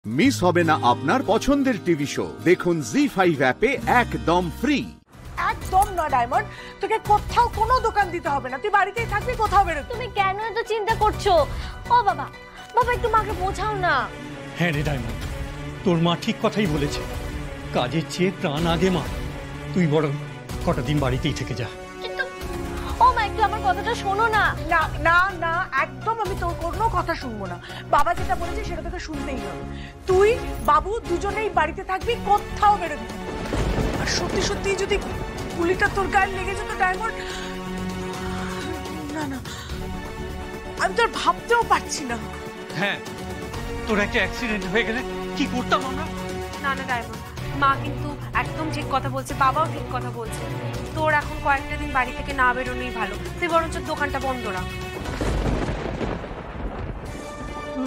Miss হবে না আপনার পছন্দের টিভি শো। দেখুন জি5 অ্যাপে একদম ফ্রি। একদম না ডায়মন্ড, তোকে কোথাও কোনো দোকান দিতে হবে না, তুই বাড়িতেই থাকবি, কোথাও বেরো। তুমি কেন এত চিন্তা করছো? ও বাবা, বাবা একটু মাকে বোঝাও না। হ্যাঁ রে ডায়মন্ড, তোর মা ঠিক কথাই বলেছে, কাজের চেয়ে প্রাণ আগে মা। তুই বরং কটা দিন বাড়িতেই থেকে যা। কিন্তু ও মা, একটু আমার কথাটা শোনো না। না না না, একদম আমি তোর কোনো কথা শুনবো না। বাবা যেটা বলেছে সেটা তোকে শুনতেই হবে। তুই বাবু দুজনেই বাড়িতে থাকবি, কোথাও বেরোবি। আর সত্যি সত্যি যদি গুলিটা তোর গায়ে লেগে যেত ডায়মন্ড, না না, আমি তোর ভাবতেও পারছি না। হ্যাঁ, তোর একটা অ্যাক্সিডেন্ট হয়ে গেলে কি করতাম আমরা? না না ডায়মন্ড, মা কিন্তু একদম ঠিক কথা বলছে, বাবাও ঠিক কথা বলছে। তোর এখন কয়েকটা দিন বাড়ি থেকে না বেরোনোই ভালো, তুই বরঞ্চ দোকানটা বন্ধ রাখ।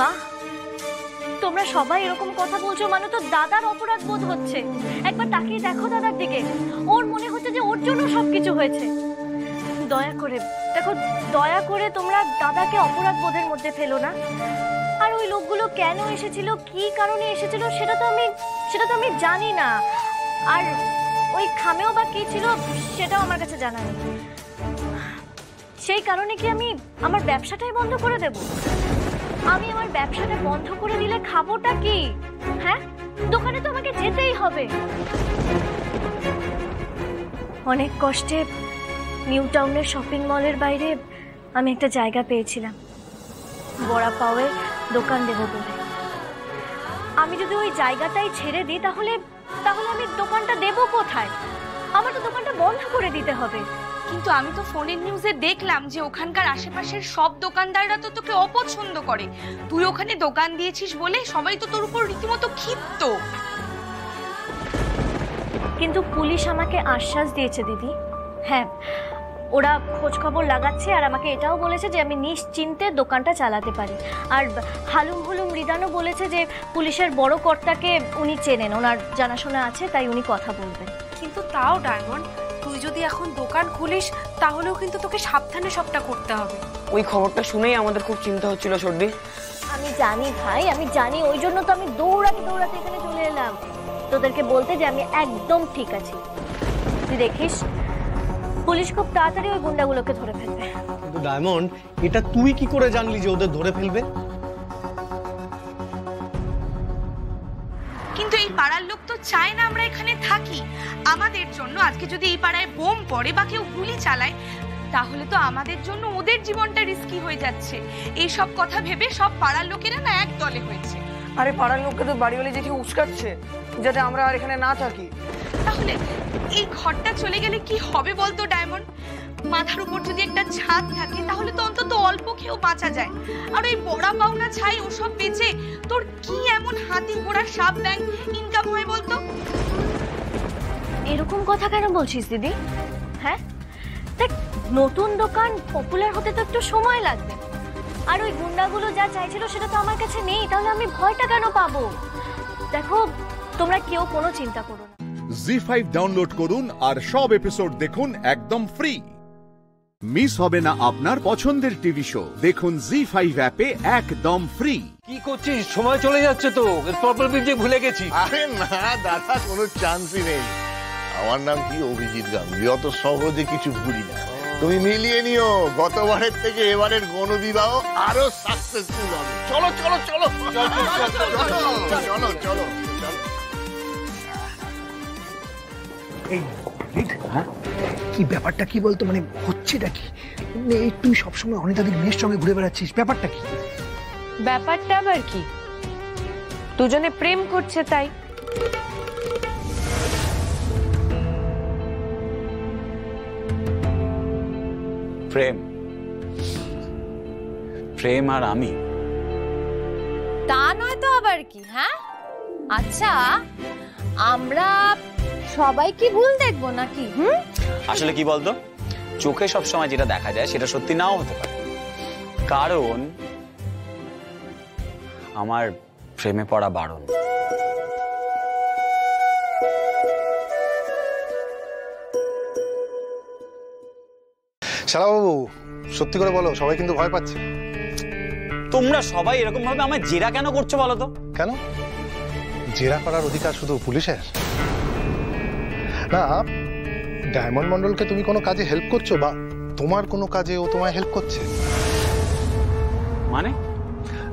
মা, তোমরা সবাই এরকম কথা বলছো মানে তো দাদার অপরাধ বোধ হচ্ছে। একবার তাকিয়ে দেখো দাদার দিকে, ওর মনে হচ্ছে যে ওর জন্য সবকিছু হয়েছে। দয়া করে দেখো, দয়া করে তোমরা দাদাকে অপরাধ বোধের মধ্যে ফেলো না। আর ওই লোকগুলো কেন এসেছিল, কি কারণে এসেছিল সেটা তো আমি জানি না। আর ওই খামেও বা কি ছিল সেটাও আমার কাছে জানা নেই। সেই কারণে কি আমি আমার ব্যবসাটাই বন্ধ করে দেব? আমি আমার ব্যবসাটা বন্ধ করে দিলে খাবোটা কি? হ্যাঁ, দোকানে তো আমাকে যেতেই হবে। অনেক কষ্টে নিউ টাউনের শপিং মলের বাইরে আমি একটা জায়গা পেয়েছিলাম বড়া পাওয়ে দোকান দেবো বলে। আমি যদি ওই জায়গাটাই ছেড়ে দিই তাহলে আমি দোকানটা দেবো কোথায়? আমার তো দোকানটা বন্ধ করে দিতে হবে। কিন্তু আমি তো ফোনের নিউজে দেখলাম যে ওখানকার আশেপাশের সব দোকানদাররা তো তোকে অপছন্দ করে। তুই ওখানে দোকান দিয়েছিস বলে সবাই তো তোর উপর রীতিমতো ক্ষিপ্ত। কিন্তু পুলিশ আমাকে আশ্বাস দিয়েছে দিদি। হ্যাঁ, ওরা খোঁজ খবর লাগাচ্ছে আর আমাকে এটাও বলেছে যে আমি নিশ্চিন্তে দোকানটা চালাতে পারি। আর হালুম হুলুম মৃদানও বলেছে যে পুলিশের বড় কর্তাকে উনি চেনেন, ওনার জানাশোনা আছে, তাই উনি কথা বলবেন। কিন্তু তাও ডায়মন্ড, তুই যদি এখন দোকান খুলিস তাহলেও কিন্তু তোকে সাবধানে সবটা করতে হবে। ওই খবরটা শুনেই আমাদের খুব চিন্তা হচ্ছিল সর্দি। আমি জানি ভাই, আমি জানি, ওই জন্য তো আমি দৌড়াতে এখানে চলে এলাম তোদেরকে বলতে যে আমি একদম ঠিক আছি। তুই দেখিস পুলিশ খুব তাড়াতাড়ি ওই গুন্ডাগুলোকে ধরে ফেলবে। কিন্তু ডায়মন্ড, এটা তুই কি করে জানলি যে ওদের ধরে ফেলবে? কিন্তু এই পাড়ার লোক তো চায় না আমরা এখানে থাকি। আমাদের জন্য আজকে যদি এই পাড়ায় বোম পড়ে বা কেউ গুলি চালায়, তাহলে তো আমাদের জন্য ওদের জীবনটা রিস্কি হয়ে যাচ্ছে। এই সব কথা ভেবে সব পাড়ার লোকেরা না এক দলে হয়েছে। আরে পাড়ার লোককে তো বাড়িওয়ালি জেঠি উস্কাচ্ছে যাতে আমরা আর এখানে না থাকি। তাহলে এই ঘরটা চলে গেলে কি হবে বলতো ডায়মন্ড? মাথার উপর যদি একটা ছাদ থাকে তাহলে তো অন্তত অল্প খেয়েও বাঁচা যায়। আর ওই বড়া পাওনা ছাই ওসব বেচে তোর কি এমন হাতি ঘোড়া সাপ ব্যাং ইনকাম হয় বলতো? এরকম কথা কেন বলছিস দিদি? হ্যাঁ দেখ, নতুন দোকান পপুলার হতে তো একটু সময় লাগবে। আর ওই গুন্ডাগুলো যা চাইছিল সেটা তো আমার কাছে নেই, তাহলে আমি ভয়টা কেন পাবো? দেখো, তোমরা কেউ কোনো চিন্তা করো না। জি5 ডাউনলোড করুন আর সব এপিসোড দেখুন একদম ফ্রি। মিস হবে না আপনার পছন্দের টিভি শো। দেখুন জি5 অ্যাপে একদম ফ্রি। কি করছিস? সময় চলে যাচ্ছে তো, প্রবলেম যে ভুলে গেছি। আরে না দাদা, কোনো চান্সই নেই। আমার নাম কি অভিজিৎ গাঙ্গুলি, অত সহজে কিছু ভুলি না। তুমি মিলিয়ে নিও, গতবারের থেকে এবারের গণবিবাহ আরো সাকসেসফুল হবে। চলো চলো চলো চলো চলো। কি ব্যাপারটা কি বলতো, মানে হচ্ছেটা কি? এই তুই সবসময় অনিতাদির মেয়ের সঙ্গে ঘুরে বেড়াচ্ছিস, ব্যাপারটা কি? ব্যাপারটা আবার কি? দুজনে প্রেম করছে তাই। প্রেম আর আমি? তা নয় তো আবার কি? হ্যাঁ, আচ্ছা আমরা সবাই কি ভুল দেখবো নাকি? আসলে কি বলতো, চোখে সবসময় যেটা দেখা যায় সেটা সত্যি নাও হতে পারে। কারণ আমার প্রেমে পড়া বারণ। শালাবাবু, সত্যি করে বলো, সবাই কিন্তু ভয় পাচ্ছে। তোমরা সবাই এরকম ভাবে আমার জেরা কেন করছো বলো তো? কেন? জেরা করার অধিকার শুধু পুলিশের? না, ডায়মন্ড মন্ডলকে তুমি কোনো কাজে হেল্প করছো বা তোমার কোনো কাজে ও তোমায় হেল্প করছে? মানে?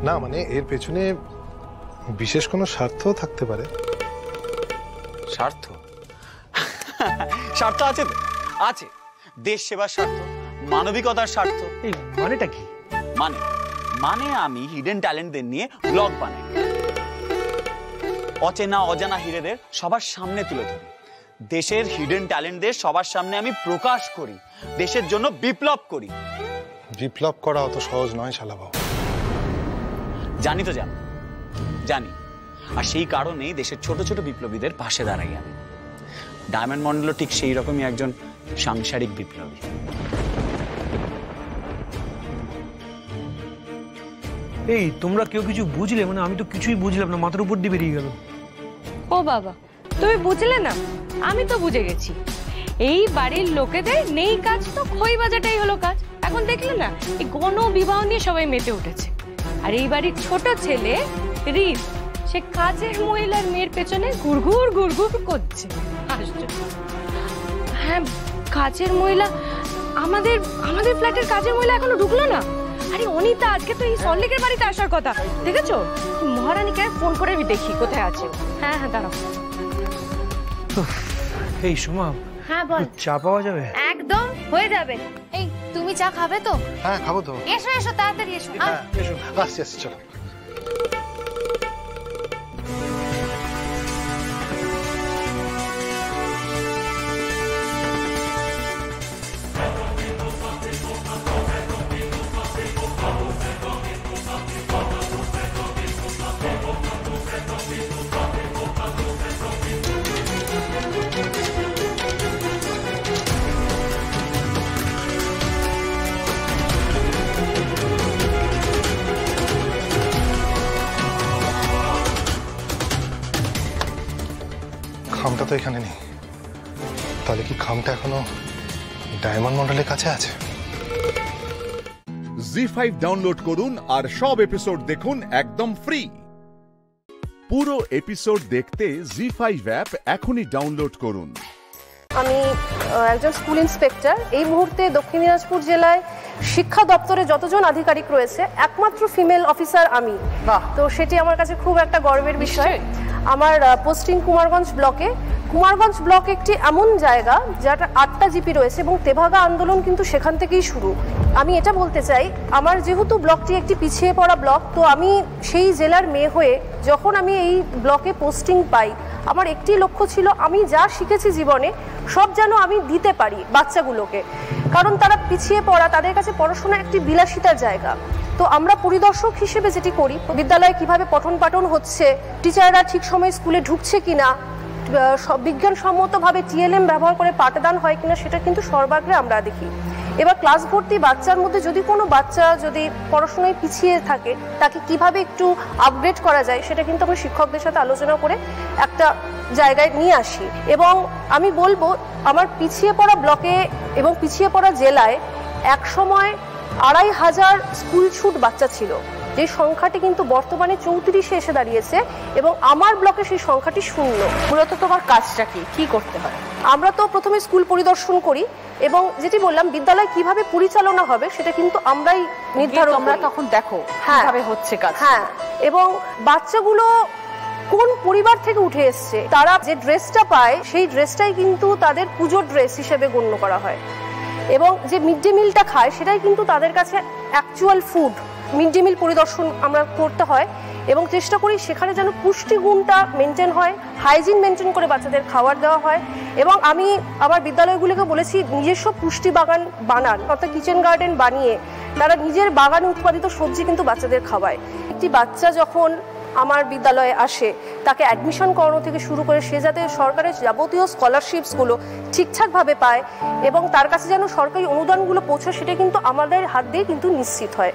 না মানে এর পেছনে বিশেষ কোনো স্বার্থ থাকতে পারে। স্বার্থ? স্বার্থ আছে তো, আছে। দেশ সেবার স্বার্থ, মানবিকতার স্বার্থ। এই মানেটা কি? মানে আমি হিডেন ট্যালেন্টদের নিয়ে ব্লগ বানাই, অচেনা অজানা হিরেদের সবার সামনে তুলে ধরি, দেশের হিডেন ট্যালেন্টদের সবার সামনে আমি প্রকাশ করি, দেশের জন্য বিপ্লব করি। বিপ্লব করা অত সহজ নয় শালাবাবু। জানি তো, জানি। আর সেই কারণেই দেশের ছোট ছোট বিপ্লবীদের পাশে দাঁড়াই আমি। ডায়মন্ড মন্ডল ঠিক সেই রকমই একজন সাংসারিক বিপ্লবী। এই তোমরা কেউ কিছু বুঝলে? মানে আমি তো কিছুই বুঝলাম না, মাথার উপর দিয়ে বেরিয়ে গেল। ও বাবা, তুমি বুঝলে না? আমি তো বুঝে গেছি। এই বাড়ির লোকেদের নেই কাজ তো খই বাজাটাই হলো কাজ। এখন দেখলে না, এই গণবিবাহ নিয়ে সবাই মেতে উঠেছে। আর এই বাড়ির ছোট ছেলে রিত, সে কাজের মহিলার মেয়ের পেছনে ঘুরঘুর করছে। হ্যাঁ, কাজের মহিলা, আমাদের ফ্ল্যাটের কাজের মহিলা এখনো ঢুকলো না। আরে অনিতা, আজকে তো এই সল্লেকের বাড়িতে আসার কথা, দেখেছো? মহারানীকে ফোন করে আমি দেখি কোথায় আছে। হ্যাঁ দাঁড়াও। এই সোমা, হ্যাঁ বল। চা পাওয়া যাবে? একদম হয়ে যাবে। এই তুমি চা খাবে তো? হ্যাঁ খাবো তো। এসো তাড়াতাড়ি এসো। হ্যাঁ এসো, আসছি চলো। খামটা তো এখানে নেই, তাহলে কি খামটা এখনো ডায়মন্ড মন্ডলের কাছে আছে? জি5 ডাউনলোড করুন আর সব এপিসোড দেখুন একদম ফ্রি। পুরো এপিসোড দেখতে জি5 অ্যাপ এখনই ডাউনলোড করুন। আমি একজন স্কুল ইন্সপেক্টর। এই মুহূর্তে দক্ষিণ দিনাজপুর জেলায় শিক্ষা দপ্তরে যতজন আধিকারিক রয়েছে একমাত্র ফিমেল অফিসার আমি। তো সেটি আমার কাছে খুব একটা গর্বের বিষয়। আমার পোস্টিং কুমারগঞ্জ ব্লকে। কুমারগঞ্জ ব্লক একটি এমন জায়গা যেটা 8টা জিপি রয়েছে এবং তেভাগা আন্দোলন কিন্তু সেখান থেকেই শুরু। আমি এটা বলতে চাই, আমার যেহেতু ব্লকটি একটি পিছিয়ে পড়া ব্লক, তো আমি সেই জেলার মেয়ে হয়ে যখন আমি এই ব্লকে পোস্টিং পাই, আমার একটি লক্ষ্য ছিল আমি যা শিখেছি জীবনে সব যেন আমি দিতে পারি বাচ্চাগুলোকে, কারণ তারা পিছিয়ে পড়া, তাদের কাছে পড়াশোনা একটি বিলাসিতার জায়গা। তো আমরা পরিদর্শক হিসেবে যেটি করি, বিদ্যালয়ে কিভাবে পঠন পাঠন হচ্ছে, টিচাররা ঠিক সময় স্কুলে ঢুকছে কিনা, বিজ্ঞানসম্মতভাবে টিএলএম ব্যবহার করে পাঠদান হয় কিনা, সেটা কিন্তু সর্বাগ্রে আমরা দেখি। এবার ক্লাস ভর্তি বাচ্চার মধ্যে যদি কোনো বাচ্চা যদি পড়াশোনায় পিছিয়ে থাকে, তাকে কিভাবে একটু আপগ্রেড করা যায়, সেটা কিন্তু আমরা শিক্ষকদের সাথে আলোচনা করে একটা জায়গায় নিয়ে আসি। এবং আমি বলবো, আমার পিছিয়ে পড়া ব্লকে এবং পিছিয়ে পড়া জেলায় এক সময় 2500 স্কুল ছুট বাচ্চা ছিল, যে সংখ্যাটি কিন্তু বর্তমানে 34-এ এসে দাঁড়িয়েছে এবং আমার ব্লকে সেই সংখ্যাটি 0। মূলত তোমার কাজটা কি করতে হয়? আমরা তো প্রথমে স্কুল পরিদর্শন করি এবং যেটি বললাম, বিদ্যালয় কিভাবে পরিচালনা হবে সেটা কিন্তু আমরাই নির্ধারণ করি। তোমরা তখন দেখো কিভাবে হচ্ছে কাজ। হ্যাঁ, এবং বাচ্চাগুলো কোন পরিবার থেকে উঠে এসছে, তারা যে ড্রেসটা পায় সেই ড্রেসটাই কিন্তু তাদের পুজোর ড্রেস হিসেবে গণ্য করা হয়, এবং যে মিড ডে মিলটা খায় সেটাই কিন্তু তাদের কাছে actual food. Mid day meal পরিদর্শন আমরা করতে হয় এবং চেষ্টা করি সেখানে যেন পুষ্টিগুণটা মেনটেন হয়, হাইজিন মেনটেন করে বাচ্চাদের খাবার দেওয়া হয়। এবং আমি আমার বিদ্যালয়গুলোকে বলেছি নিজস্ব পুষ্টি বাগান বানান, অর্থাৎ কিচেন গার্ডেন বানিয়ে তারা নিজের বাগানে উৎপাদিত সবজি কিন্তু বাচ্চাদের খাওয়ায়। একটি বাচ্চা যখন আমার বিদ্যালয়ে আসে, তাকে অ্যাডমিশন করানো থেকে শুরু করে সে যাতে সরকারের যাবতীয় স্কলারশিপসগুলো ঠিকঠাকভাবে পায় এবং তার কাছে যেন সরকারি অনুদানগুলো পৌঁছায়, সেটা কিন্তু আমাদের হাত দিয়ে কিন্তু নিশ্চিত হয়।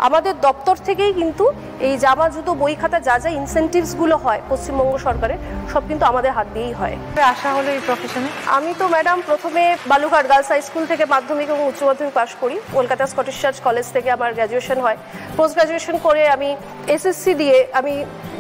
আমাদের দপ্তর থেকেই কিন্তু এই জামা জুতো বই খাতা যা যা ইনসেন্টিভসগুলো হয় পশ্চিমবঙ্গ সরকারের, সব কিন্তু আমাদের হাত দিয়েই হয়। আশা হলো এই প্রফেশনে আমি তো ম্যাডাম প্রথমে বালুঘাট গার্লস হাই স্কুল থেকে মাধ্যমিক এবং উচ্চ মাধ্যমিক পাশ করি। কলকাতা স্কটিশ চার্চ কলেজ থেকে আমার গ্র্যাজুয়েশন হয়। পোস্ট গ্র্যাজুয়েশন করে আমি এসএসসি দিয়ে আমি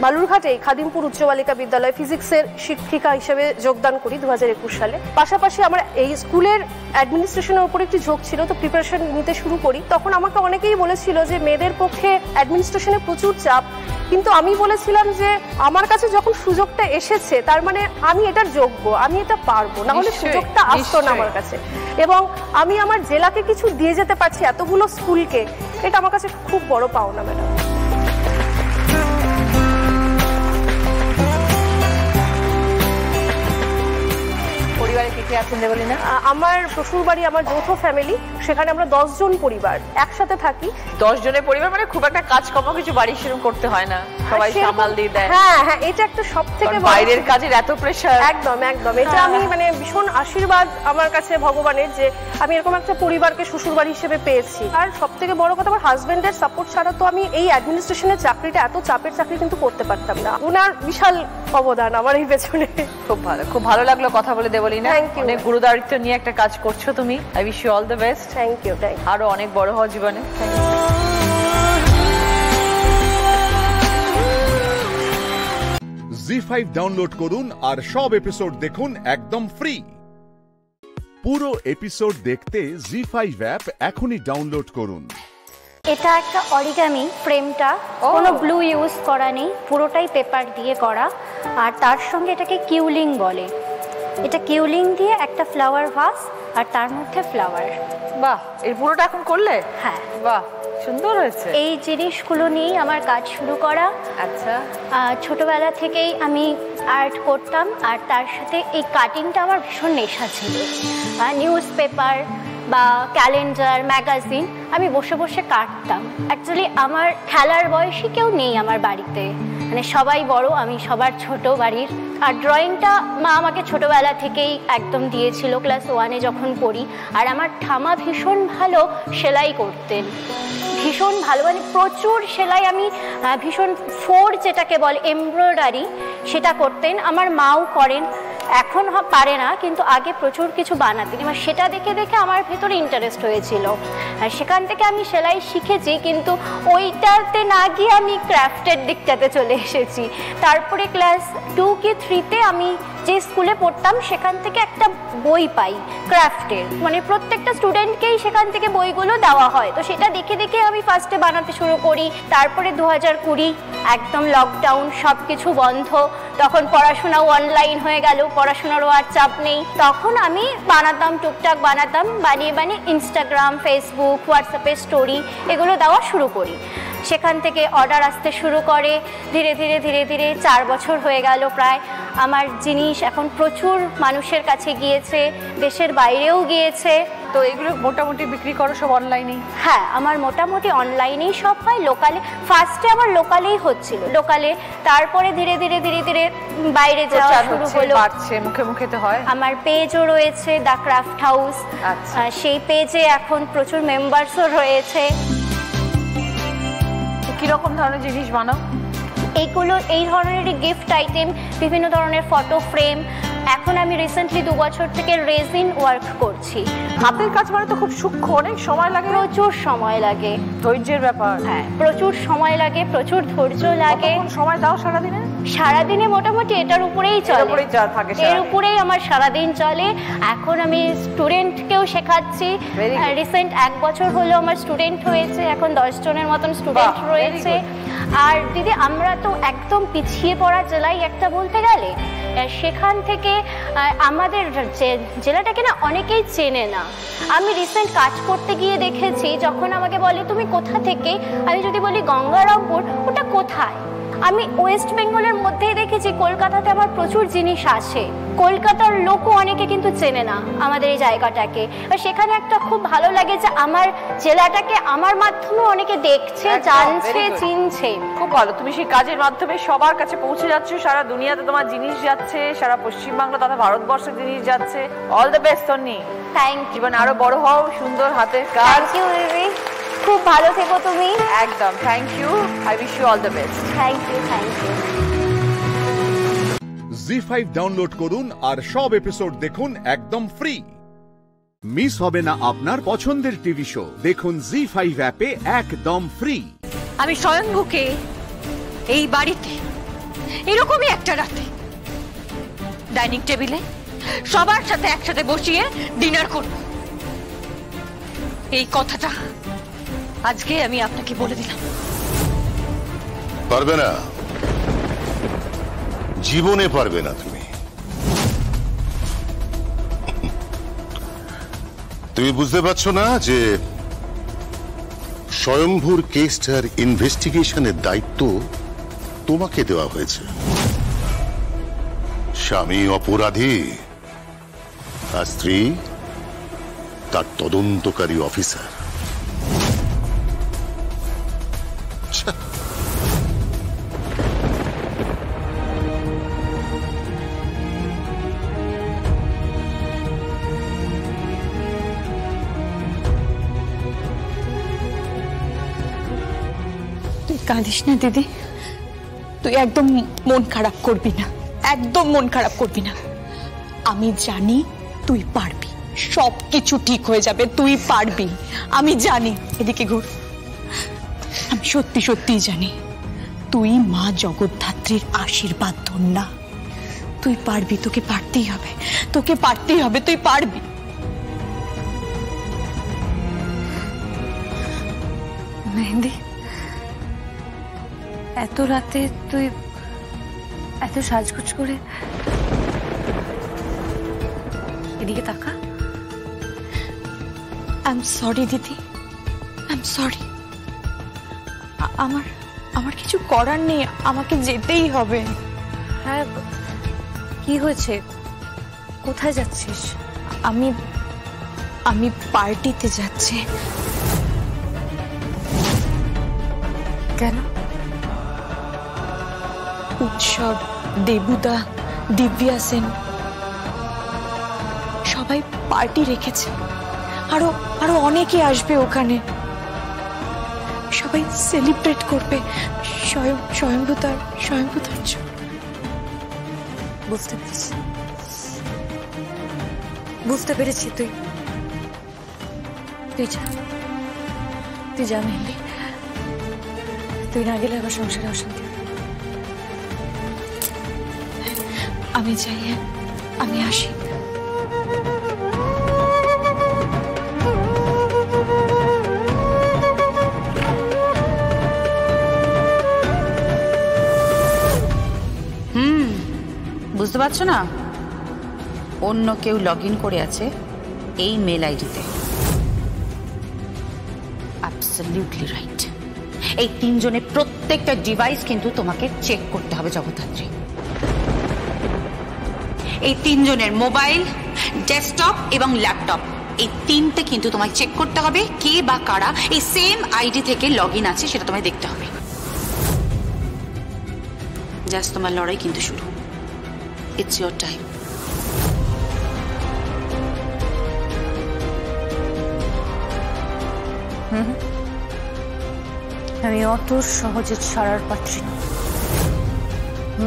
বালুরঘাটে খাদিমপুর উচ্চ বালিকা বিদ্যালয়ে ফিজিক্সের শিক্ষিকা হিসেবে যোগদান করি 2021 সালে। পাশাপাশি আমার এই স্কুলের অ্যাডমিনিস্ট্রেশনের উপর একটি ঝোঁক ছিল, তো প্রিপারেশন নিতে শুরু করি। তখন আমাকে অনেকেই বলেছিল যে মেয়েদের পক্ষে অ্যাডমিনিস্ট্রেশনে প্রচুর চাপ, কিন্তু আমি বলেছিলাম যে আমার কাছে যখন সুযোগটা এসেছে তার মানে আমি এটার যোগ্য, আমি এটা পারবো, না হলে সুযোগটা আসতো না আমার কাছে। এবং আমি আমার জেলাকে কিছু দিয়ে যেতে পারছি এতগুলো স্কুলকে, এটা আমার কাছে খুব বড় পাওনা ম্যাডাম। পরিবারে কে কে আছেন দেবলীনা? আমার শ্বশুর বাড়ি, আমার যৌথ ফ্যামিলি, সেখানে আমরা 10 জন পরিবার একসাথে থাকি। 10 জনের পরিবার মানে খুব একটা কাজ কম কিছু বাড়ি সেরকম করতে হয় না, সবাই সামাল দিয়ে দেয়। হ্যাঁ হ্যাঁ, এটা একটা সবথেকে বাইরের কাজের এত প্রেসার। একদম একদম, এটা আমি মানে ভীষণ আশীর্বাদ আমার কাছে ভগবানের যে আমি এরকম একটা পরিবারকে শ্বশুর বাড়ি হিসেবে পেয়েছি। আর সবথেকে বড় কথা, আমার হাজবেন্ডের সাপোর্ট ছাড়া তো আমি এই অ্যাডমিনিস্ট্রেশনের চাকরিটা, এত চাপের চাকরি কিন্তু করতে পারতাম না। ওনার বিশাল অবদান আমার এই পেছনে। খুব ভালো, খুব ভালো লাগলো কথা বলে দেবলীনা। অনেক গুরুদায়িত্ব নিয়ে একটা কাজ করছো তুমি। I wish you all the best. Thank you. আরো অনেক বড় হও জীবনে। জি5 ডাউনলোড করুন আর সব এপিসোড দেখুন একদম ফ্রি। পুরো এপিসোড দেখতে জি5 অ্যাপ এখনই ডাউনলোড করুন। এটা একটা অরিগামি, ফ্রেমটা কোনো ব্লু ইউজ করা নেই, পুরোটাই পেপার দিয়ে করা। আর তার সঙ্গে এটাকে কিউলিং বলে। এটা কিউলিং দিয়ে একটা ফ্লাওয়ার ভাস আর তার মধ্যে ফ্লাওয়ার। বাহ, এর পুরোটা এখন করলে? হ্যাঁ। বাহ, সুন্দর হয়েছে। এই জিনিসগুলো নিয়েই আমার কাজ শুরু করা। আচ্ছা। ছোটবেলা থেকেই আমি আর্ট করতাম, আর তার সাথে এই কাটিংটা আমার ভীষণ নেশা ছিল। নিউজ পেপার বা ক্যালেন্ডার, ম্যাগাজিন আমি বসে বসে কাটতাম। অ্যাকচুয়ালি আমার খেলার বয়সী কেউ নেই আমার বাড়িতে, মানে সবাই বড়, আমি সবার ছোট বাড়ির। আর ড্রয়িংটা মা আমাকে ছোটবেলা থেকেই একদম দিয়েছিল, ক্লাস 1-এ যখন পড়ি। আর আমার ঠামা ভীষণ ভালো সেলাই করতেন, ভীষণ ভালো, মানে প্রচুর সেলাই। আমি ভীষণ যেটাকে বলে এমব্রয়ডারি, সেটা করতেন। আমার মাও করেন, এখন পারে না, কিন্তু আগে প্রচুর কিছু বানাতেন। এবার সেটা দেখে দেখে আমার ভেতরে ইন্টারেস্ট হয়েছিল, আর সেখান থেকে আমি সেলাই শিখেছি। কিন্তু ওইটাতে না গিয়ে আমি ক্রাফটের দিকটাতে চলে এসেছি। তারপরে ক্লাস 2 কি 3-তে আমি যে স্কুলে পড়তাম সেখান থেকে একটা বই পাই ক্রাফটের, মানে প্রত্যেকটা স্টুডেন্টকেই সেখান থেকে বইগুলো দেওয়া হয়। তো সেটা দেখে দেখে আমি ফার্স্টে বানাতে শুরু করি। তারপরে 2020 একদম লকডাউন, সব কিছু বন্ধ, তখন পড়াশোনাও অনলাইন হয়ে গেল, পড়াশোনারও আর চাপ নেই। তখন আমি বানাতাম, টুকটাক বানাতাম, বানিয়ে বানিয়ে ইনস্টাগ্রাম, ফেসবুক, হোয়াটসঅ্যাপে স্টোরি এগুলো দেওয়া শুরু করি। সেখান থেকে অর্ডার আসতে শুরু করে। ধীরে ধীরে ধীরে ধীরে 4 বছর হয়ে গেল প্রায়। আমার জিনিস এখন প্রচুর মানুষের কাছে গিয়েছে, দেশের বাইরেও গিয়েছে। তো এগুলো মোটামুটি বিক্রি করো সব অনলাইনে? হ্যাঁ, আমার মোটামুটি অনলাইনেই সব হয়। লোকালে ফার্স্টে আমার লোকালেই হচ্ছিল, লোকালে। তারপরে ধীরে ধীরে ধীরে ধীরে বাইরে যাওয়া শুরু হলো, বাড়ছে, মুখে মুখে তো হয়। আমার পেজও রয়েছে, দ্য ক্রাফট হাউস। সেই পেজে এখন প্রচুর মেম্বার্সও রয়েছে। কিরকম ধরনের জিনিস বানাও? এইগুলো এই ধরনেরই গিফট আইটেম, বিভিন্ন ধরনের ফটো ফ্রেম। এখন আমি রিসেন্টলি 2 বছর থেকে রেজিন ওয়ার্ক করছি। হাতের কাজ মানে তো খুব সূক্ষ্ম, অনেক সময় লাগে। প্রচুর সময় লাগে, ধৈর্যের ব্যাপার। হ্যাঁ, প্রচুর সময় লাগে, প্রচুর ধৈর্য লাগে। সময় দাও সারাদিনে? সারাদিনে মোটামুটি এটার উপরেই চলে, এর উপরেই আমার সারাদিন চলে। এখন আমি স্টুডেন্টকেও শেখাচ্ছি। রিসেন্ট 1 বছর হলো আমার স্টুডেন্ট হয়েছে, এখন 10 জনের মতন স্টুডেন্ট রয়েছে। আর দিদি, আমরা তো একদম পিছিয়ে পড়া জেলায় একটা বলতে গেলে। সেখান থেকে আমাদের জেলাটাকে না অনেকেই চেনে না। আমি রিসেন্ট কাজ করতে গিয়ে দেখেছি, যখন আমাকে বলে তুমি কোথা থেকে, আমি যদি বলি গঙ্গারামপুর, ওটা কোথায়? আমি ওয়েস্ট বেঙ্গলের মধ্যেই দেখেছি কলকাতাতে আমার প্রচুর জিনিস আসে। কলকাতার লোকও অনেকে কিন্তু চেনে না আমাদের এই জায়গাটাকে, সেখানে একটা খুব ভালো লাগে যে আমার জেলাটাকে আমার মাধ্যমে অনেকে দেখছে, জানছে, চিনছে। খুব ভালো, তুমি সেই কাজের মাধ্যমে সবার কাছে পৌঁছে যাচ্ছ, সারা দুনিয়াতে তোমার জিনিস যাচ্ছে, সারা পশ্চিমবাংলা তথা ভারতবর্ষের জিনিস যাচ্ছে। All the best Tonni. Thank you. জীবন আরো বড় হও, সুন্দর হাতের কাজ। থ্যাংক ইউ দিদি, খুব ভালো থেকো তুমি। একদম, thank you. I wish you all the best. Thank you, thank you. ZEE5 download করুন আর সব এপিসোড দেখুন একদম ফ্রি। মিস হবে না আপনার পছন্দের টিভি শো, দেখুন জি5 অ্যাপে একদম ফ্রি। আমি স্বয়ংভূকে এই বাড়িতে এরকমই একটা রাতে ডাইনিং টেবিলে সবার সাথে একসাথে বসিয়ে ডিনার করব, এই কথাটা আজকে আমি আপনাকে বলে দিলাম। পারবে না, জীবনে পারবে না। তুমি বুঝতে পারছো না যে স্বয়ংভূর কেসটার ইনভেস্টিগেশনের দায়িত্ব তোমাকে দেওয়া হয়েছে। স্বামী অপরাধী আর স্ত্রী তার তদন্তকারী অফিসার। কাঁদিস না দিদি, তুই একদম মন খারাপ করবি না, একদম মন খারাপ করবি না। আমি জানি তুই পারবি, সবকিছু ঠিক হয়ে যাবে, তুই পারবি, আমি জানি। এদিকে ঘুর। আমি সত্যি সত্যি জানি তুই মা জগদ্ধাত্রীর আশীর্বাদ ধন না, তুই পারবি, তোকে পারতেই হবে, তোকে পারতেই হবে, তুই পারবি। মেহেন্দি, এত রাতে তুই এত সাজগোজ করে এদিকে তাকা। আই এম সরি দিদি, আই এম সরি। আমার কিছু করার নেই, আমাকে যেতেই হবে। হ্যাঁ, কি হয়েছে? কোথায় যাচ্ছিস? আমি পার্টিতে যাচ্ছি। কেন? উৎসব, দেবুদা, দিব্যা সেন সবাই পার্টি রেখেছে, আরো অনেকে আসবে ওখানে, সবাই সেলিব্রেট করবে স্বয়ংভূতার জন্য। বুঝতে পেরেছি। তুই যা মেহেন্দি, তুই না গেলে আবার সংসারে অশান্তি। আমি চাই, আমি আসি। বুঝতে পারছো না? অন্য কেউ লগ ইন করে আছে এই মেল আইডিতে। Absolutely right. এই তিনজনের প্রত্যেকটা ডিভাইস কিন্তু তোমাকে চেক করতে হবে জগদ্ধাত্রী। এই তিনজনের মোবাইল, ডেস্কটপ এবং ল্যাপটপ, এই তিনটে কিন্তু তোমায় চেক করতে হবে কে বা কারা এই সেম আইডি থেকে লগ ইন আছে সেটা তোমায় দেখতে হবে। জাস্ট তোমার লড়াই কিন্তু শুরু। It's your time. আমি অত সহজে ছাড়ার পাত্রী না,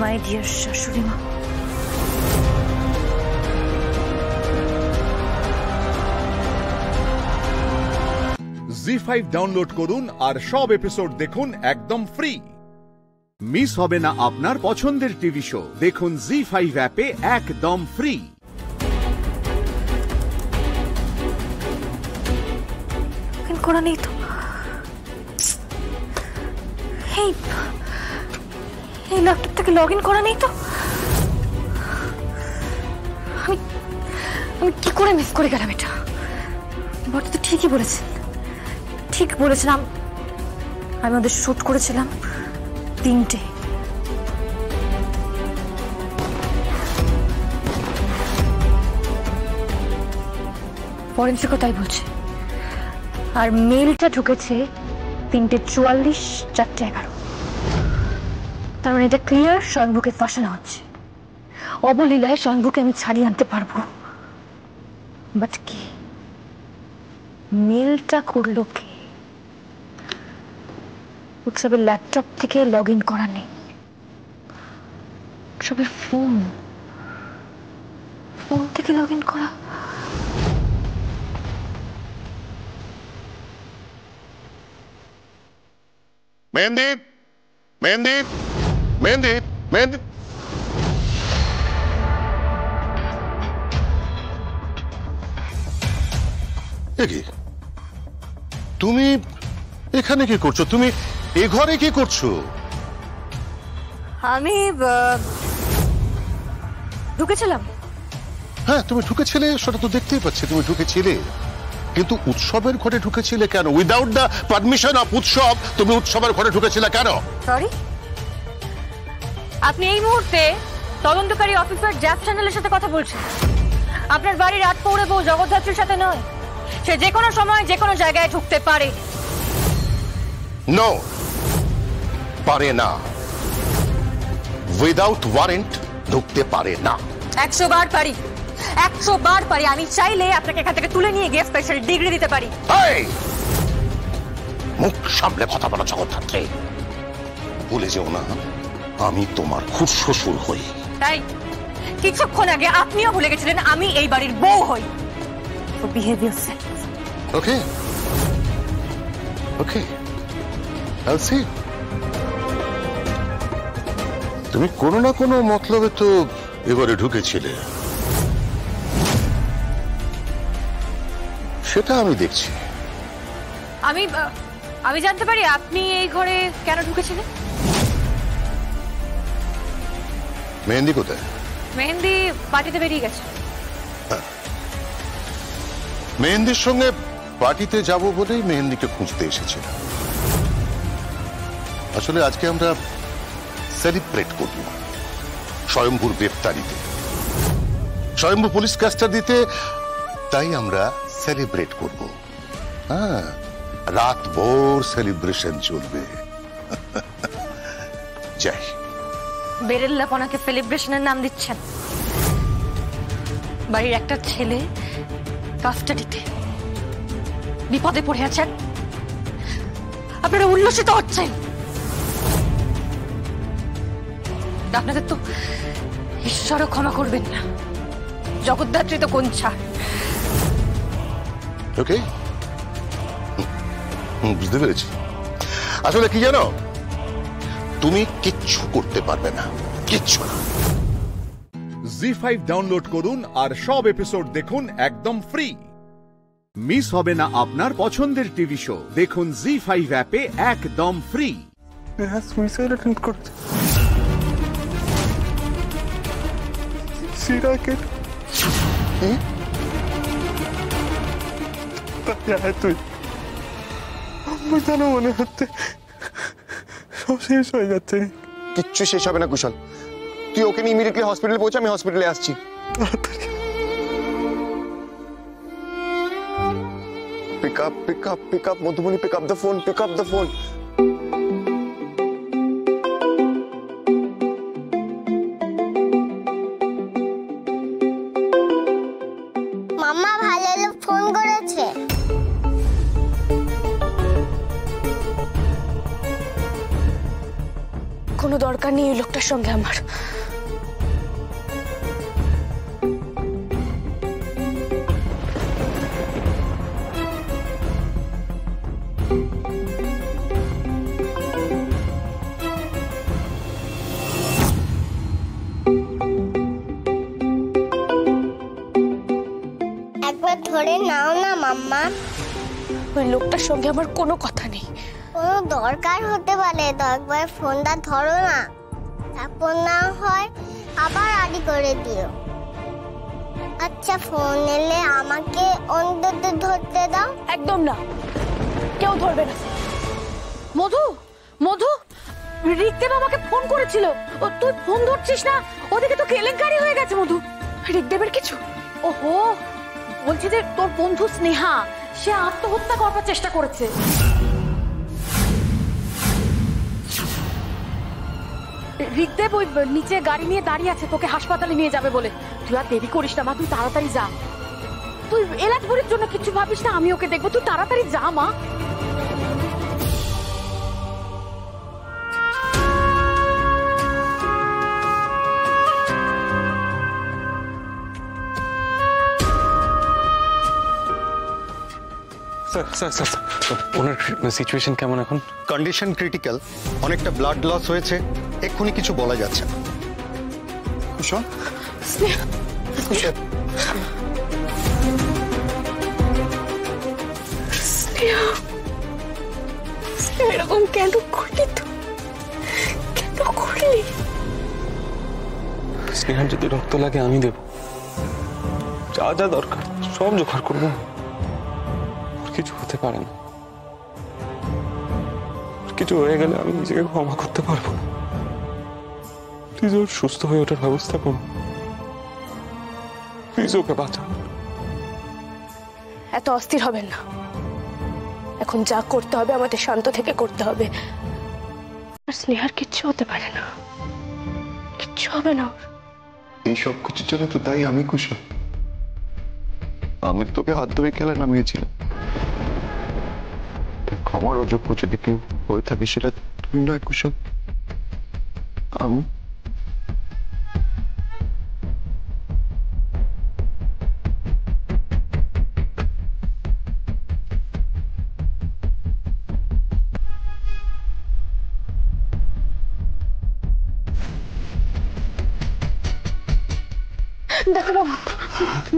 মাই ডিয়ার শাশুড়ি মা। জি5 ডাউনলোড করুন আর সব এপিসোড দেখুন একদম ফ্রি। মিস হবে না আপনার পছন্দের টিভি শো, দেখুন জি5 অ্যাপে একদম ফ্রি। করা নেই তো, এই ল্যাপটপ থেকে লগ ইন করা নেই তো। আমি কি করে মিস করে গেলাম এটা? বড় তো ঠিকই বলেছেন, ঠিক বলেছিলাম। আমি ওদের শুট করেছিলাম 3টে, ফরেন্সিকও তাই বলছে। আর মেলটা ঢুকেছে 3:44, 4:11। তার মানে এটা ক্লিয়ার স্বয়ংভূকে ফাঁসানো হচ্ছে। অবলীলায় স্বয়ংভূকে আমি ছাড়িয়ে আনতে পারবো, বাট কি মেলটা করলো কে? উৎসবের ল্যাপটপ থেকে লগ ইন করা নেই, উৎসবের ফোন থেকে লগ ইন করা। মেহেন্দি, মেহেন্দি, মেহেন্দি, মেহেন্দি। তুমি এখানে কি করছো? তুমি এ ঘরে কি করছো? আমি ঢুকেছিলাম। হ্যাঁ, তুমি ঢুকেছিলে, সেটা তো দেখতেই পাচ্ছি তুমি ঢুকেছিলে, কিন্তু উৎসবের ঘরে ঢুকেছিলে কেন? উইদাউট দ্য পারমিশন অফ উৎসব তুমি উৎসবের ঘরে ঢুকেছিলে কেন? সরি, আপনি এই মুহূর্তে তদন্তকারী অফিসার জ্যাপ চ্যানেলের সাথে কথা বলছেন। আপনার বাড়ির রাত পৌরে বউ জগদ্ধাত্রীর সাথে নয়। সে যে কোনো সময় যে কোনো জায়গায় ঢুকতে পারে। নো, পারে না। উইদাউট ওয়ারেন্ট ঢুকতে পারে না। 100 বার পারি, 100 বার পারি। আমি চাইলে আপনাকে এখান থেকে তুলে নিয়ে গিয়ে স্পেশাল ডিগ্রি দিতে পারি। মুখ সামলে কথা বলা জগদ্ধাত্রী। ভুলে যেও না আমি তোমার খুব শ্বশুর হই। তাই কিছুক্ষণ আগে আপনিও ভুলে গেছিলেন আমি এই বাড়ির বউ হই। So behave yourself. Okay. Okay. I'll see. তুমি কোনো না কোনো মতলবে তো এবারে ঢুকেছিলে, সেটা আমি দেখছি। আমি জানতে পারি আপনি এই ঘরে কেন ঢুকেছিলেন? মেহেন্দি কোথায়? মেহেন্দি পার্টিতে বেরিয়ে গেছে। মেহেন্দির সঙ্গে পার্টিতে যাব বলেই মেহেন্দিকে খুঁজতে এসেছিলাম। আসলে আজকে আমরা সেলিব্রেট করব স্বয়ম্ভূর গ্রেফতারিতে, স্বয়ম্ভূ পুলিশ কাস্টাডিতে, তাই আমরা সেলিব্রেট করব। হ্যাঁ, রাত ভোর সেলিব্রেশন চলবে। যাই। বেরেল্লাপনাকে সেলিব্রেশনের নাম দিচ্ছেন? বাড়ির একটা ছেলে কাস্টাডিতে বিপদে পড়ে আছেন, আপনারা উল্লসিত হচ্ছেন। আপনাদের তো ঈশ্বরও ক্ষমা করবেন না, জগদ্ধাত্রী তো কোন ছাড়। ওকে, বুঝতে পেরেছি। আসলে কি জানো, তুমি কিচ্ছু করতে পারবে না, কিচ্ছু না। জি5 ডাউনলোড করুন আর সব এপিসোড দেখুন একদম ফ্রি। মিস হবে না আপনার পছন্দের টিভি শো। দেখুন জি5 অ্যাপে একদম ফ্রি। সুইসাইড অ্যাটেম্প্ট করেছে। সিরাকেট তুই আমার জানো মনে হচ্ছে সব শেষ হয়ে যাচ্ছে। কিচ্ছু শেষ হবে না কুশল, তুই ওকে নিয়ে ইমিডিয়েটলি হসপিটালে পৌঁছা, আমি হসপিটালে আসছি। Pick up Madhumoni, pick up the phone, pick up the phone. মাম্মা ভালো লোক ফোন করেছে। কোনো দরকার নেই এই লোকটার সঙ্গে আমার। একবার ধরে নাও না মাম্মা। ওই লোকটার সঙ্গে আমার কোনো কথা নেই। কোনো দরকার হতে পারে তো একবার ফোনটা ধরো না, তারপর না হয় আবার আড়ি করে দিও। আচ্ছা, ফোন এলে আমাকে অন্তত ধরতে দাও। একদম না, কেউ ধরবে না। মধু, মধু, রিকদেব আমাকে ফোন করেছিল। তুই ফোন ধরছিস না, ওদিকে তো কেলেঙ্কারি হয়ে গেছে। মধু, রিকদেবের কিছু? ওহো, বলছি যে তোর বন্ধু স্নেহা সে আত্মহত্যা করার চেষ্টা করেছে। ঋগদেব ওই নিচে গাড়ি নিয়ে দাঁড়িয়ে আছে, তোকে হাসপাতালে নিয়ে যাবে বলে। তুই আর দেরি করিস না মা, তুই তাড়াতাড়ি যা। তুই এলাচপুরের জন্য কিছু ভাবিস না, আমি ওকে দেখবো, তুই তাড়াতাড়ি যা মা। ওনার সিচুয়েশন কেমন এখন? কন্ডিশন ক্রিটিক্যাল, অনেকটা ব্লাড লস হয়েছে, এক্ষুনি কিছু বলা যাচ্ছে না। কুশল, এরকম কেন করলি? কেন করলি? স্নেহার যদি রক্ত লাগে আমি দেব, যা যা দরকার সব জোগাড় করবো। কিছু হতে পারে না, কিছু হয়ে গেলে আমি নিজেকে ক্ষমা করতে পারবো না। প্লিজ ওর সুস্থ হয়ে ওঠার ব্যবস্থা করুন, প্লিজ ওকে বাঁচান। এত অস্থির হবেন না, এখন যা করতে হবে আমাদের শান্ত থেকে করতে হবে। আর স্নেহার কিচ্ছু হতে পারে না, কিচ্ছু হবে না। এই সব কিছুর জন্য তো তাই আমি কুশল, আমি তোকে হাত ধরে খেলা নামিয়েছিলাম। ক্ষমার অযোগ্য যদি কেউ হয়ে থাকে সেটা তুই নয় কুশল, আমি। ডাক্তারবাবু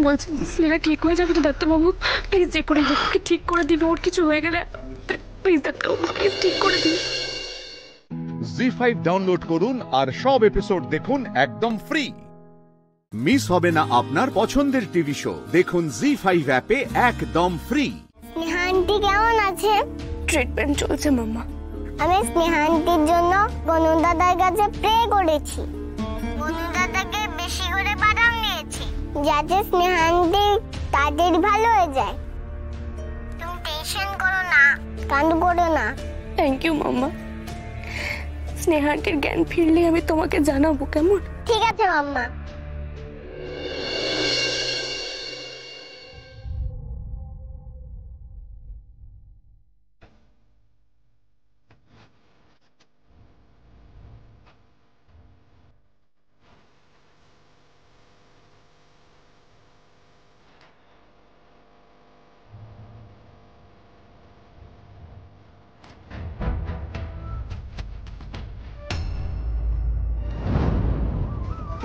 বলছি স্নেহা ঠিক হয়ে যাবে তো? ডাক্তারবাবু প্লিজ যে করে ওকে ঠিক করে দিবে, ওর কিছু হয়ে গেলে প্লিজ ডাক্তারবাবু প্লিজ ঠিক করে দিবে। জি5 ডাউনলোড করুন আর সব এপিসোড দেখুন একদম ফ্রি। মিস হবে না আপনার পছন্দের টিভি শো, দেখুন জি5 অ্যাপে একদম ফ্রি। স্নেহা আন্টি কেমন আছে? ট্রিটমেন্ট চলছে মাম্মা। আমি স্নেহা আন্টির জন্য বনু দাদার কাছে প্রে করেছি, বনু দাদাকে বেশি করে বাদাম দিয়েছি যাতে স্নেহা আন্টি তাড়াতাড়ি ভালো হয়ে যায়। তুমি টেনশন করো না, কান্দ করো না। থ্যাংক ইউ মাম্মা। স্নেহা আন্টির জ্ঞান ফিরলে আমি তোমাকে জানাবো, কেমন? ঠিক আছে মাম্মা।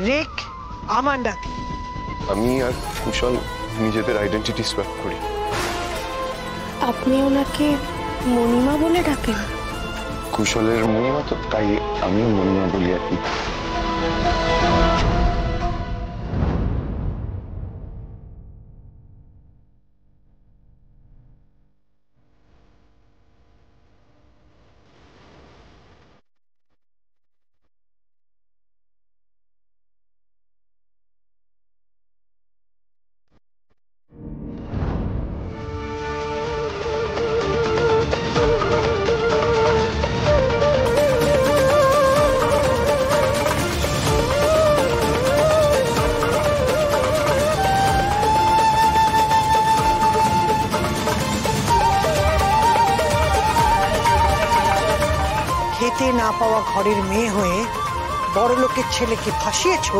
রেক আমান্ডা, আমি আর কুশল নিজেদের আইডেন্টিটি সোয়াপ করি। আপনি ওনাকে মণিমা বলে ডাকেন? কুশলের মণিমা তো, তাই আমিও মণিমা বলি আর কি। খেতে না পাওয়া ঘরের মেয়ে হয়ে বড় লোকের ছেলেকে ফাঁসিয়েছো,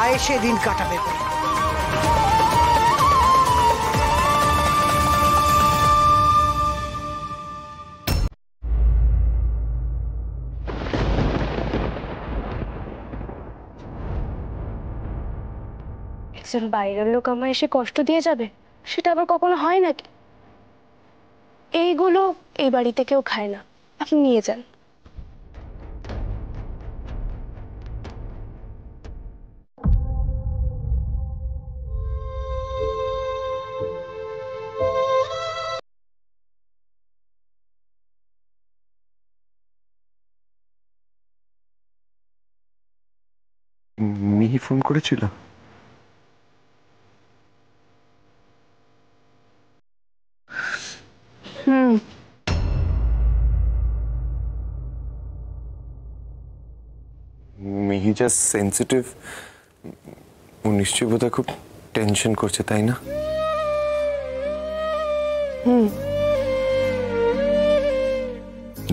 আয়েসে দিন কাটাবে বলে। একজন বাইরের লোক আমায় এসে কষ্ট দিয়ে যাবে, সেটা আবার কখনো হয় নাকি? এইগুলো এই বাড়িতে কেউ খায় না, আপনি নিয়ে যান। মিহি ফোন করেছিল? যা সেন্সিটিভ, ও নিশ্চয়ই বোধহয় খুব টেনশন করছে, তাই না?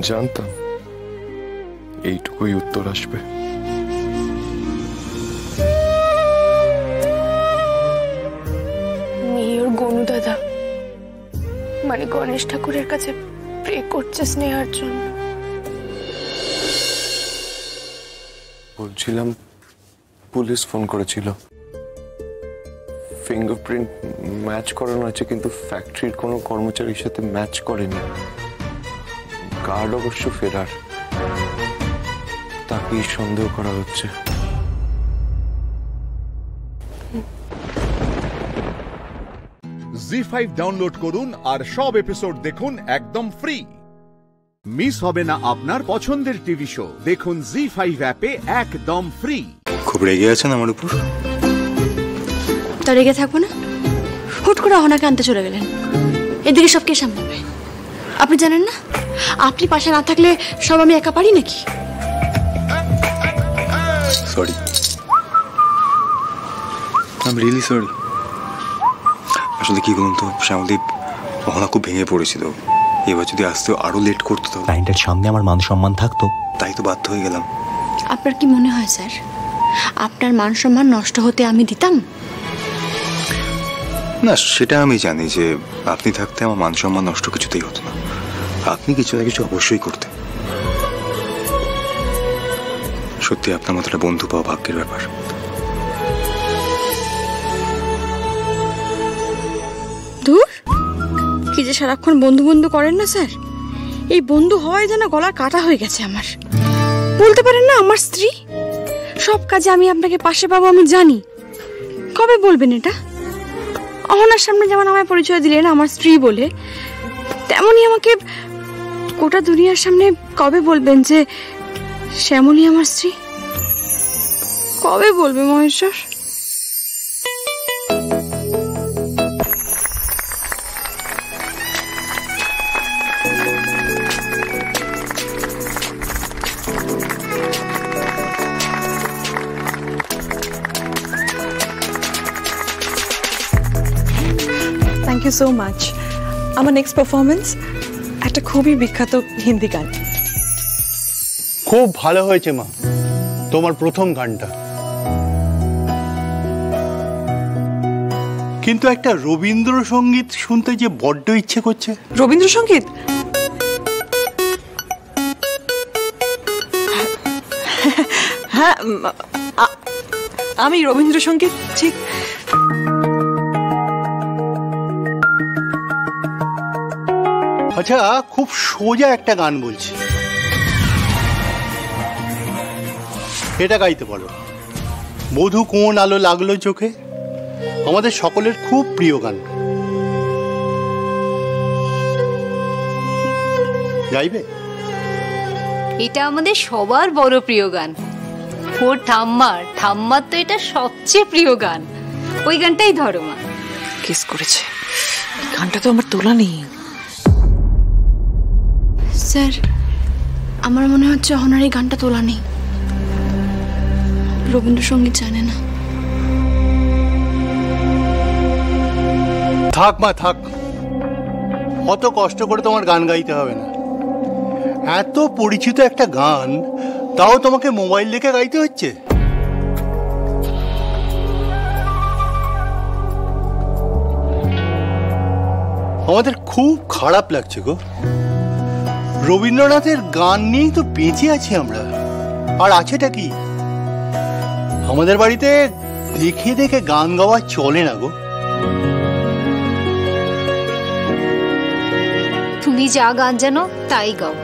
জানতাম এইটুকুই উত্তর আসবে। মেয়ের গনু দাদা মানে গণেশ ঠাকুরের কাছে প্রে করছে স্নেহার জন্য। বলছিলাম পুলিশ ফোন করেছিল, ফিঙ্গারপ্রিন্ট ম্যাচ করানো আছে, কিন্তু ফ্যাক্টরির কোনো কর্মচারীর সাথে ম্যাচ করেনি। গার্ড অবশ্য ফেরার, তাকেই সন্দেহ করা হচ্ছে। জি5 ডাউনলোড করুন আর সব এপিসোড দেখুন একদম ফ্রি। মিস হবে না আপনার পছন্দের টিভি শো, দেখুন জি5 অ্যাপে একদম ফ্রি। খুব রেগে আছেন আমার উপর? তা রেগে থাকবো না? হুট করে অহনাকে আনতে চলে গেলেন, এদিকে সব কে সামলাবে? আপনি জানেন না আপনি পাশে না থাকলে সব আমি একা পারি নাকি? Sorry, I am really sorry. আসলে কি বলুন তো শ্যামদীপ, অহনা খুব ভেঙে পড়েছিল। এবার যদি আসতেও আরো লেট করতো তো ক্লায়েন্টের সামনে আমার মান সম্মান থাকতো, তাই তো বাধ্য হয়ে গেলাম। আপনার কি মনে হয় স্যার আপনার মান সম্মান নষ্ট হতে আমি দিতাম? না, সেটা আমি জানি যে আপনি থাকতে আমার মান সম্মান নষ্ট কিছুতেই হতো না। আপনি কিছু না কিছু অবশ্যই করতেন। সত্যি আপনার মতো একটা বন্ধু পাওয়া ভাগ্যের ব্যাপার। দূর কি যে সারাক্ষণ বন্ধু বন্ধু করেন না স্যার, এই বন্ধু হওয়ায় যেন গলার কাটা হয়ে গেছে আমার। বলতে পারেন না আমার স্ত্রী, সব কাজে আমি আপনাকে পাশে পাবো আমি জানি। কবে বলবেন এটা? অহনার সামনে যেমন আমায় পরিচয় দিলেন আমার স্ত্রী বলে, তেমনি আমাকে গোটা দুনিয়ার সামনে কবে বলবেন যে শ্যামলী আমার স্ত্রী? কবে বলবে Maheshwar? Thank you so much. আমার নেক্সট পারফরমেন্স একটা খুবই বিখ্যাত হিন্দি গান। খুব ভালো হয়েছে মা তোমার প্রথম গানটা, কিন্তু একটা রবীন্দ্রসঙ্গীত শুনতে যে বড্ড ইচ্ছে করছে। রবীন্দ্রসঙ্গীত? হ্যাঁ, আমি রবীন্দ্রসঙ্গীত ঠিক। আচ্ছা, খুব সোজা একটা গান বলছি, এটা গাইতে বলো। মধু কোন আলো লাগলো চোখে, আমাদের সকলের খুব প্রিয় গান। গাইবে? এটা আমাদের সবার বড় প্রিয় গান। ওর ঠাম্মার তো এটা সবচেয়ে প্রিয় গান। ওই গানটাই ধরো মা। কিস করেছে, গানটা তো আমার তোলা নেই। স্যার আমার মনে হচ্ছে অহনার এই গানটা তোলা নেই, রবীন্দ্রসঙ্গীত জানে না। থাক মা থাক, অত কষ্ট করে তোমার গান গাইতে হবে না। এত পরিচিত একটা গান, তাও তোমাকে মোবাইল দেখে গাইতে হচ্ছে। আমাদের খুব খারাপ লাগছে গো। রবীন্দ্রনাথের গান নিয়েই তো বেঁচে আছি আমরা, আর আছেটা কি? আমাদের বাড়িতে দেখে দেখে গান গাওয়া চলে না গো। তুমি যা গান জানো তাই গাও।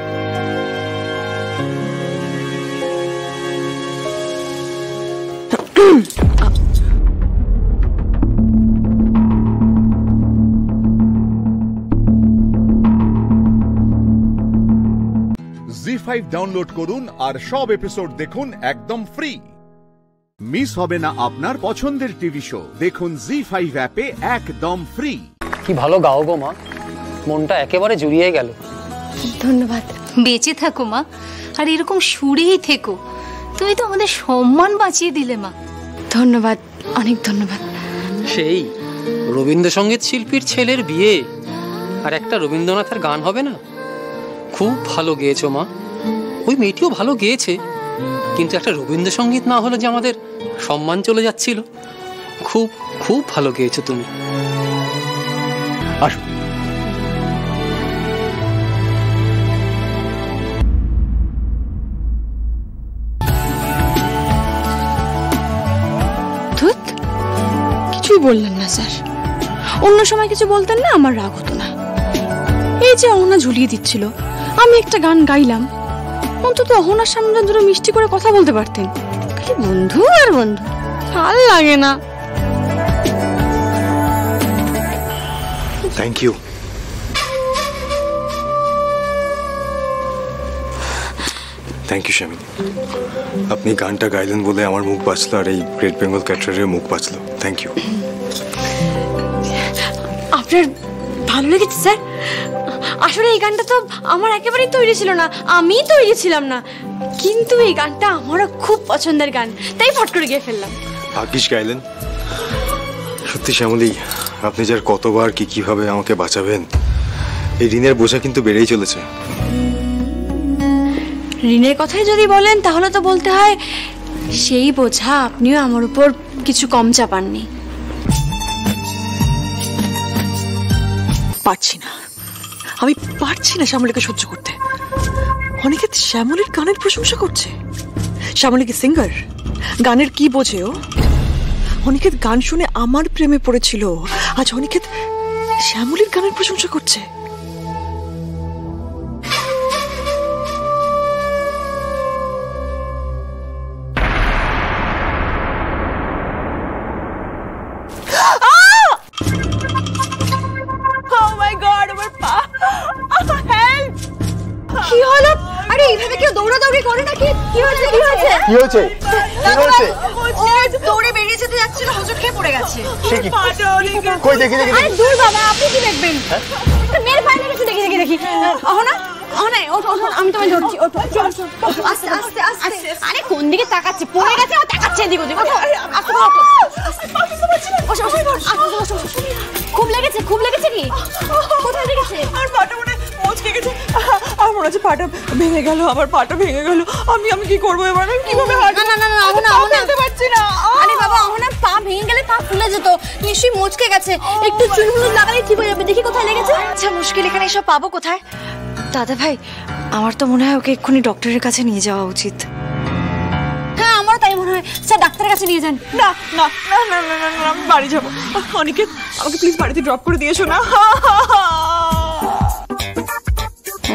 জি5 ডাউনলোড করুন আর সব এপিসোড দেখুন একদম ফ্রি। মিস হবে না আপনার পছন্দের টিভি শো, দেখুন জি5 অ্যাপে একদম ফ্রি। কি ভালো গাও গো মা, মনটা একেবারে জুড়িয়ে গেল। ধন্যবাদ। বেঁচে থাকো মা, আর এরকম সুরেই থেকো। তুমি তো আমাদের সম্মান বাঁচিয়ে দিলে মা। ধন্যবাদ, অনেক ধন্যবাদ। সেই রবীন্দ্রসঙ্গীত শিল্পীর ছেলের বিয়ে আর একটা রবীন্দ্রনাথের গান হবে না? খুব ভালো গেয়েছো মা। ওই মেয়েটিও ভালো গেয়েছে, কিন্তু একটা রবীন্দ্রসঙ্গীত না হলে যে আমাদের সম্মান চলে যাচ্ছিল। খুব খুব ভালো গেয়েছো তুমি। আসো। ধুত, কিছুই বললেন না স্যার। অন্য সময় কিছু বলতেন না, আমার রাগ হতো না। এই যে অহনা ঝুলিয়ে দিচ্ছিল, আমি একটা গান গাইলাম, অন্তত অহনার সামনে দুটো মিষ্টি করে কথা বলতে পারতেন। খালি বন্ধু আর বন্ধু, ভাল লাগে না। Thank you. Thank you Shamini. আপনি গানটা গাইলেন বলে আমার মুখ বাঁচলো, আর এই গ্রেট বেঙ্গল ক্যাটারের মুখ বাঁচলো। Thank you. আপনার ভালো লেগেছে স্যার? আসলে এই গানটা তো আমার একেবারেই তৈরি ছিল না, আমি তৈরি ছিলাম না, কিন্তু এই গানটা আমারও খুব পছন্দের গান, তাই ফট করে গিয়ে ফেললাম। ভাগ্যিস গাইলেন। সত্যি শ্যামলী, আপনি যার কতবার কিভাবে আমাকে বাঁচাবেন, এই ঋণের বোঝা কিন্তু বেড়েই চলেছে। ঋণের কথাই যদি বলেন তাহলে তো বলতে হয় সেই বোঝা আপনিও আমার উপর কিছু কম চাপাননি। পারছি না, আমি পারছি না শ্যামলীকে সহ্য করতে। অনিকেত শ্যামলীর গানের প্রশংসা করছে। শ্যামলী কি সিঙ্গার? গানের কি বোঝে ও? অনিকেত গান শুনে আমার প্রেমে পড়েছিল, আজ অনিকেত শ্যামলীর গানের প্রশংসা করছে। কি হলো? আরে এইভাবে কেউ দৌড়াদৌড়ি করে নাকি? কি হয়েছে? কি হয়েছে? কি হয়েছে? কি হয়েছে? ও দৌড়ে বেরিয়ে যেতে যাচ্ছিল, হোঁচট খেয়ে পড়ে গেছে। কই দেখি দেখি। আরে দূর বাবা, আপনি কি দেখবেন? একটা মেয়ের পায়ে লেগেছে, দেখি দেখি দেখি। অহনা, অহনা, ওঠো ওঠো, আমি তোমায় ধরছি। ওঠো, আস্তে আস্তে আস্তে। আরে কোন দিকে তাকাচ্ছে? পড়ে গেছে, ও তাকাচ্ছে এদিক ওদিক। ওঠো, আস্তে করে ওঠো। বসো বসো, বসো বসো। খুব লেগেছে? খুব লেগেছে কি? কোথায় লেগেছে? আর পাটা মনে মচকে গেছে। আমার মনে হচ্ছে পাটা ভেঙে গেল, আমার পাটা ভেঙে গেল। আমি কি করবো এবার? কিভাবে হাঁটবো? না না না, অহনা অহনা হাঁটতে পারছি না। আরে বাবা, অহনার পা ভেঙে গেলে পা ফুলে যেত, নিশ্চয়ই মচকে গেছে। একটু চুল হলুদ লাগালে ঠিক হয়ে যাবে। দেখি কোথায় লেগেছে। আচ্ছা, মুশকিল এখানে এসব পাবো কোথায়? দাদা ভাই, আমার তো মনে হয় ওকে এক্ষুনি ডক্টরের কাছে নিয়ে যাওয়া উচিত। হ্যাঁ, আমারও তাই মনে হয়। স্যার, ডাক্তারের কাছে নিয়ে যান। না না না না না না, আমি বাড়ি যাবো। অনিকেত, আমাকে প্লিজ বাড়িতে ড্রপ করে দিয়েছো না।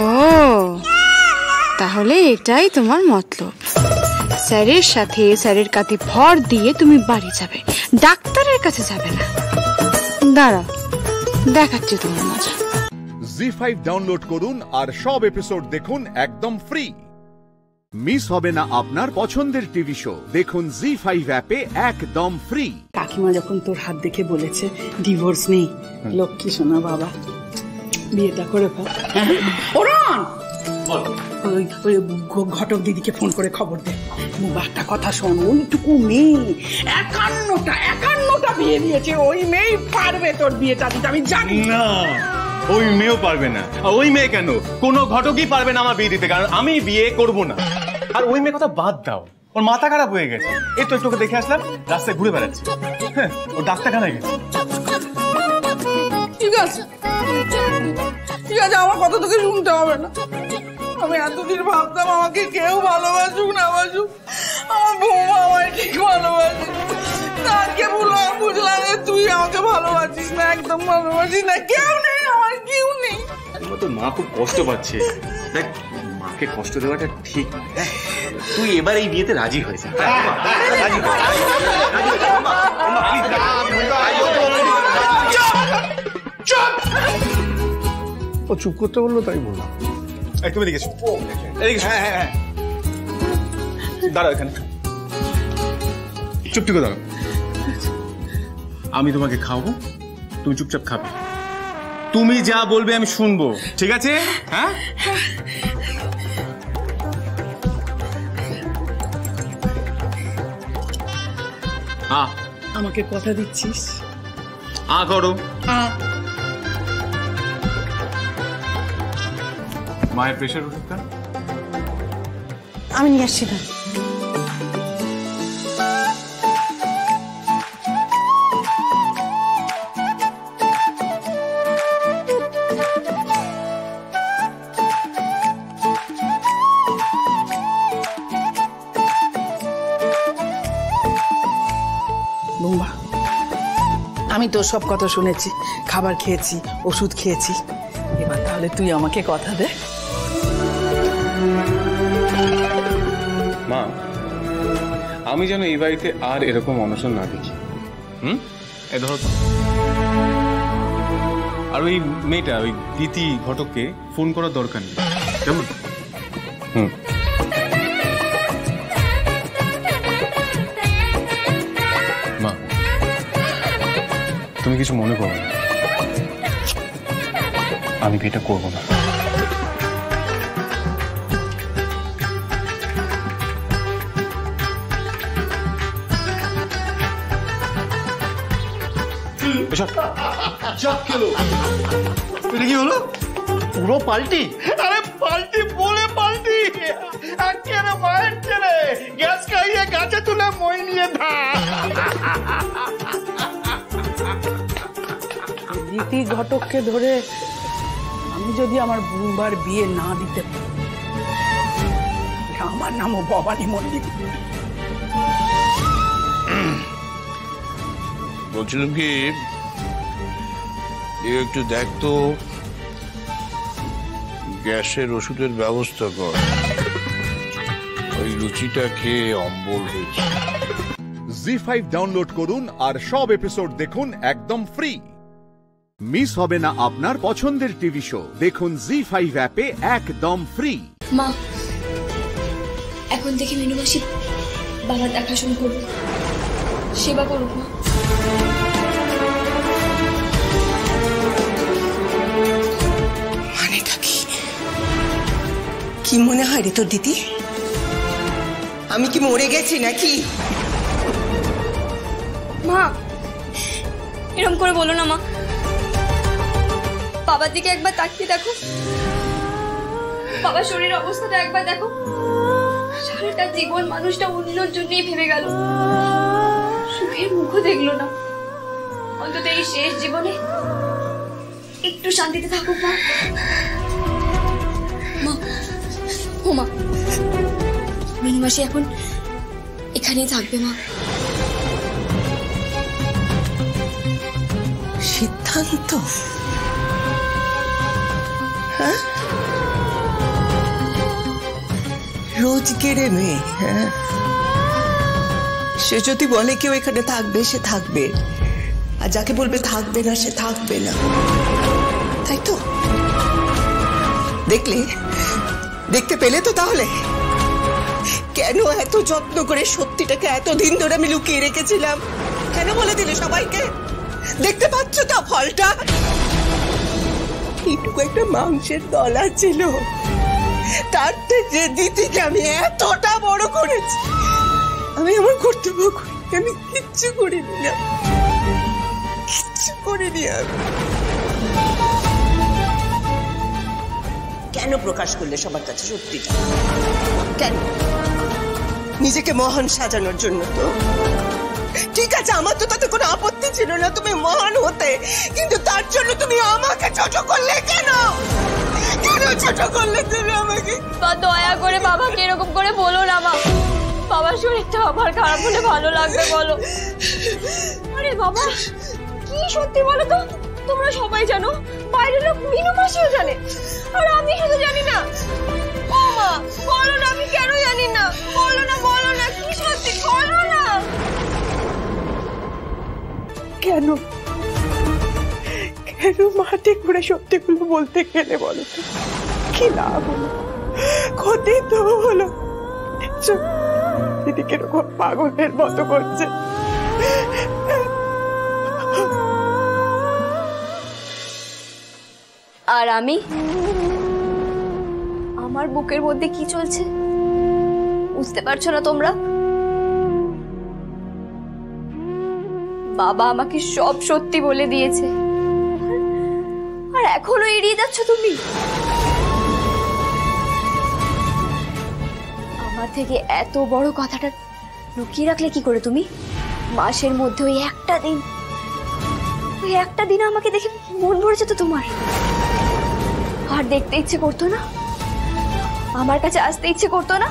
ও, তাহলে এটাই তোমার মতলব। স্যারের সাথে স্যারের কাছে ভর দিয়ে তুমি বাড়ি যাবে, ডাক্তারের কাছে যাবে না। দাঁড়াও, দেখাচ্ছি তোমার মজা। জি5 ডাউনলোড করুন আর সব এপিসোড দেখুন একদম ফ্রি। মিস হবে না আপনার পছন্দের টিভি শো। দেখুন জি5 অ্যাপে একদম ফ্রি। কাকিমা যখন তোর হাত দেখে বলেছে ডিভোর্স নেই, লক্ষ্মী সোনা বাবা, বিয়েটা করে ফেল। ওরন, ওই ঘটক দিদিকে ফোন করে খবর দে। একটা কথা শোন, ওইটুকু মেয়ে 51টা বিয়ে দিয়েছে। ওই মেয়ে পারবে তোর বিয়েটা দিতে, আমি জানি না। ওই মেয়েও পারবে না। ওই মেয়ে কেন? কোনো ঘটকই পারবে না আমার বিয়ে দিতে, কারণ আমি বিয়ে করব না। আর ওই মেয়ে কথা বাদ দাও, ওর মাথা খারাপ হয়ে গেছে। এই তো একটু দেখে আসলাম, রাস্তায় ঘুরে বেড়াচ্ছে। হ্যাঁ, ও ডাক্তারখানায় গেছে। ঠিক আছে ঠিক আছে, আমার কথা তোকে শুনতে হবে না। আমি এতদিন ভাবতাম আমাকে কেউ ভালোবাসুক না বাসুক, আমার বৌমা আমায় ঠিক ভালোবাসে। আজকে বুঝলাম যে তুই আমাকে ভালোবাসিস না, একদম ভালোবাসিস না। কেউ নেই, আমার কেউ নেই। তোর মা খুব কষ্ট পাচ্ছে। দেখ, মাকে কষ্ট দেওয়াটা ঠিক না। তুই এবার এই বিয়েতে রাজি হয়ে যা। ও চুপ করতে বললো, তাই বললাম। তুমি দেখেছো? হ্যাঁ, দাঁড়াও এখানে, চুপটি করে দাঁড়াও। আমি তোমাকে খাওয়াবো, তুমি চুপচাপ খাবে। তুমি যা বলবে আমি শুনবো, ঠিক আছে? হ্যাঁ, আমাকে কথা দিচ্ছিস? করো। মায়ের প্রেশার ওষুধটা আমি নিয়ে আসছি না। বুম্বা, আমি তোর সব কথা শুনেছি, খাবার খেয়েছি, ওষুধ খেয়েছি। এবার তাহলে তুই আমাকে কথা দে। মা, আমি যেন এই বাড়িতে আর এরকম অনশন না দেখি। এ ধরো, আর ওই মেয়েটা, ওই দিতি ঘটককে ফোন করার দরকার নেই, কেমন? মা, তুমি কিছু মনে করো না, আমি বিয়েটা করবো না। এটা কি হলো? পুরো পাল্টি? আরে পাল্টি বলে পাল্টি, একেবারে মায়ের ছেলে গ্যাস খাইয়ে গাছে তুলে মই নিয়ে দিতি ঘটককে ধরে আমি যদি আমার বুম্বার বিয়ে না দিতে পারি, আমার নামও ভবানী মন্দির। বলছিলাম কি, একটু দেখ তো, গ্যাসের ওষুধের ব্যবস্থা কর, ওই লুচিটা খেয়ে অম্বল হয়েছে। জি5 ডাউনলোড করুন আর সব এপিসোড দেখুন একদম ফ্রি। মিস হবে না আপনার পছন্দের টিভি শো, দেখুন জি5 অ্যাপে একদম ফ্রি। মা, এখন থেকে মিনুমাসি বাবার দেখাশোনা করবে, সেবা করুক। মা, মানেটা কি? কি মনে হয় রে তোর দিদি? আমি কি মরে গেছি নাকি? মা, এরকম করে বলো না। মা, বাবার দিকে একবার তাকিয়ে দেখো, বাবার শরীরের অবস্থাটা একবার দেখো। সারাটা জীবন মানুষটা অন্যর জন্যই ভেবে গেল, সুখের মুখও দেখলো না। অন্তত এই শেষ জীবনে একটু শান্তিতে থাকুক। মা, ও মা, মিনিমাসি এখন এখানেই থাকবে। মা, সিদ্ধান্ত? হ্যাঁ, রোজগেরে মেয়ে। হ্যাঁ, সে যদি বলে কেউ এখানে থাকবে, সে থাকবে, আর যাকে বলবে থাকবে না, সে থাকবে না, তাই তো? দেখতে পেলে তো? তাহলে কেন এত যত্ন করে সত্যিটাকে এতদিন ধরে আমি লুকিয়ে রেখেছিলাম? কেন বলে দিলে সবাইকে? দেখতে পাচ্ছ তো ফলটা? এইটুকু একটা মাংসের তলা ছিল, তার থেকে দিদিকে আমি এতটা বড় করেছি। আমি আমার কর্তব্য করি, আমি কিচ্ছু করিনি না, কিচ্ছু করিনি। আমি কেন প্রকাশ করলে সবার কাছে সত্যিটা? কেন? নিজেকে মহান সাজানোর জন্য তো? ঠিক আছে, আমার তো তাতে কোনো আপত্তি ছিল না, তুমি মহান হতে, কিন্তু তার জন্য তুমি আমাকে ছোট করলে কেন? কেন ছোট করলে তুমি আমাকে? দয়া করে বাবাকে এরকম করে বলো না। মা, বাবার শরীরটা আবার খারাপ হলে ভালো লাগবে বলো? আরে বাবা, কি সত্যি বলো তো? তোমরা সবাই জানো, বাইরের লোক মিনু মাসিও জানে, আর আমি শুধু জানি না। ও মা, বলো না, আমি কেন জানি না? বলো না, বলো না, কি সত্যি বলো না। কেন কেন মাঠে ঘুরে সত্যিগুলো বলতে গেলে বলো তো কি লাভ হলো? ক্ষতি তো হলো। দিদি কিরকম পাগলের মতো করছে। আর আমি, আমার বুকের মধ্যে কি চলছে বুঝতে পারছো না তোমরা? বাবা আমাকে সব সত্যি বলে দিয়েছে, আর এখনো এড়িয়ে যাচ্ছ তুমি। আমার থেকে এত বড় কথাটা লুকিয়ে রাখলে কি করে তুমি? মাসের মধ্যে ওই একটা দিন আমাকে দেখে মন ভরেছে তো তোমার? আর দেখতে ইচ্ছে করতো না? আমার কাছে আসতে ইচ্ছে করতো না?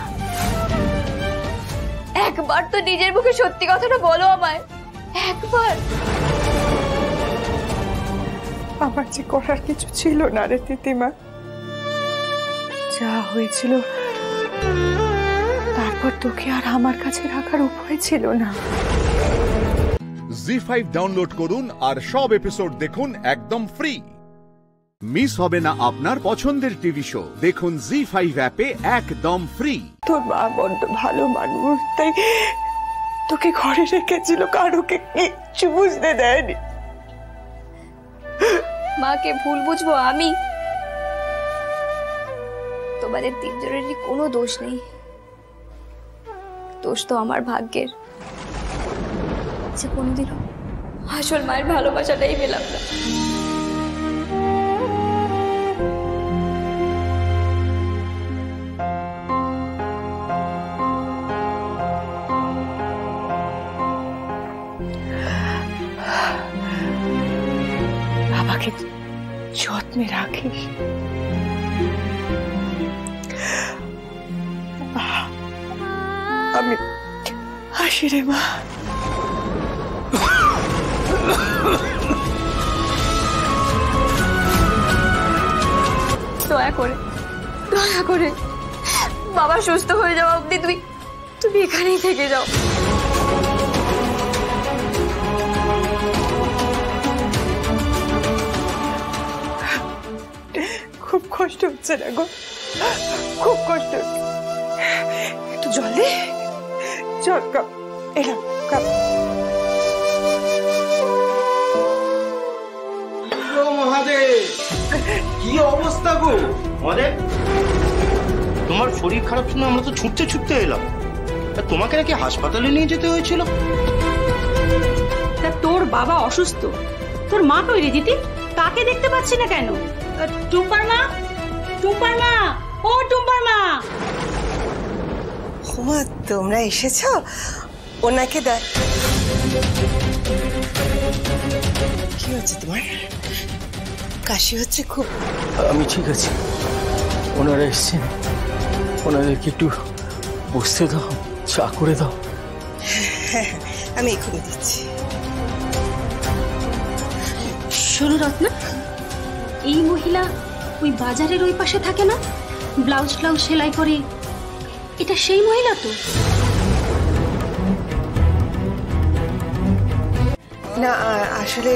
একবার তো নিজের মুখে সত্যি কথাটা বলো আমায়, একবার। আমার যে করার কিছু ছিল না রে তিতিমা, যা হয়েছিল তারপর তোকে আর আমার কাছে রাখার উপায় ছিল না। জি5 ডাউনলোড করুন আর সব এপিসোড দেখুন একদম ফ্রি। মিস হবে না আপনার পছন্দের টিভি শো, দেখুন জি5 অ্যাপে একদম ফ্রি। তোর মা বড্ড ভালো মানুষ, তাই তোকে ঘরে রেখেছিল, কারোকে কিচ্ছু বুঝতে দেয়নি। মাকে ভুল বুঝবো আমি? তোমাদের তিনজনেরই কোনো দোষ নেই, দোষ তো আমার ভাগ্যের যে কোনোদিনও আসল মায়ের ভালোবাসাটাই পেলাম না। বাবাকে যত্নে রাখিস। আমি আসি রে মা। দয়া করে বাবা সুস্থ হয়ে যাওয়া অবধি তুমি এখানেই থেকে যাও। খুব কষ্ট হচ্ছে না গো, খুব কষ্ট হচ্ছে। একটু জল দে, জল কাপ এলাম কাপ। মহাদেব, কি অবস্থা গো মহাদেব? তোমার শরীর খারাপ শুনে আমরা তো ছুটতে ছুটতে এলাম। তোমাকে নাকি হাসপাতালে নিয়ে যেতে হয়েছিল? তা তোর বাবা অসুস্থ, তোর মা কই রে দিদি? তাকে দেখতে পাচ্ছি না কেন? টুম্পার মা, টুম্পার মা, ও টুম্পার মা। ওমা, তোমরা এসেছো? ওনাকে দেখ। কি হচ্ছে তোমার? কাশি হচ্ছে খুব? আমি ঠিক আছি, ওনারা এসছেন, ওনাদেরকে একটু বসতে দাও, চা করে দাও। হ্যাঁ, আমি এখনই দিচ্ছি। শোনো রত্না, এই মহিলা ওই বাজারের ওই পাশে থাকে না, ব্লাউজ ট্লাউজ সেলাই করে, এটা সেই মহিলা তো? না, আসলে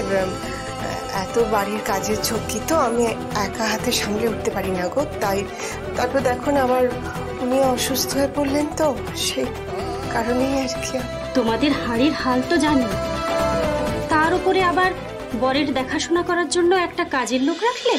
এত বাড়ির কাজের ঝক্কি তো আমি একা হাতে সামলে উঠতে পারি না গো, তাই। তারপর দেখো না, আবার উনি অসুস্থ হয়ে পড়লেন তো, সেই কারণেই আর কি। তোমাদের হাড়ির হাল তো জানি, তার উপরে আবার বরের দেখাশোনা করার জন্য একটা কাজের লোক রাখলে।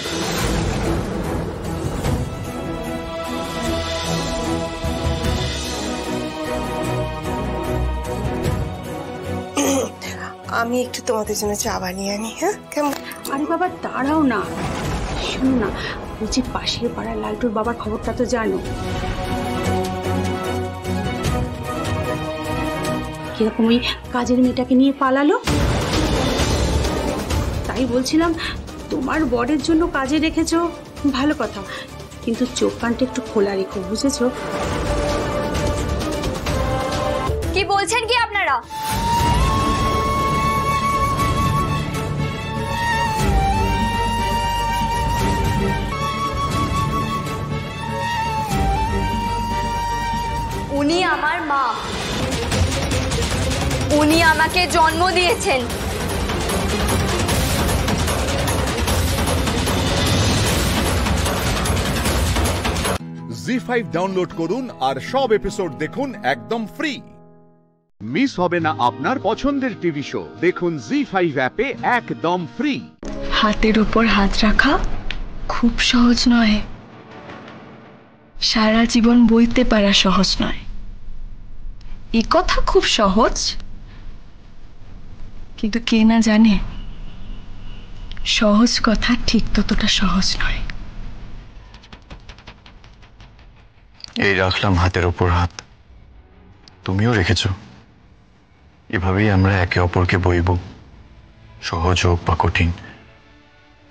আমি একটু তোমাদের জন্য চা বানিয়ে আনি। হ্যাঁ, কেমন? আরে বাবা দাঁড়াও না, শোনো না, ওই যে পাশের পাড়ার লালটুর বাবার খবরটা তো জানো, কিরকম ওই কাজের মেয়েটাকে নিয়ে পালালো। তাই বলছিলাম, তোমার বরের জন্য কাজে রেখেছো ভালো কথা, কিন্তু চোখ কানটা একটু খোলা রেখো, বুঝেছো? কি বলছেন কি আপনারা? উনি আমার মা, উনি আমাকে জন্ম দিয়েছেন। জি5 ডাউনলোড করুন আর সব এপিসোড দেখুন একদম ফ্রি। মিস হবে না আপনার পছন্দের টিভি শো, দেখুন জি5 অ্যাপে একদম ফ্রি। হাতের উপর হাত রাখা খুব সহজ নয়, সারা জীবন বইতে পারা সহজ নয়। এই কথা খুব সহজ, কিন্তু কে না জানে সহজ কথা ঠিক ততটা সহজ নয়। এই রাখলাম হাতের ওপর হাত, তুমিও রেখেছো। এভাবেই আমরা একে অপরকে বইব, সহজ হোক বা কঠিন,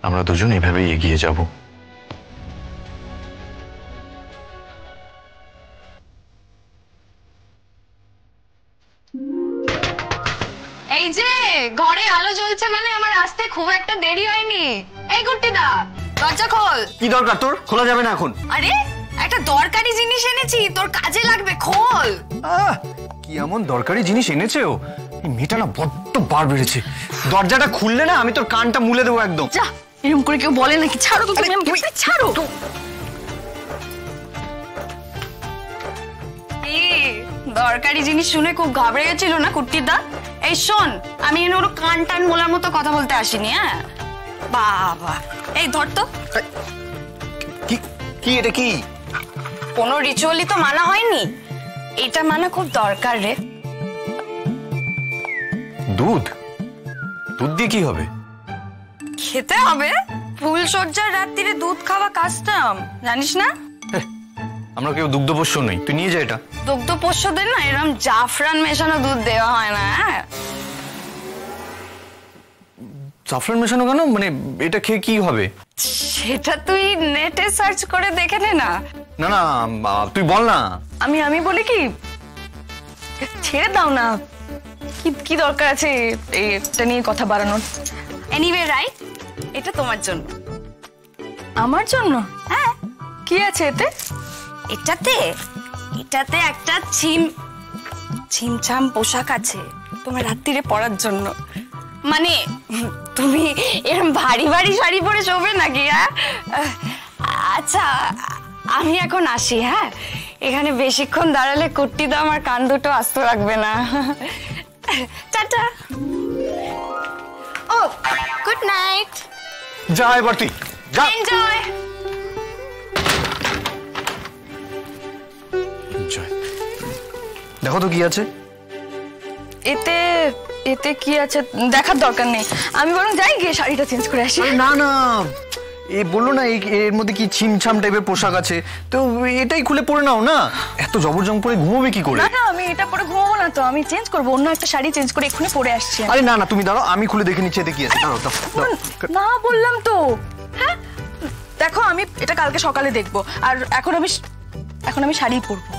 আমরা দুজন এভাবেই এগিয়ে যাব। এই যে ঘরে আলো জ্বলছে মানে আমার আসতে খুব একটা দেরি হয়নি। এই গুট্টিদা, দরজা খোল। কি দরকার তোর? খোলা যাবে না এখন। আরে একটা দরকারি জিনিস এনেছি, তোর কাজে লাগবে, খোল। কি এমন দরকারি জিনিস এনেছে ও? এই মেয়েটা না বড্ড বার বেড়েছে। দরজাটা খুললে না আমি তোর কানটা মুলে দেবো একদম। যা, এরকম করে কেউ বলে নাকি? ছাড়ো তো তুমি আমাকে, ছাড়ো। দরকারি জিনিস শুনে খুব ঘাবড়ে গেছিল না কুট্টিদা? এই শোন, আমি এনে ওর কান টান মোলার মতো কথা বলতে আসিনি। হ্যাঁ বাবা, এই ধর তো। কি এটা কি? কোনো রিচুয়ালই তো মানা হয়নি, এটা মানা খুব দরকার রে। দুধ? দুধ দিয়ে কি হবে? খেতে হবে। ফুলসজ্জার রাত্রিরে দুধ খাওয়া কাস্টম, জানিস না? আমরা কেউ দুগ্ধপোষ্য নই, তুই নিয়ে যা এটা। দুগ্ধপোষ্যদের না এরকম জাফরান মেশানো দুধ দেওয়া হয় না। জাফরান মেশানো কেন? মানে এটা খেয়ে কি হবে? সেটা তুই নেটে সার্চ করে দেখে নে না। না না, তুই বল না। আমি বলি কি, ছেড়ে দাও না। কি দরকার আছে এটা নিয়ে কথা বাড়ানোর? এনিওয়ে রাইট, এটা তোমার জন্য। আমার জন্য? হ্যাঁ। কি আছে এতে? এটাতে একটা ছিমছাম পোশাক আছে তোমার রাত্রিরে পরার জন্য। মানে তুমি এরকম ভারী ভারী শাড়ি পরে শোবে নাকি? হ্যাঁ আচ্ছা, আমি এখন আসি। হ্যাঁ, এখানে বেশিক্ষণ দাঁড়ালে কুট্টিদা আমার কান দুটো আস্ত রাখবে না। টাটা। ও গুড নাইট। যা এবার তুই যা। এনজয়। দেখো তো কি আছে এতে কি আছে দেখার দরকার নেই, আমি বরং যাই গিয়ে শাড়িটা চেঞ্জ করে আসি। না না, এ বললো না এর মধ্যে কি ছিমছাম টাইপের পোশাক আছে, তো এটাই খুলে পরে নাও না। এত জবরজং পরে ঘুমোবে কি করে? না আমি এটা পরে ঘুমাবো না তো, আমি চেঞ্জ করবো, অন্য একটা শাড়ি চেঞ্জ করে এক্ষুনি পরে আসছি। আরে না না, তুমি দাঁড়াও, আমি খুলে দেখে নিচ্ছি এতে কি আছে। না বললাম তো। হ্যাঁ দেখো, আমি এটা কালকে সকালে দেখবো, আর এখন আমি শাড়ি পরবো।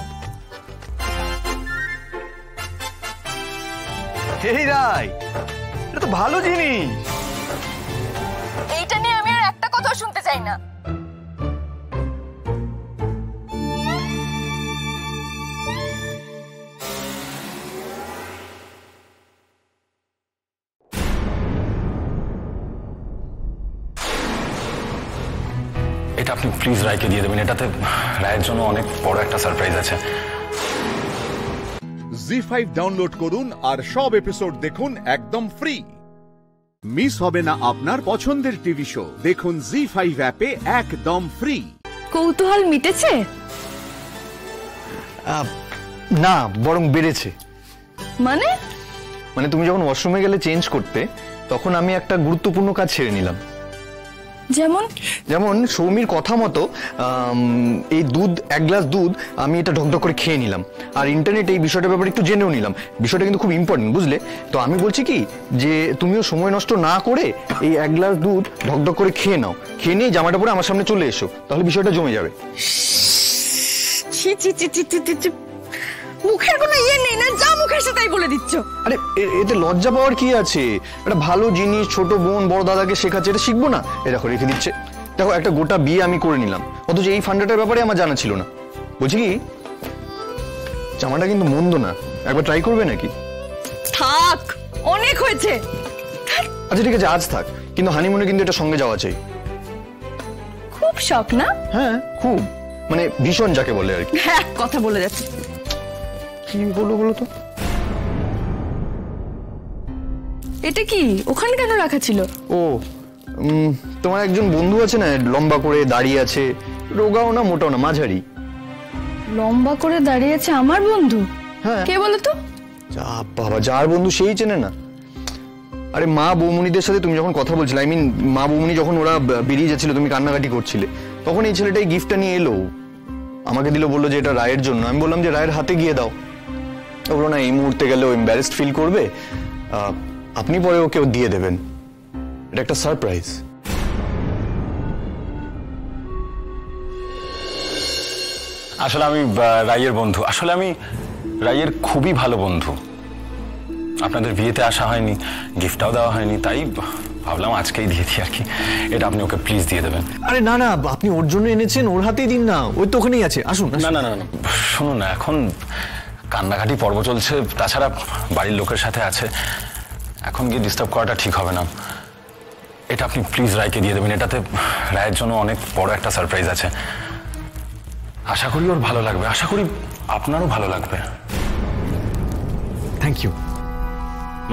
এই রাই, এটা তো ভালো জিনিস। এইটা নিয়ে আমি আর একটা কথা শুনতে চাই না। এটা আপনি প্লিজ রায়কে দিয়ে দেবেন, এটাতে রায়ের জন্য অনেক বড় একটা সারপ্রাইজ আছে। জি5 ডাউনলোড করুন আর সব এপিসোড দেখুন একদম ফ্রি। মিস হবে না আপনার পছন্দের টিভি শো, দেখুন জি5 অ্যাপে একদম ফ্রি। কৌতূহল মিটেছে? না, বরং বেড়েছে। মানে তুমি যখন ওয়াশরুমে গেলে চেঞ্জ করতে, তখন আমি একটা গুরুত্বপূর্ণ কাজ ছেড়ে নিলাম। যেমন সৌমির কথা মতো এই দুধ, এক গ্লাস দুধ আমি এটা ঢকঢক করে খেয়ে নিলাম, আর ইন্টারনেটে এই বিষয়টার ব্যাপারে একটু জেনেও নিলাম। বিষয়টা কিন্তু খুব ইম্পর্টেন্ট, বুঝলে তো? আমি বলছি কি, যে তুমিও সময় নষ্ট না করে এই এক গ্লাস দুধ ঢকঢক করে খেয়ে নাও, খেয়ে নিয়ে জামাটা পরে আমার সামনে চলে এসো, তাহলে বিষয়টা জমে যাবে। মুখের কোনো ইয়ে নেই না, যা মুখে এসে তাই বলে দিচ্ছ। আরে এতে লজ্জা পাওয়ার কি আছে? একটা ভালো জিনিস ছোট বোন বড় দাদাকে শেখাচ্ছে, এটা শিখবো না? এ দেখো রেখে দিচ্ছে। দেখো, একটা গোটা বিয়ে আমি করে নিলাম, অথচ এই ফান্ডাটার ব্যাপারে আমার জানা ছিল না। বলছি কি, জামাটা কিন্তু মন্দ না, একবার ট্রাই করবে নাকি? থাক, অনেক হয়েছে। আচ্ছা ঠিক আছে, আজ থাক, কিন্তু হানিমুনে কিন্তু এটা সঙ্গে যাওয়া চাই। খুব শখ না? হ্যাঁ খুব, মানে ভীষণ যাকে বলে আর কি। হ্যাঁ, কথা বলে যাচ্ছে। কি বলো তো? এটা কি ওখানে কেন রাখা ছিল? ও তোমার একজন বন্ধু আছে না, লম্বা করে দাঁড়িয়ে আছে, রোগাও না মোটাও না, মাঝারি। লম্বা করে দাঁড়িয়ে আছে আমার বন্ধু? হ্যাঁ। কে বলো তো? যা বাবা, যার বন্ধু সেই চেনে না। আরে মা বৌমনিদের সাথে তুমি যখন কথা বলছিলে, আই মিন মা বৌমনি যখন ওরা বেরিয়ে যাচ্ছিল, তুমি কান্নাকাটি করছিলে, তখন এই ছেলেটা এই গিফটটা নিয়ে এলো, আমাকে দিল, বললো যে এটা রায়ের জন্য। আমি বললাম যে রায়ের হাতে গিয়ে দাও। ও বললো না, এই মুহূর্তে গেলে ও এম্বারেসড ফিল করবে, আপনি পরে ওকে দিয়ে দেবেন, এটা একটা সারপ্রাইজ। আসলে আমি রাইয়ের বন্ধু, আসলে আমি রাইয়ের খুবই ভালো বন্ধু। আপনাদের বিয়েতে আসা হয়নি, গিফটটাও দেওয়া হয়নি, তাই ভাবলাম আজকেই দিয়ে দিই আর কি। এটা আপনি ওকে প্লিজ দিয়ে দেবেন। আরে না না, আপনি ওর জন্য এনেছেন, ওর হাতেই দিন না, ওই তো ওখানেই আছে, আসুন। না না না না, শুনুন না, এখন কান্নাকাটি পর্ব চলছে, তাছাড়া বাড়ির লোকের সাথে আছে, এখন গিয়ে ডিস্টার্ব করাটা ঠিক হবে না। এটা আপনি প্লিজ রায়কে দিয়ে দেবেন, এটাতে রায়ের জন্য অনেক বড় একটা সারপ্রাইজ আছে। আশা করি ওর ভালো লাগবে, আশা করি আপনারও ভালো লাগবে। Thank you.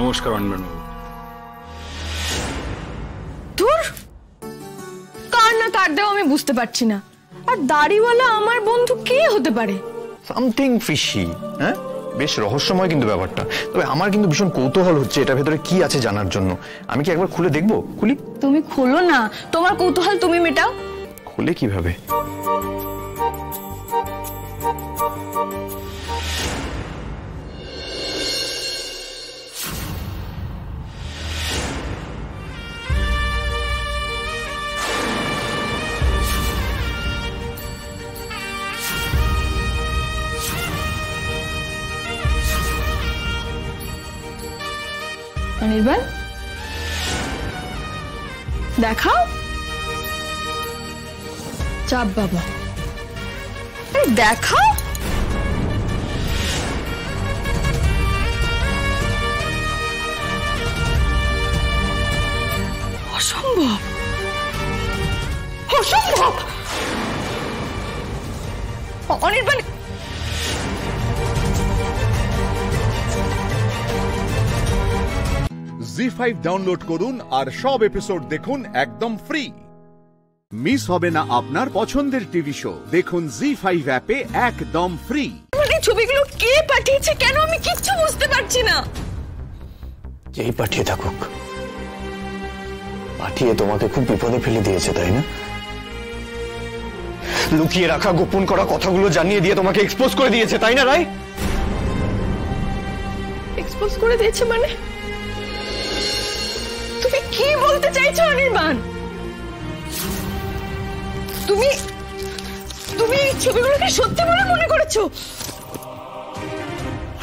নমস্কার অনির্বাণবাবু। ধুর, কার না কার দেও আমি বুঝতে পারছি না। আর দাড়িওয়ালা আমার বন্ধু কে হতে পারে? Something fishy. হ্যাঁ, বেশ রহস্যময় কিন্তু ব্যাপারটা। তবে আমার কিন্তু ভীষণ কৌতূহল হচ্ছে এটা ভেতরে কি আছে জানার জন্য। আমি কি একবার খুলে দেখবো? খুলি? তুমি খোলো না, তোমার কৌতূহল তুমি মেটাও। খুলে কিভাবে? অনির্বাণ, দেখাও। চাপ বাবা, দেখাও। অসম্ভব, অসম্ভব। অনির্বাণ, জি5 ডাউনলোড করুন আর সব এপিসোড দেখুন একদম ফ্রি। মিস হবে না আপনার পছন্দের টিভি শো, দেখুন জি5 অ্যাপে একদম ফ্রি। এই ছবিগুলো কে পাঠিয়েছে, কেন আমি কিচ্ছু বুঝতে পারছি না। যেই পাঠিয়ে থাকুক, পাঠিয়ে তোমাকে খুব বিপদে ফেলে দিয়েছে, তাই না? লুকিয়ে রাখা গোপন করা কথাগুলো জানিয়ে দিয়ে তোমাকে এক্সপোজ করে দিয়েছে, তাই না রাই? এক্সপোজ করে দিয়েছে মানে? তুমি কি বলতে চাইছো অনির্বাণ? তুমি তুমি এই ছবিগুলোকে সত্যি বলে মনে করেছো?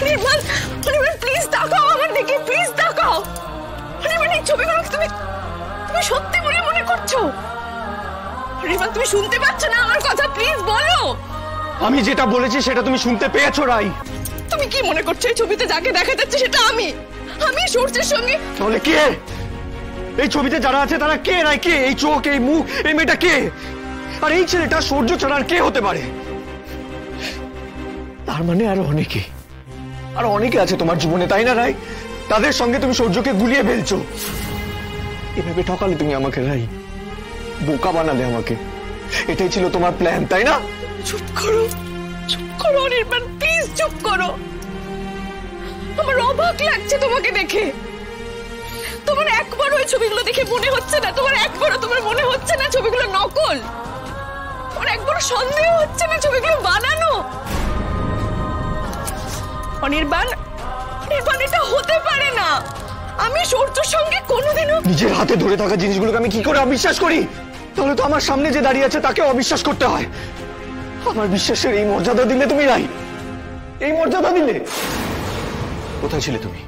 অনির্বাণ, অনির্বাণ প্লিজ তাকাও আমার দিকে, প্লিজ তাকাও। অনির্বাণ, এই ছবিগুলোকে তুমি তুমি সত্যি বলে মনে করছো? অনির্বাণ, তুমি শুনতে পাচ্ছ না আমার কথা? প্লিজ বলো। আমি যেটা বলেছি সেটা তুমি শুনতে পেয়েছো রাই? তুমি কি মনে করছো এই ছবিতে যাকে দেখা যাচ্ছে সেটা আমি? আমি সূর্যের সঙ্গে? তাহলে কে? এই ছবিতে যারা আছে তারা কে রাই? কে এই চোখ, এই মুখ, এই মেয়েটা কে? আর এই ছেলেটা সূর্য ছাড়া আর কে হতে পারে? তার মানে আরো অনেকে আছে তোমার জীবনে, তাই না রাই? তাদের সঙ্গে তুমি সূর্যকে গুলিয়ে ফেলছো। এভাবে ঠকালে তুমি আমাকে রাই, বোকা বানালে আমাকে। এটাই ছিল তোমার প্ল্যান, তাই না? চুপ করো, চুপ করো অনির্বাণ, প্লিজ চুপ করো। আমার অবাক লাগছে তোমাকে দেখে। তোমার একবার ওই ছবিগুলো দেখে মনে হচ্ছে না, তোমার একবারও তোমার মনে হচ্ছে না ছবিগুলো নকল? তোমার একবারও সন্দেহ হচ্ছে না ছবিগুলো বানানো? অনির্বাণ, অনির্বাণ, এটা হতে পারে না। আমি সূর্যর সঙ্গে কোনোদিনও নিজের হাতে ধরে থাকা জিনিসগুলোকে আমি কি করে অবিশ্বাস করি? তাহলে তো আমার সামনে যে দাঁড়িয়ে আছে তাকে অবিশ্বাস করতে হয়। আমার বিশ্বাসের এই মর্যাদা দিলে তুমি রাই? এই মর্যাদা দিলে? কোথায় ছিলে তুমি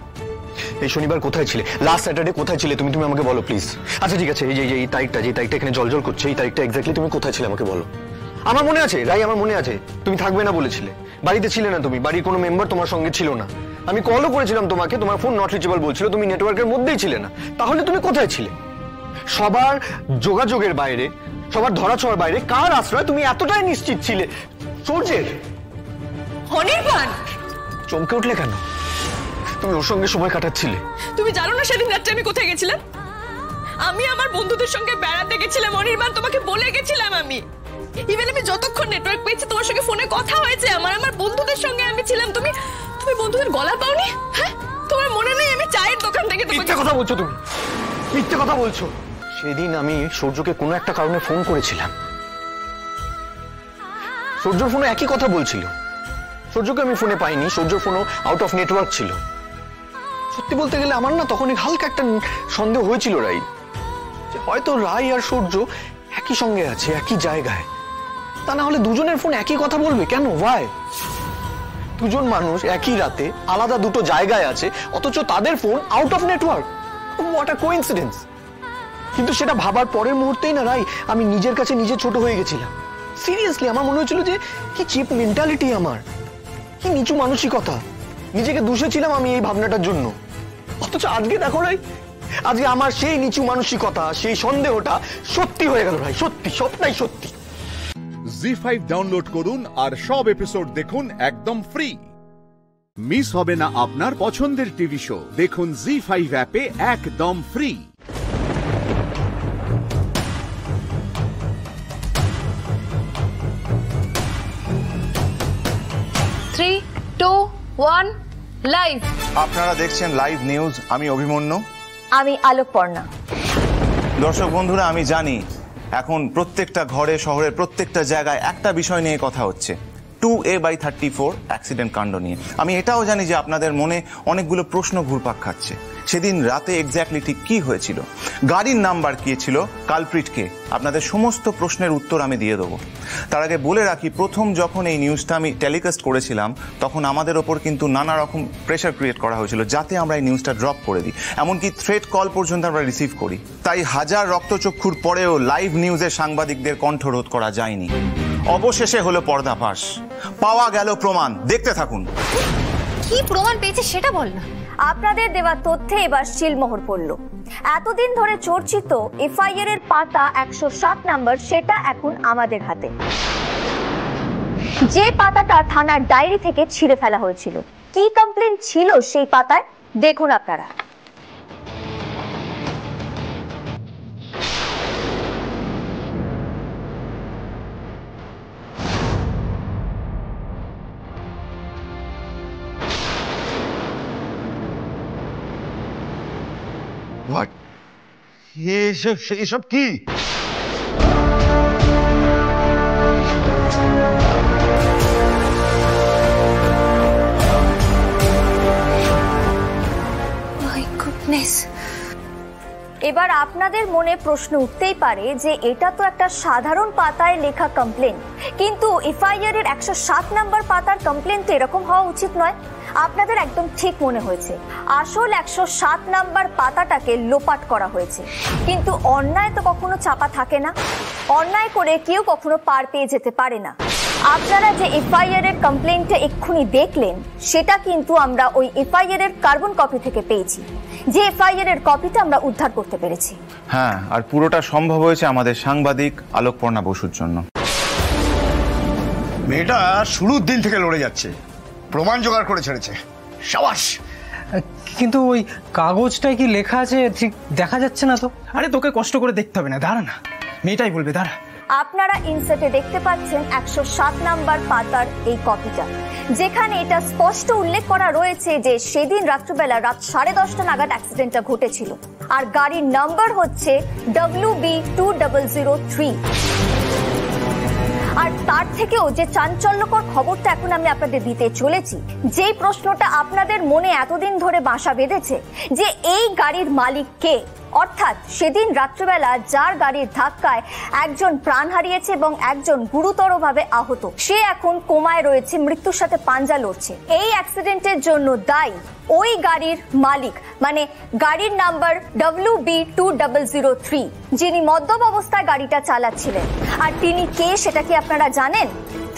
এই শনিবার? কোথায় ছিলে লাস্ট স্যাটারডে? কোথায় ছিলে তুমি? তুমি আমাকে বলো প্লিজ। আচ্ছা ঠিক আছে, এই তারিখটা, যে তারিখটা এখানে জলজল করছে, এই তারিখটা এক্স্যাক্টলি তুমি কোথায় ছিলে আমাকে বলো। আমার মনে আছে রাই, আমার মনে আছে তুমি থাকবে না বলেছিলে, বাড়িতে ছিলে না তুমি, বাড়ির কোনো মেম্বার তোমার সঙ্গে ছিল না। আমি কলও করেছিলাম তোমাকে, তোমার ফোন নট রিচেবল বলছিল, তুমি নেটওয়ার্কের মধ্যেই ছিলে না। তাহলে তুমি কোথায় ছিলে? সবার যোগাযোগের বাইরে, সবার ধরাছোঁয়ার বাইরে কার আশ্রয় তুমি এতটাই নিশ্চিত ছিলে? সূর্যের। অনির্বাণ, চমকে উঠলে কেন? তুমি ওর সঙ্গে সময় কাটাচ্ছিলে। তুমি জানো না সেদিন রাত্রে আমি কোথায় গেছিলাম? আমি আমার বন্ধুদের সঙ্গে বেড়াতে গেছিলাম অনির্বাণ, তোমাকে বলে গেছিলাম আমি। ইভেন আমি যতক্ষণ নেটওয়ার্ক পেয়েছি তোমার সঙ্গে ফোনে কথা হয়েছে আমার বন্ধুদের সঙ্গে আমি ছিলাম। তুমি বন্ধুদের গলা পাওনি? হ্যাঁ, তোমার মনে নেই আমি চায়ের দোকান থেকে মিথ্যে কথা বলছো তুমি, মিথ্যে কথা বলছো। সেদিন আমি সূর্যকে কোনো একটা কারণে ফোন করেছিলাম, সূর্যর ফোনে একই কথা বলছিল। সূর্যকে আমি ফোনে পাইনি, সূর্যর ফোনও আউট অফ নেটওয়ার্ক ছিল। সত্যি বলতে গেলে আমার না তখন হালকা একটা সন্দেহ হয়েছিল রাই, যে হয়তো রাই আর সূর্য একই সঙ্গে আছে, একই জায়গায়। তা না হলে দুজনের ফোন একই কথা বলবে কেন? ওয়াই? দুজন মানুষ একই রাতে আলাদা দুটো জায়গায় আছে, অথচ তাদের phone out of network. What a coincidence. কিন্তু সেটা ভাবার পরের মুহূর্তেই না রাই আমি নিজের কাছে নিজে ছোট হয়ে গেছিলাম। সিরিয়াসলি আমার মনে হচ্ছিল যে কি চিপ মেন্টালিটি, আমার কি নিচু মানসিকতা। নিজেকে দোষেছিলাম আমি এই ভাবনাটার জন্য। অথচ আজকে দেখো রাই, আজকে আমার সেই নিচু মানসিকতা, সেই সন্দেহটা সত্যি হয়ে গেল রাই, সত্যি, সবটাই সত্যি। জি5 ডাউনলোড করুন আর সব এপিসোড দেখুন একদম ফ্রি। মিস হবে না আপনার পছন্দের টিভি শো, দেখুন জি5 অ্যাপে একদম ফ্রি। 3, 2, 1 লাইভ। আপনারা দেখছেন লাইভ নিউজ, আমি অভিমন্যু। আমি আলোকপর্ণা। দর্শক বন্ধুরা, আমি জানি এখন প্রত্যেকটা ঘরে শহরের প্রত্যেকটা জায়গায় একটা বিষয় নিয়ে কথা হচ্ছে, 2A/34 অ্যাক্সিডেন্ট কাণ্ড নিয়ে। আমি এটাও জানি যে আপনাদের মনে অনেকগুলো প্রশ্ন ঘুরপাক খাচ্ছে। সেদিন রাতে এক্স্যাক্টলি ঠিক কি হয়েছিল, গাড়ির নাম্বার কি ছিল, কালপ্রিট কে, আপনাদের সমস্ত প্রশ্নের উত্তর আমি দিয়ে দেবো। তার আগে বলে রাখি, প্রথম যখন এই নিউজটা আমি টেলিকাস্ট করেছিলাম তখন আমাদের ওপর কিন্তু নানা রকম প্রেশার ক্রিয়েট করা হয়েছিল যাতে আমরা এই নিউজটা ড্রপ করে দিই, এমনকি থ্রেট কল পর্যন্ত আমরা রিসিভ করি। তাই হাজার রক্তচক্ষুর পরেও লাইভ নিউজের সাংবাদিকদের কণ্ঠরোধ করা যায়নি। অবশেষে হলো পর্দাফাঁস, পাওয়া গেল প্রমাণ। দেখতে থাকুন। কি প্রমাণ পেয়েছে সেটা বল না। আপনাদের দেওয়া তথ্যে এবার শিলমোহর পড়ল। এতদিন ধরে চর্চিত এফআইআর এর পাতা 107 নম্বর, সেটা এখন আমাদের হাতে। যে পাতাটা থানার ডায়েরি থেকে ছিঁড়ে ফেলা হয়েছিল, কি কমপ্লেন ছিল সেই পাতায় দেখুন আপনারা। এসব কি? এবার আপনাদের মনে প্রশ্ন উঠতেই পারে যে এটা তো একটা সাধারণ পাতায় লেখা কমপ্লেন, কিন্তু এফআইআর এর 107 নম্বর পাতার কমপ্লেন তো এরকম হওয়া উচিত নয়। আপনাদের একদম ঠিক মনে হয়েছে, আসল 107 নম্বর পাতাটাকে লোপাট করা হয়েছে। কিন্তু অন্যায় তো কখনো চাপা থাকে না, অন্যায় করে কেউ কখনো পার পেয়ে যেতে পারে না। আপনারা যে এফআইআর এর কমপ্লেনটা এক্ষুনি দেখলেন, সেটা কিন্তু আমরা ওই এফআইআর এর কার্বন কপি থেকে পেয়েছি, যে এফআইআর এর কপিটা আমরা উদ্ধার করতে পেরেছি। হ্যাঁ, আর পুরোটা সম্ভব হয়েছে আমাদের সাংবাদিক আলোকপর্ণা বসুর জন্য। মেয়েটা শুরুর দিন থেকে লড়ে যাচ্ছে, প্রমাণ জোগাড় করে ছেড়েছে। সাবাস। কিন্তু ওই কাগজটায় কি লেখা আছে ঠিক দেখা যাচ্ছে না তো। আরে তোকে কষ্ট করে দেখতে হবে না, দাঁড়া না, মেয়েটাই বলবে, দাঁড়া। আপনারা ইনসার্টে দেখতে পাচ্ছেন 107 নম্বর পাতার এই কপিটা, যেখানে এটা স্পষ্ট উল্লেখ করা রয়েছে যে সেদিন রাত্রিবেলা রাত 10:30 নাগাদ অ্যাক্সিডেন্টটা ঘটেছিল, আর গাড়ির নাম্বার হচ্ছে WB2003। আর তার থেকেও যে চাঞ্চল্যকর খবরটা এখন আমি আপনাদের দিতে চলেছি, যেই প্রশ্নটা আপনাদের মনে এতদিন ধরে বাসা বেঁধেছে যে এই গাড়ির মালিক কে, অর্থাৎ সেদিন রাত্রিবেলা যার গাড়ির ধাক্কায় একজন প্রাণ হারিয়েছে এবং একজন গুরুতরভাবে আহত, সে এখন কোমায় রয়েছে, মৃত্যুর সাথে পাঞ্জা লড়ছে। এই অ্যাক্সিডেন্টের জন্য দায়ী ওই গাড়ির মালিক, মানে গাড়ির নাম্বার WB2003, যিনি মদ্যপ অবস্থায় গাড়িটা চালাচ্ছিলেন। আর তিনি কে সেটা কি আপনারা জানেন?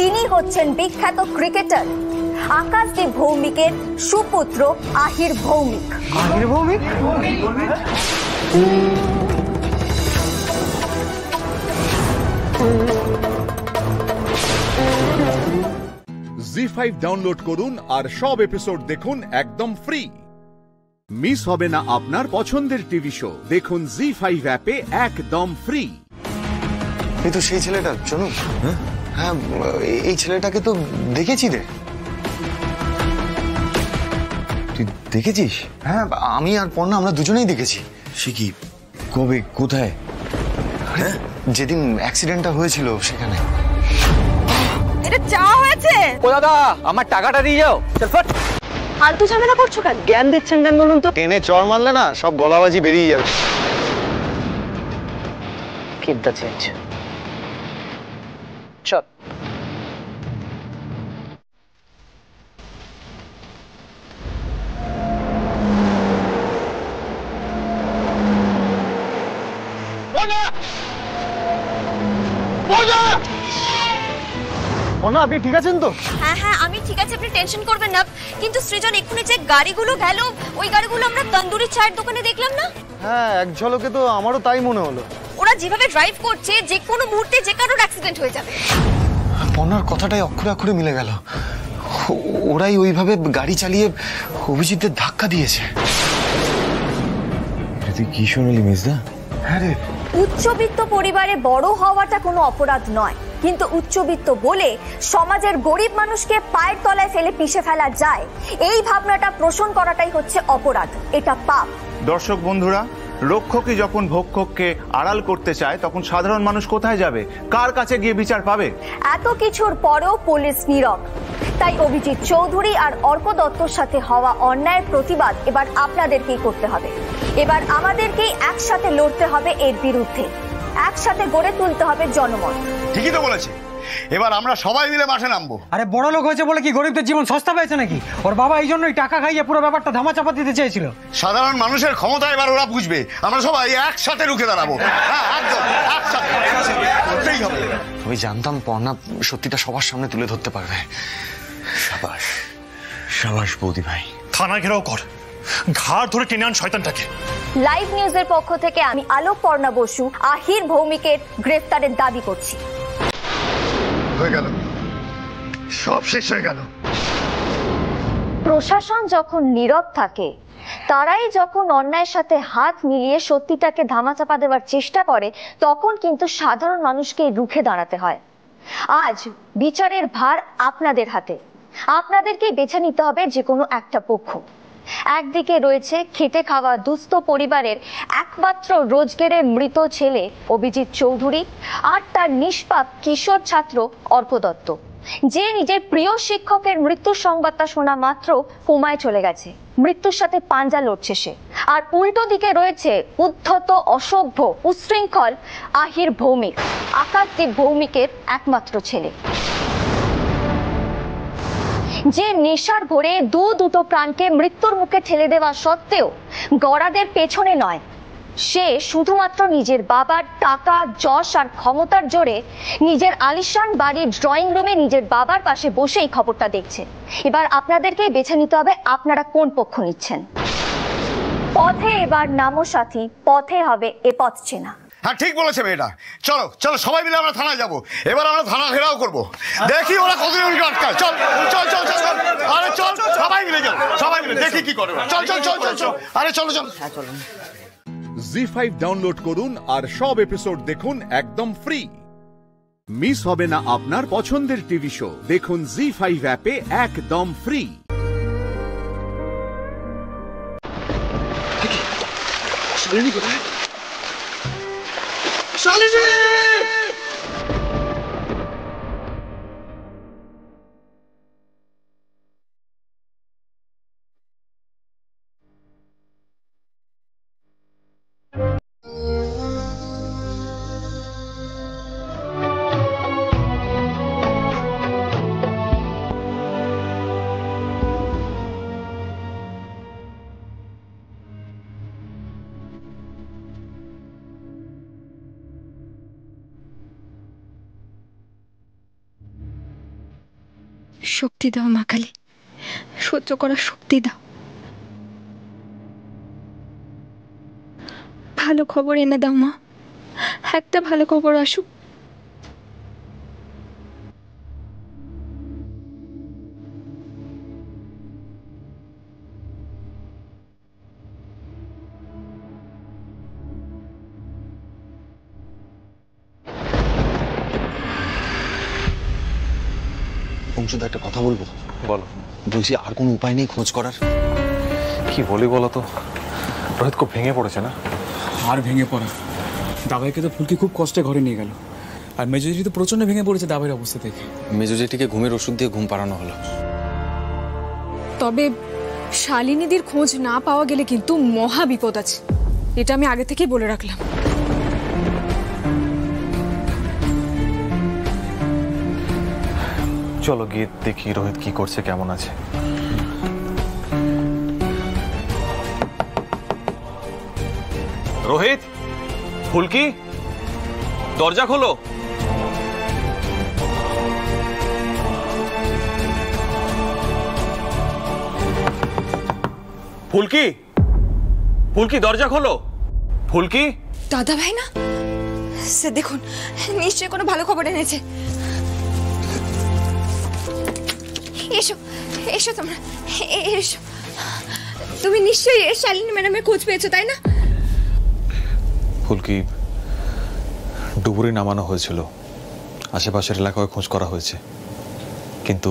তিনি হচ্ছেন বিখ্যাত ক্রিকেটার আকাশদীপ ভৌমিকের সুপুত্র আহির ভৌমিক। আহির ভৌমিক? জি5 ডাউনলোড করুন আর সব এপিসোড দেখুন একদম ফ্রি। মিস হবে না আপনার পছন্দের টিভি শো, দেখুন জি5 অ্যাপে একদম ফ্রি। এই তো সেই ছেলেটা, চলো। হ্যাঁ, এই ছেলেটাকে তো দেখেছি রে। তুই দেখেছিস? হ্যাঁ, আমি আর পর্ণা আমরা দুজনেই দেখেছি। সে কি? কবে? কোথায়? যেদিন অ্যাক্সিডেন্টটা হয়েছিল সেখানে। এটা চা হয়েছে? ও দাদা, আমার টাকাটা দিয়ে যাও। চল ফট। ফালতু ঝামেলা করছো কেন? জ্ঞান দিচ্ছেন কেন বলুন তো? টেনে চড় মারলে না সব গলাবাজি বেরিয়ে যাবে। Keep the change. চল। আপনি ঠিক আছেন তো? হ্যাঁ হ্যাঁ আমি ঠিক আছে, আপনি টেনশন করবেন না। কিন্তু সৃজন, এক্ষুনি যে গাড়িগুলো গেল, ওই গাড়িগুলো আমরা তন্দুরি চায়ের দোকানে দেখলাম না? হ্যাঁ, এক ঝলকে তো আমারও তাই মনে হলো। ওরা যেভাবে ড্রাইভ করছে, যে কোনো মুহূর্তে যে কারোর অ্যাক্সিডেন্ট হয়ে যাবে। পর্ণার কথাটাই অক্ষরে অক্ষরে মিলে গেল। ওরাই ওইভাবে গাড়ি চালিয়ে অভিজিৎদের ধাক্কা দিয়েছে। তুই কি শুনলি মেজদা? হ্যাঁ রে, উচ্চবিত্ত পরিবারে বড় হওয়াটা কোনো অপরাধ নয়, কিন্তু উচ্চবিত্ত বলে সমাজের গরিব মানুষকে পায়ের তলায় ফেলে পিষে ফেলা যায়, এই ভাবনাটা পোষণ করাটাই হচ্ছে অপরাধ। এটা পাপ। দর্শক বন্ধুরা, রক্ষকই যখন ভক্ষককে আড়াল করতে চায়, তখন সাধারণ মানুষ কোথায় যাবে? কার কাছে গিয়ে বিচার পাবে? এত কিছুর পরেও পুলিশ নীরব। তাই অভিজিৎ চৌধুরী আর অর্ক দত্তর সাথে হওয়া অন্যায়ের প্রতিবাদ এবার আপনাদেরকেই করতে হবে। এবার আমাদেরকেই একসাথে লড়তে হবে এর বিরুদ্ধে, একসাথে গড়ে তুলতে হবে জনমত। ঠিকই তো বলেছে, এবার আমরা সবাই মিলে মাঠে নামবো। আরে বড় লোক হয়েছে বলে কি গরিবদের জীবন সস্তা পেয়েছে নাকি? ওর বাবা এই জন্যই টাকা খাইয়ে পুরো ব্যাপারটা ধামাচাপা দিতে চেয়েছিল। সাধারণ মানুষের ক্ষমতা এবার ওরা বুঝবে। আমরা সবাই একসাথে রুখে দাঁড়াবো। হ্যাঁ, একদম একসাথে করতেই হবে। আমি জানতাম পর্ণা সত্যিটা সবার সামনে তুলে ধরতে পারবে। সাবাস, সাবাস বৌদি ভাই। থানা ঘেরাও কর, ঘাড় ধরে টেনে আন শয়তানটাকে। লাইভ নিউজের পক্ষ থেকে আমি আলোক পর্ণা বসু আহির ভৌমিকের গ্রেফতারের দাবি করছি। হয়ে গেল, সব শেষ হয়ে গেল। প্রশাসন যখন নীরব থাকে, তারাই যখন অন্যায়ের সাথে হাত মিলিয়ে সত্যিটাকে ধামাচাপা দেওয়ার চেষ্টা করে, তখন কিন্তু সাধারণ মানুষকে রুখে দাঁড়াতে হয়। আজ বিচারের ভার আপনাদের হাতে। আপনাদেরকে বেছে নিতে হবে যে কোনো একটা পক্ষ। একদিকে রয়েছে খেটে খাওয়া দুস্থ পরিবারের একমাত্র রোজগারের মৃত ছেলে অভিজিৎ চৌধুরী, আর তার নিষ্পাপ কিশোর ছাত্র অর্ক দত্ত, যে নিজের প্রিয় শিক্ষকের মৃত্যুর সংবাদটা শোনা মাত্র কোমায় চলে গেছে। মৃত্যুর সাথে পাঞ্জা লড়ছে সে। আর উল্টো দিকে রয়েছে উদ্ধত, অসভ্য, উচ্ছৃঙ্খল আহির ভৌমিক, আকাশদীপ ভৌমিকের একমাত্র ছেলে, যে নেশার ঘোরে দুটো প্রাণকে মৃত্যুর মুখে ঠেলে দেওয়া সত্ত্বেও গড়াদের পেছনে নয়, সে শুধুমাত্র নিজের বাবার টাকা, যশ আর ক্ষমতার জোরে নিজের আলিশান বাড়ির ড্রয়িং রুমে নিজের বাবার পাশে বসেই খবরটা দেখছে। এবার আপনাদেরকে বেছে নিতে হবে আপনারা কোন পক্ষ নিচ্ছেন। পথে এবার নামো সাথী, পথে হবে এ পথ চেনা। হ্যাঁ, ঠিক বলেছে মেয়েটা। চলো চলো, সবাই মিলে আমরা থানায় যাবো। এবার আমরা থানা ঘেরাও করবো, দেখি ওরা কতজন আটকায়। চল চল চল চল চল, আরে চল, সবাই মিলে যাও, সবাই মিলে দেখি কি করে। চল চল চল চল চল, আরে চলো চল। হ্যাঁ চলো। জি5 ডাউনলোড করুন আর সব এপিসোড দেখুন একদম ফ্রি। মিস হবে না আপনার পছন্দের টিভি শো। দেখুন জি5 অ্যাপে একদম ফ্রি। শালিনী কোথায়? শালিনী! শক্তি দাও মা কালী, সহ্য করার শক্তি দাও। ভালো খবর এনে দাও মা, একটা ভালো খবর আসুক। অংশুদা, একটা কথা বলবো? বলো। বলছি, আর কোনো উপায় নেই খোঁজ করার? কি বলি বলো তো, রোহিত খুব ভেঙে পড়েছে না? আর ভেঙে পড়া, দাবাইকে তো ফুলকি খুব কষ্টে ঘরে নিয়ে গেল, আর মেজো জেঠি তো প্রচন্ড ভেঙে পড়েছে দাবাইয়ের অবস্থা থেকে। মেজো জেঠিকে ঘুমের ওষুধ দিয়ে ঘুম পাড়ানো হলো। তবে শালিনীদির খোঁজ না পাওয়া গেলে কিন্তু মহা বিপদ আছে, এটা আমি আগে থেকেই বলে রাখলাম। চলো গিয়ে দেখি রোহিত কি করছে, কেমন আছে। রোহিত, ফুলকি, দরজা খোলো। ফুলকি, ফুলকি দরজা খোলো। ফুলকি। দাদা ভাই না সে, দেখুন নিশ্চয়ই কোনো ভালো খবর এনেছে। এসো এসো তোমরা, এসো। তুমি নিশ্চয়ই শালিনী ম্যাডামের খোঁজ পেয়েছো, তাই না? ফুলকি, ডুবুরি নামানো হয়েছিল, আশেপাশের এলাকায় খোঁজ করা হয়েছে, কিন্তু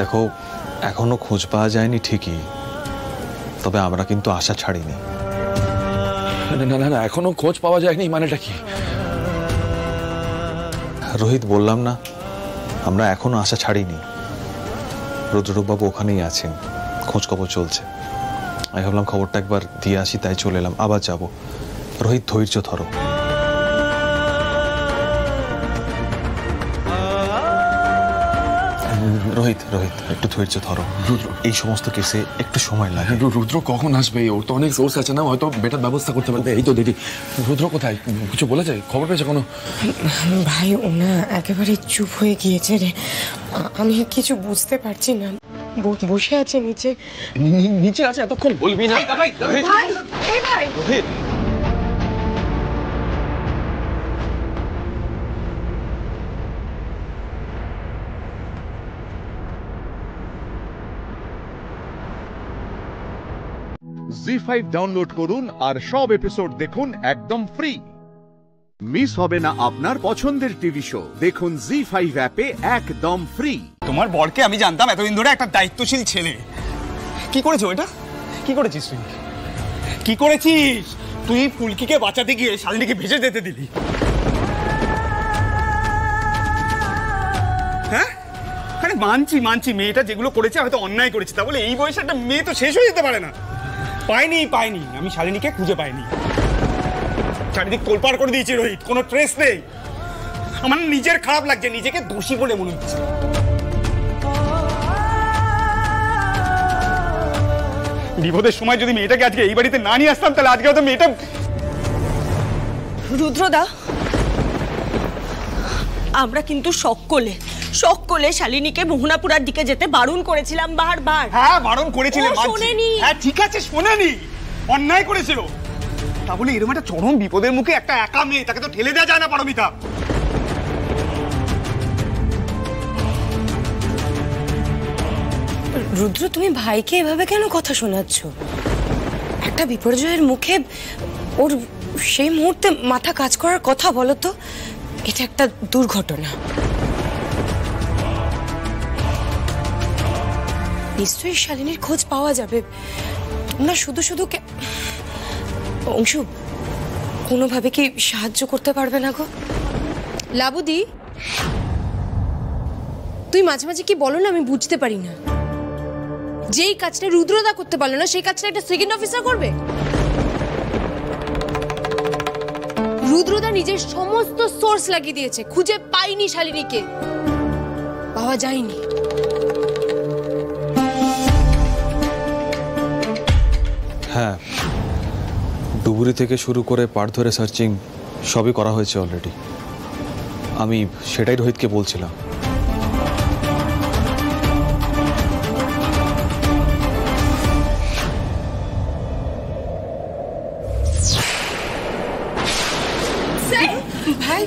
দেখো এখনো খোঁজ পাওয়া যায়নি ঠিকই, তবে আমরা কিন্তু আশা ছাড়িনি। না না না, এখনো খোঁজ পাওয়া যায়নি মানেটা কি? রোহিত, বললাম না আমরা এখনো আশা ছাড়িনি। রুদ্রবাবু ওখানেই আছেন, খোঁজ খবর চলছে। আমি ভাবলাম খবরটা একবার দিয়ে আসি, তাই চলে এলাম, আবার যাব। রোহিত, ধৈর্য ধরো। রোহিত রোহিত একটু ধৈর্য ধরো, এই সমস্ত কেসে একটু সময় লাগে। রুদ্র কখন আসবে? ওর তো অনেক সোর্স আছে না, হয়তো বেটার ব্যবস্থা করতে পারবে। এই তো দিদি, রুদ্র কোথায়, কিছু বলেছে? খবর পেয়েছে কোনো? ভাই ওনা একেবারে চুপ হয়ে গিয়েছে রে, আমি কিছু বুঝতে পারছি না। বসে আছে নিচে। নিচে আছে? এতক্ষণ বলবি না? রোহিত, জি5 ডাউনলোড করুন আর সব এপিসোড দেখুন একদম ফ্রি। মিস হবে না আপনার পছন্দের টিভি শো, দেখুন জি5 অ্যাপে একদম ফ্রি। তোমার বরকে আমি জানতাম এতদিন ধরে একটা দায়িত্বশীল ছেলে। কি করেছো এটা? কি করেছিস তুই? কি করেছিস তুই? ফুলকিকে বাঁচাতে গিয়ে শালিনীকে ভেসে যেতে দিলি। হ্যাঁ, আরে মানছি মানছি, মেয়েটা যেগুলো করেছে হয়তো অন্যায় করেছে, তা বলে এই বয়সে একটা মেয়ে তো শেষ হয়ে যেতে পারে না। পাইনি আমি শালিনীকে খুঁজে পাইনি। চারিদিক তোলপাড় করে দিয়েছি রোহিত, কোনো ট্রেস নেই। আমার নিজের খারাপ লাগছে, নিজেকে দোষী বলে মনে হচ্ছে। বিপদের সময় যদি মেয়েটাকে আজকে এই বাড়িতে না নিয়ে আসতাম, তাহলে আজকে হয়তো মেয়েটা। রুদ্রদা, আমরা কিন্তু সকলে শালিনীকে মোহনাপুরার দিকে যেতে বারণ করেছিলাম বারবার। হ্যাঁ, বারণ করেছিলেন, শোনেনি। হ্যাঁ ঠিক আছে, শোনেনি, অন্যায় করেছিল। তা বলে এরকম একটা চরম বিপদের মুখে একটা একা মেয়ে, তাকে তো ঠেলে দেওয়া যায় না পারমিতা। রুদ্র, তুমি ভাইকে এভাবে কেন কথা শোনাচ্ছ? একটা বিপর্যয়ের মুখে ওর সেই মুহূর্তে মাথা কাজ করার কথা বলো তো। এটা একটা দুর্ঘটনা। নিশ্চয়ই শালিনীর খোঁজ পাওয়া যাবে। তোমরা শুধু শুধু অংশু, কোনোভাবে কি সাহায্য করতে পারবে না গো? লাবুদি, তুই মাঝে মাঝে কি বলো না, আমি বুঝতে পারি না। যেই কাজটা রুদ্রদা করতে পারলো না, সেই কাজটা একটা সেকেন্ড অফিসার করবে? রুদ্রদা নিজের সমস্ত সোর্স লাগিয়ে দিয়েছে, খুঁজে পাইনি শালিনীকে, পাওয়া যায়নি। হ্যাঁ, ডুবুরি থেকে শুরু করে পাড় ধরে সার্চিং সবই করা হয়েছে অলরেডি। আমি সেটাই রোহিতকে বলছিলাম। ভাই,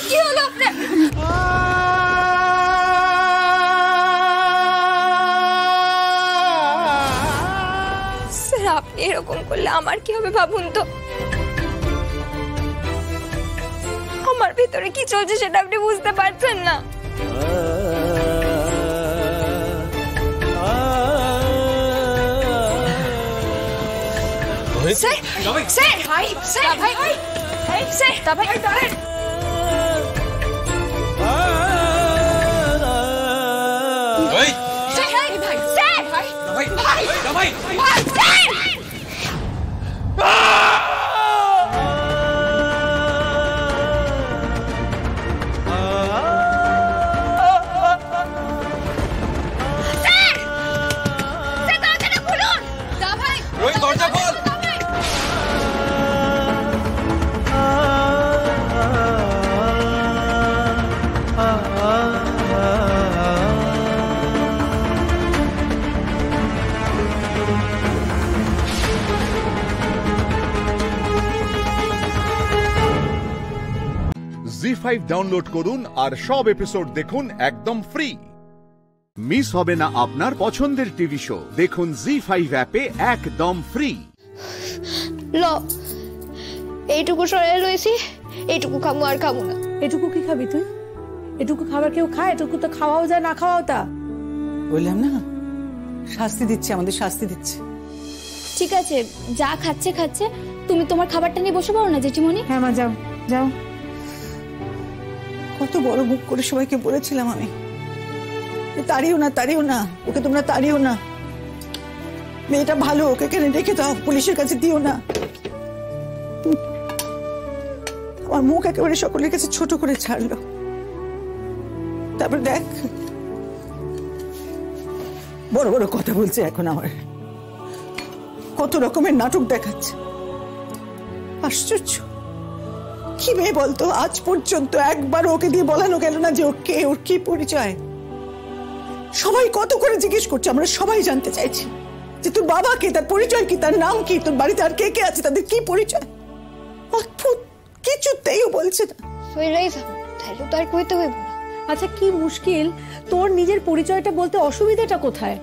কি হলো আপনার? এরকম করলে আমার কি হবে ভাবুন তো। তোমার ভিতরে কি চলছে সেটা আপনি বুঝতে পারছেন না। জি5 ডাউনলোড করুন আর সব এপিসোড দেখুন একদম ফ্রি। মিস হবে না আপনার পছন্দের টিভি শো, দেখুন জি5 অ্যাপে একদম ফ্রি। ল এইটুকু সরাই লইছি, এইটুকু খামু আর খামু না। এটুকু কি খাবি তুই? এটুকু খাবার কেউ খায়? এটুকু তো খাওয়াও যায় না খাওয়াও তা। বললাম না শাস্তি দিচ্ছে, আমাদের শাস্তি দিচ্ছে। ঠিক আছে, যা খাচ্ছে খাচ্ছে, তুমি তোমার খাবারটা নিয়ে বসে পড়ো না জেঠিমণি। হ্যাঁ মা, যাও যাও। কত বড় মুখ করে সবাইকে বলেছিলাম আমি, তাড়িও না তাড়িও না, ওকে তোমরা তাড়িও না, মেয়েটা ভালো, ওকে এখানে রেখে দাও, পুলিশের কাছে দিও না। আমার মুখ একেবারে সকলের কাছে ছোট করে ছাড়লো। তারপর দেখ বড় বড় কথা বলছে এখন, আমার কত রকমের নাটক দেখাচ্ছে। আশ্চর্য, কি মেয়ে বলতো? আজ পর্যন্ত একবার ওকে দিয়ে বলানো গেল না যে ও কে, ওর কি পরিচয়। সবাই কত করে জিজ্ঞেস করছে, আমরা সবাই জানতে চাইছি যে তোর বাবা কে, তার পরিচয় কি, তার নাম কি, তোর বাড়িতে আর কে কে আছে, তাদের কি পরিচয়। অদ্ভুত, কিছুতেইও বলছে না। তাহলে তো আর কইতে হইব না। আচ্ছা কি মুশকিল, তোর নিজের পরিচয়টা বলতে অসুবিধাটা কোথায়?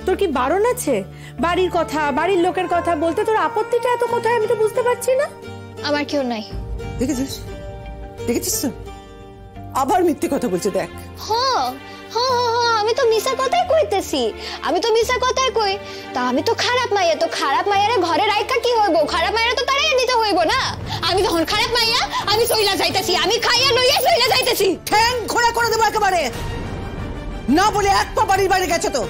তোর কি বারণ আছে? বাড়ির কথা, বাড়ির লোকের কথা বলতে তোর আপত্তিটা এত কোথায় আমি তো বুঝতে পারছি না। আমার কেউ নাই। দেখেছিস দেখেছিস তো আবার মিথ্যে কথা বলছে। দেখ আমি তো মিশা কথাই কইতেছি, আমি তো মিশা কথাই কই। তা আমি তো খারাপ মাইয়া, তো খারাপ মাইয়ারে ঘরে রাইকা কি হইব? খারাপ মাইয়ারে তো তাড়াইয়া দিতে হইব না। আমি তখন খারাপ মাইয়া, আমি সইলা যাইতেছি, আমি খাইয়া লইয়া সইলা যাইতেছি। ঠ্যাং খোড়া করে দেবো একেবারে, না বলে এক পা বাড়ির বাইরে গেছে তো।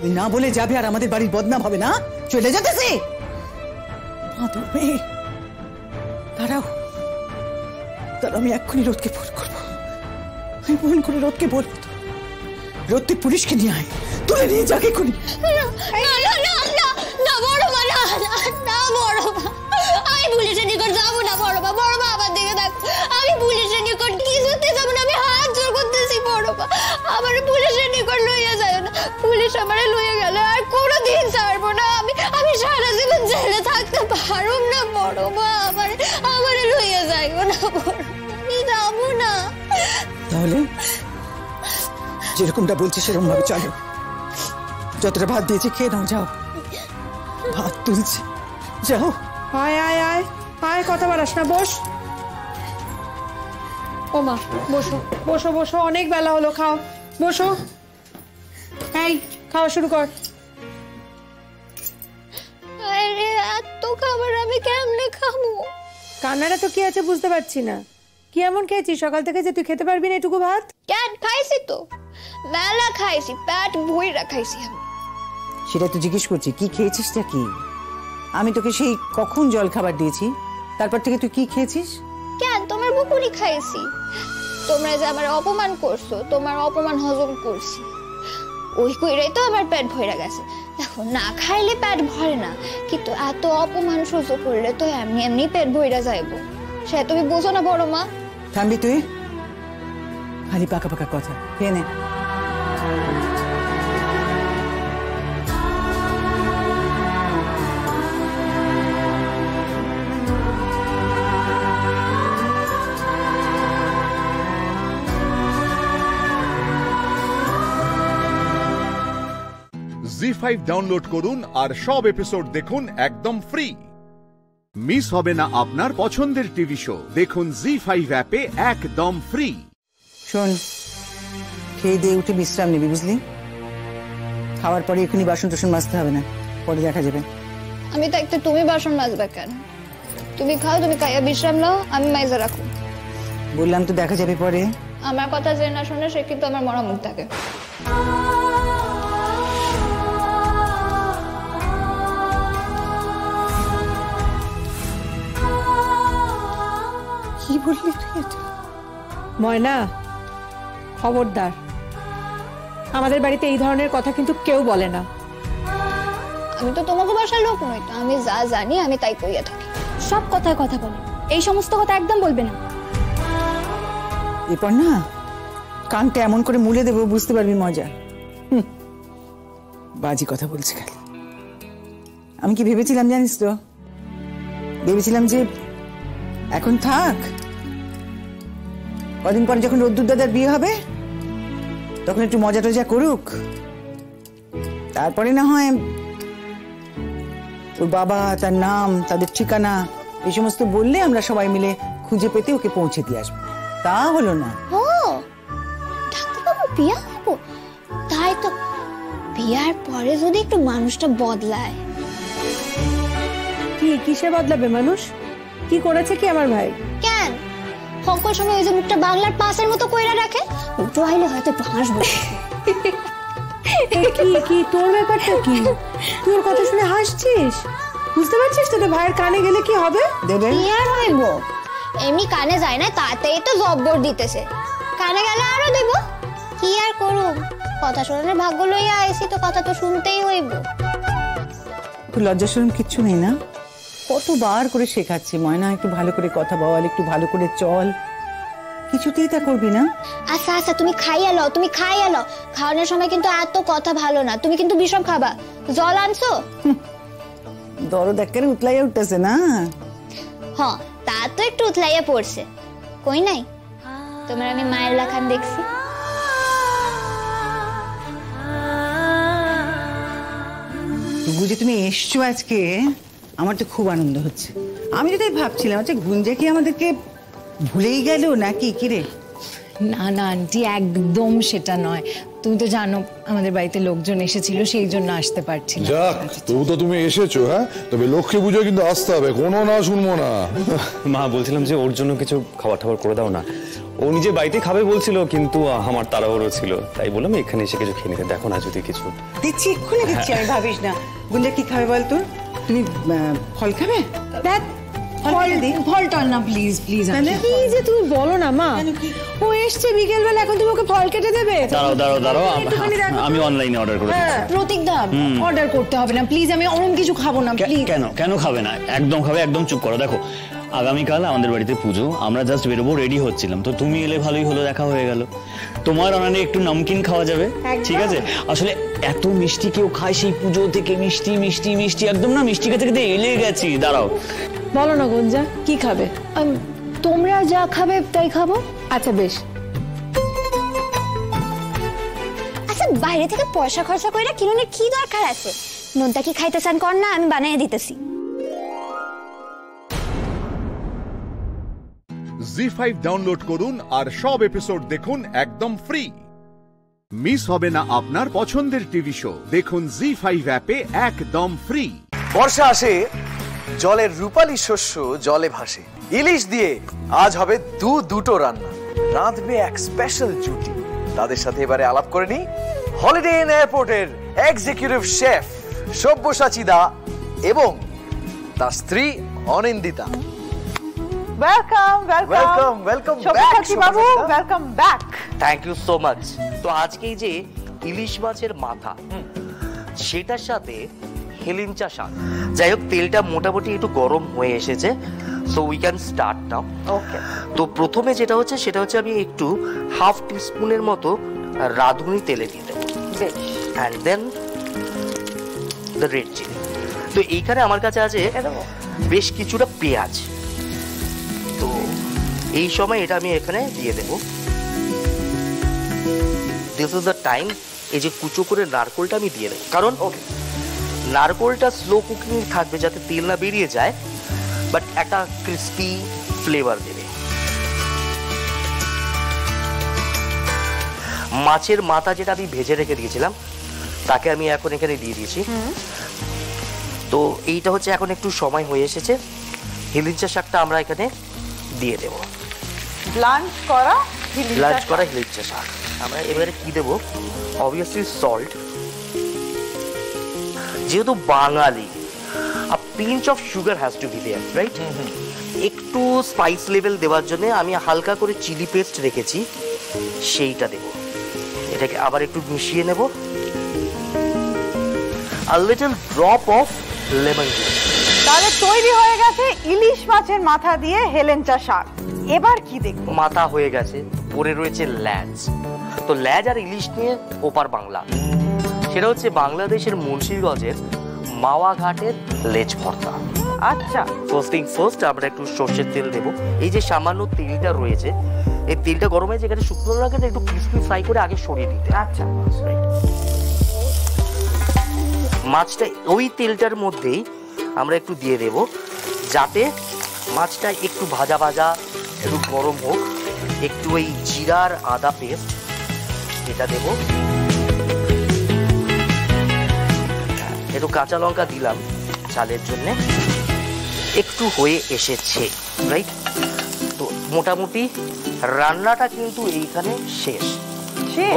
তুই না বলে যাবে আর আমাদের বাড়ির বদনাম হবে না? চলে যেতেছি। দাঁড়াও দাঁড়াও, আমি এক্ষুনি রোদকে ফোন করবো, আমি ফোন করে রোদকে বলবো। তো রোদ তুই পুলিশকে নিয়ে আয়, তুলে নিয়ে যাকে খুনি। আমি পুলিশের নিকট যাবো না বড় মা, বড় মা আমার দিকে দেখো, আমি পুলিশের নিকট কিছুতে যাবো না, আমি হাত জোর করতেছি বড় মা, আমার পুলিশের নিকট লইয়া যায় না। পুলিশ আমারে লইয়া গেলে আর কোনোদিন ছাড়বো না, আমি সারা জীবন জেলে থাকতে পারব না বড় মা, আমারে লইয়া যাইবো না বড়, আমি যাবো না। তাহলে যেরকমটা বলছি সেরকম ভাবে চলো, যতটা ভাত দিয়েছি খেয়ে নাও, যাও ভাত তুলছি, যাও। আয় আয় আয় আয়, কথা বাড়াস না, বস। ও মা বসো বসো বসো, অনেক বেলা হলো, খাও, বসো। এই খাওয়া শুরু কর। আরে এত খাবার আমি কেমনে খাবো? কান্নাটা তো কি আছে বুঝতে পারছি না। কি এমন খেয়েছিস সকাল থেকে যে তুই খেতে পারবি না এটুকু ভাত? কেন খাইছি তো, মেলা খাইছি, পেট ভইরা খাইছি আমি। সেটা তো জিজ্ঞেস করছি, কি খেয়েছিসটা কি? আমি তোকে সেই কখন জল খাবার দিয়েছি, তারপর থেকে তুই কি খেয়েছিস? কেন তোমার বুকুনি খাইছি, তোমরা যে আমার অপমান করছো, তোমার অপমান হজম করছি, ওই কইরাই তো আমার পেট ভরে গেছে। দেখো না খাইলে পেট ভরে না, কিন্তু এত অপমান সহ্য করলে তো এমনি এমনি পেট ভরে যাইবো, সে তুমি বোঝো না বড় মা। থামবি তুই? খালি পাকা পাকা কথা, খেয়ে নে। জি5 ডাউনলোড করুন আর সব এপিসোড দেখুন একদম ফ্রি। মিস হবে না আপনার পছন্দের টিভি শো। দেখুন জি5 অ্যাপে একদম ফ্রি। শোন, খেয়ে দিয়ে উঠে বিশ্রাম নিবি, বুঝলি? খাওয়ার পরে এখনই বাসন টাসন মাজতে হবে না, পরে দেখা যাবে। আমি থাকতে তুমি বাসন মাজবে কেন? তুমি খাও, তুমি খাইয়া বিশ্রাম নাও, আমি মাইজা রাখো। বললাম তো দেখা যাবে পরে। আমার কথা যে না শুনে সে কিন্তু আমার মরা মুখ থাকে। কি বললি তুই এটা? ময়না, খবরদার, আমাদের বাড়িতে এই ধরনের কথা কিন্তু কেউ বলে না। আমি তো তোমাকে বাসার লোক নই, তো আমি যা জানি আমি তাই কইয়া থাকি। সব কথায় কথা বলে, এই সমস্ত কথা একদম বলবে না। এরপর না কানটা এমন করে মুলে দেবো, বুঝতে পারবি মজা। বাজি কথা বলছে খালি। আমি কি ভেবেছিলাম জানিস তো? ভেবেছিলাম যে এখন থাক, কদিন পরে যখন রোদ্দুর দাদার বিয়ে হবে তখন একটু মজা টজা করুক, তারপরে না হয় ওর বাবা, তার নাম, তাদের ঠিকানা এই সমস্ত বললে আমরা সবাই মিলে খুঁজে পেতে ওকে পৌঁছে দিয়ে আসবো। তা হলো না। ও ডাক্তারবাবু বিয়া হবো, তাই তো বিয়ার পরে যদি একটু মানুষটা বদলায়। কি কিসে বদলাবে মানুষ? কি করেছে কি আমার ভাই? কেন সকল সময় ওই যে মুখটা বাংলার পাশের মতো কইরা রাখে, একটু আইলে হয়তো একটু হাসবো। কি কি তোর ব্যাপারটা কি? তোর কথা শুনে হাসছিস? বুঝতে পারছিস তোকে ভাইয়ের কানে গেলে কি হবে? দেবে কি আর হইব, এমনি কানে যায় না তাতেই তো জব্বর দিতেছে, কানে গেলে আরো দেব। কি আর করুম, কথা শোনার ভাগ্য লইয়া আইছি তো কথা তো শুনতেই হইব। লজ্জা শরম কিচ্ছু নেই না? কতবার করে শেখাচ্ছি ময়না, একটু ভালো করে কথা বল, একটু ভালো করে চল, কিছুতেই তা করবি না। আচ্ছা আচ্ছা তুমি খাইয়া লও, তুমি খাইয়া লও। খাওয়ানোর সময় কিন্তু এত কথা ভালো না, তুমি কিন্তু বিষম খাবা। জল আনছো? দরদ একেবারে উতলাইয়া উঠতেছে না? হ্যাঁ তা তো একটু উতলাইয়া পড়ছে। কই নাই তোমার আমি মায়ের লাখান দেখছি। তবু যে তুমি এসছো আজকে, আমার তো খুব আনন্দ হচ্ছে। আমি তো তাই ভাবছিলাম, আচ্ছা গুঞ্জা কি আমাদেরকে ভুলেই গেল নাকি? কিরে? না না আন্টি, একদম সেটা নয়। তুমি তো জানো আমাদের বাড়িতে লোকজন এসেছিল, সেই জন্য আসতে পারছি না। যাক, তবু তো তুমি এসেছো। হ্যাঁ, তবে লক্ষ্মী পুজো কিন্তু আসতে হবে, কোনো না শুনবো না। মা বলছিলাম যে ওর জন্য কিছু খাবার টাবার করে দাও না। ও নিজে বাড়িতে খাবে বলছিল, কিন্তু আমার তাড়াহুড়ো ছিল, তাই বললাম এখানে এসে কিছু খেয়ে নিতে। দেখো না যদি কিছু দিচ্ছি, এক্ষুনি দিচ্ছি। আমি ভাবিস না। গুঞ্জা কি খাবে বল? তোর তুমি ফল খাবে? দেখ ফলটা না, প্লিজ প্লিজ। কি যে তুমি বলো না মা, ও এসছে বিকেলবেলা, এখন তুমি ওকে ফল কেটে দেবে? দাঁড়াও, আমি অনলাইনে অর্ডার করে দিচ্ছি। প্রতীক দা, অর্ডার করতে হবে না প্লিজ, আমি অরম কিছু খাবো না প্লিজ। কেন খাবে না? একদম খাবে, একদম চুপ করো। দেখো আগামীকাল আমাদের বাড়িতে পুজো, আমরা জাস্ট বেরোবো, রেডি হচ্ছিলাম, তো তুমি এলে ভালোই হলো, দেখা হয়ে গেল। তোমার অনানে একটু নমকিন খাওয়া যাবে, ঠিক আছে? আসলে এত মিষ্টি কেউ খায় সেই পুজো থেকে? মিষ্টি মিষ্টি মিষ্টি, একদম না মিষ্টি খেতে খেতে এলে গেছি। দাঁড়াও, বলো না গুঞ্জা, কি খাবে? তোমরা যা খাবে তাই খাবো। আচ্ছা বেশ। আচ্ছা বাইরে থেকে পয়সা খরচা কইরা কিনোনের কি দরকার আছে? নোনতা কি খাইতে চান কর না, আমি বানাইয়া দিতেছি। জি5 ডাউনলোড করুন আর সব এপিসোড দেখুন একদম ফ্রি। মিস হবে না আপনার পছন্দের টিভি শো। দেখুন জি5 অ্যাপে একদম ফ্রি। বর্ষা আসে, জলের রূপালী শস্য জলে ভাসে। ইলিশ দিয়ে আজ হবে দুটো রান্না, রাঁধবে এক স্পেশাল জুটি। তাদের সাথে এবারে আলাপ করে নি হলিডে ইন এয়ারপোর্টের এক্সিকিউটিভ শেফ সব্যসাচী দা এবং তার স্ত্রী Anindita. Welcome welcome welcome Sabyasachi babu, welcome back. Thank you so much. তো আজকে এই যে ইলিশ মাছের মাথা, সেটার সাথে হেলেঞ্চা শাক। যাই হোক, তেলটা মোটামুটি একটু গরম হয়ে এসেছে, so we can start now. Okay. তো প্রথমে যেটা হচ্ছে আমি একটু হাফ টিস্পুনের মতো রাঁধুনি তেলে দিয়ে দেবো, and then the red chilli. তো এইখানে আমার কাছে আছে বেশ কিছুটা পেঁয়াজ, তো এই সময় এটা আমি এখানে দিয়ে দেব। দিস ইজ দ্য টাইম এই যে কুচো করে নারকোলটা আমি দিয়ে দেবো, কারণ নারকোলটা স্লো কুকিং থাকবে যাতে তেল না বেরিয়ে যায়। বাট একটা ক্রিস্পি ফ্লেভার দেবে। মাছের মাথা যেটা আমি ভেজে রেখে দিয়েছিলাম তাকে আমি এখন এখানে দিয়ে দিয়েছি। তো এইটা হচ্ছে এখন একটু সময় হয়ে এসেছে, হিলিঞ্চা শাকটা আমরা এখানে দিয়ে দেব। লাঞ্চ করা হিলিঞ্চা শাক আমরা এবারে কি দেবো, অবভিয়াসলি সল্ট, যেহেতু বাঙালি a pinch of sugar has to be there, right? একটু স্পাইস লেভেল দেওয়ার জন্য আমি হালকা করে চিলি পেস্ট রেখেছি, সেইটা দেব। এটাকে আবার একটু মিশিয়ে নেব। a little drop of lemon juice। তাহলে তৈরি হয়ে গেছে ইলিশ মাছের মাথা দিয়ে হেলেঞ্চা শাক। এবার কি দেখব? মাথা হয়ে গেছে, পরে রয়েছে ল্যাজ। তো ল্যাজ আর ইলিশ নিয়ে ওপার বাংলা, সেটা হচ্ছে বাংলাদেশের মুন্সিগঞ্জের মাওয়া ঘাটের লেজ ভর্তা। আচ্ছা, ফার্স্ট আমরা একটু সর্ষের তেল দেবো। এই যে সামান্য তেলটা রয়েছে, এই তেলটা গরম হয়ে যেখানে শুকনো লঙ্কা একটু ক্রিসপি ফ্রাই করে আগে সরিয়ে দিতে। আচ্ছা, মাছটা ওই তেলটার মধ্যেই আমরা একটু দিয়ে দেব, যাতে মাছটা একটু ভাজা ভাজা একটু গরম হোক। একটু ওই জিরার আদা পেস্ট এটা দেব, একটু কাঁচা লঙ্কা দিলাম ঝালের জন্য। একটু হয়ে এসেছে, রাইট? তো মোটামুটি রান্নাটা কিন্তু এইখানে শেষ,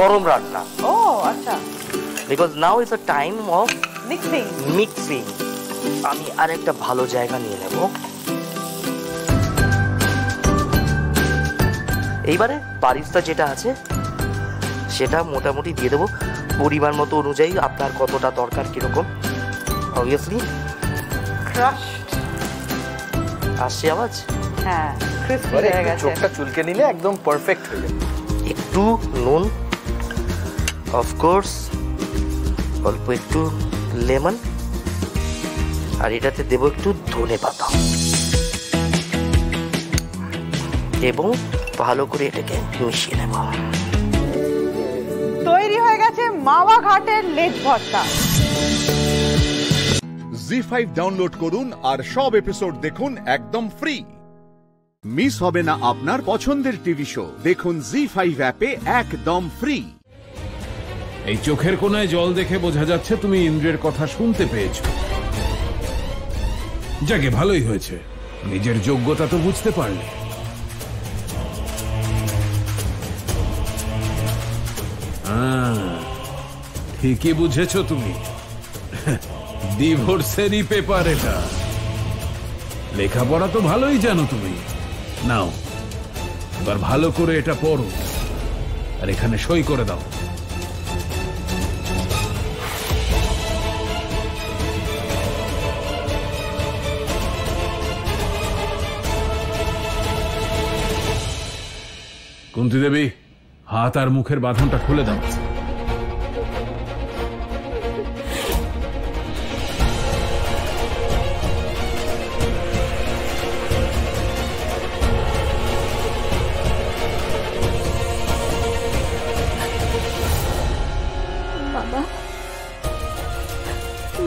গরম রান্না। ও আচ্ছা, because now is a time of mixing. আমি আরেকটা ভালো জায়গা নিয়ে নেব। এইবারে বারিস্তা যেটা আছে সেটা মোটামুটি দিয়ে দেবো পরিমাণ মতো অনুযায়ী, আপনার কতটা দরকার কিরকম। অবভিয়াসলি আসছে আওয়াজ, হ্যাঁ, ক্রিসপি হয়ে গেছে। চোখটা চুলকে নিলে একদম পারফেক্ট হয়ে যাবে। একটু নুন, অফকোর্স অল্প একটু লেমন, আর এটাতে দেবো একটু ধনেপাতা, এবং ভালো করে এটাকে মিশিয়ে নেব। তৈরি হয়ে গেছে মাওয়া ঘাটের লেজ ভর্তা। জি5 ডাউনলোড করুন আর সব এপিসোড দেখুন একদম ফ্রি। মিস হবে না আপনার পছন্দের টিভি শো, দেখুন জি5 অ্যাপে একদম ফ্রি। এই চোখের কোনায় জল দেখে বোঝা যাচ্ছে তুমি ইন্দ্রের কথা শুনতে পেয়েছো। যাকে ভালোই হয়েছে, নিজের যোগ্যতা তো বুঝতে পারলে। ঠিকই বুঝেছ তুমি, ডিভোর্সেরই পেপার এটা। লেখাপড়া তো ভালোই জানো তুমি। নাও এবার ভালো করে এটা পড়ো আর এখানে সই করে দাও। কুন্তি দেবী, হাত আর মুখের বাঁধনটা খুলে দাও। বাবা,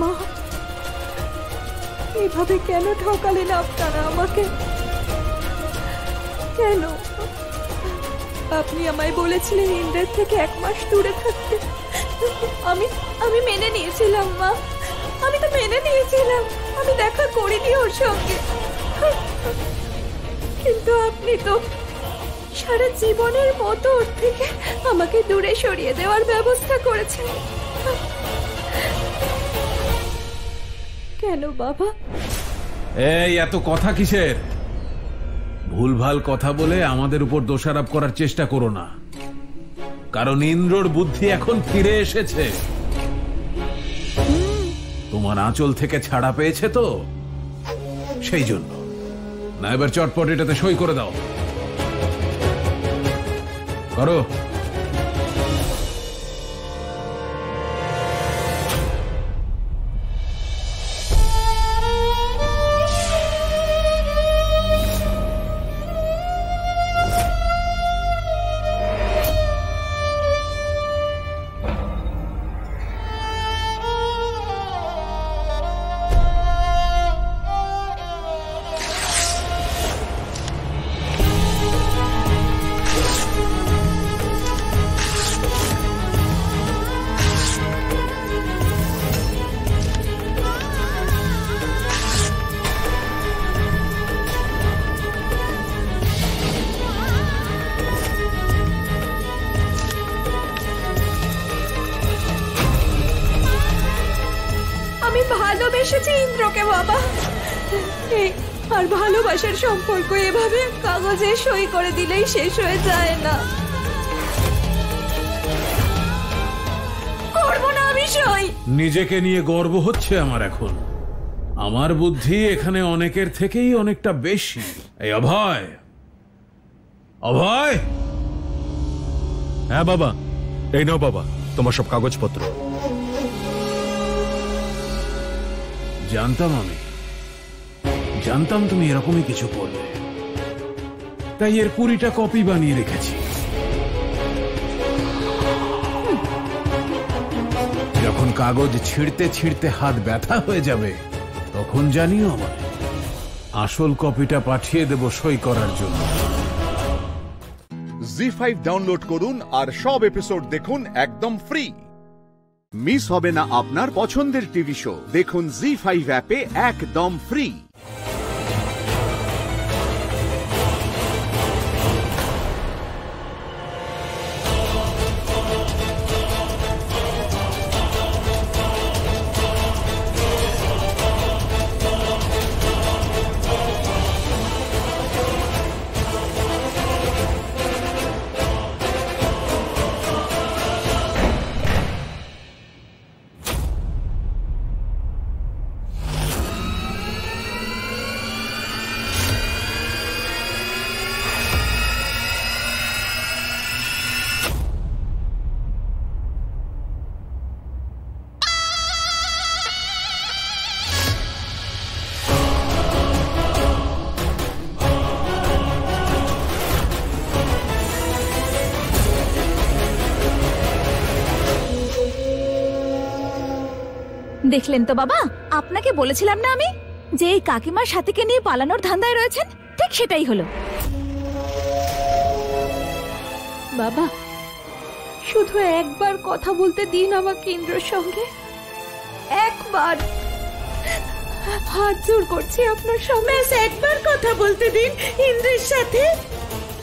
মা, এভাবে কেন ঠকালেন আপনারা আমাকে? কেন? আপনি আমায় বলেছিলেন ইন্দ্রের থেকে 1 মাস দূরে থাকতে। আমি মেনে নিয়েছিলাম মা, আমি তো মেনে নিয়েছিলাম। আমি দেখা করিনি ওর সঙ্গে, কিন্তু আপনি তো সারা জীবনের মতো ওর থেকে আমাকে দূরে সরিয়ে দেওয়ার ব্যবস্থা করেছেন। কেন বাবা? এই এত কথা কিসের? ভুলভাল কথা বলে আমাদের উপর দোষারোপ করার চেষ্টা করো না, কারণ ইন্দ্রর বুদ্ধি এখন ফিরে এসেছে। তোমার আঁচল থেকে ছাড়া পেয়েছে তো, সেই জন্য। না, এবার চটপট এটাতে সই করে দাও। করো। ভালোবেসেছি ইন্দ্রকে বাবা। আর ভালোবাসার সম্পর্ক এভাবে কাগজে সই করে দিলেই শেষ হয়ে যায় না। করবো না আমি সই। নিজেকে নিয়ে গর্ব হচ্ছে আমার এখন। আমার বুদ্ধি এখানে অনেকের থেকেই অনেকটা বেশি। এই অভয়, অভয়। হ্যাঁ বাবা, এই নাও বাবা তোমার সব কাগজপত্র। জানতাম তুমি এরকমই কিছু করবে, তাই এর 20টা কপি বানিয়ে রেখেছি। যখন কাগজ ছিঁড়তে ছিঁড়তে হাত ব্যথা হয়ে যাবে তখন জানিও আমায়, আসল কপিটা পাঠিয়ে দেব সই করার জন্য। জি5 ডাউনলোড করুন আর সব এপিসোড দেখুন একদম ফ্রি। মিস হবে না আপনার পছন্দের টিভি শো। দেখুন জি5 অ্যাপে একদম ফ্রি। দেখলেন তো বাবা, আপনাকে বলেছিলাম না আমি যে এই কাকিমার সাথীকে নিয়ে পালানোর ধান্দায় রয়েছেন, ঠিক সেটাই হলো। বাবা শুধু একবার কথা বলতে দিন আমাকে ইন্দ্রর সঙ্গে, একবার। হাত জোর করছি আপনার সামনে, একবার কথা বলতে দিন ইন্দ্রের সাথে।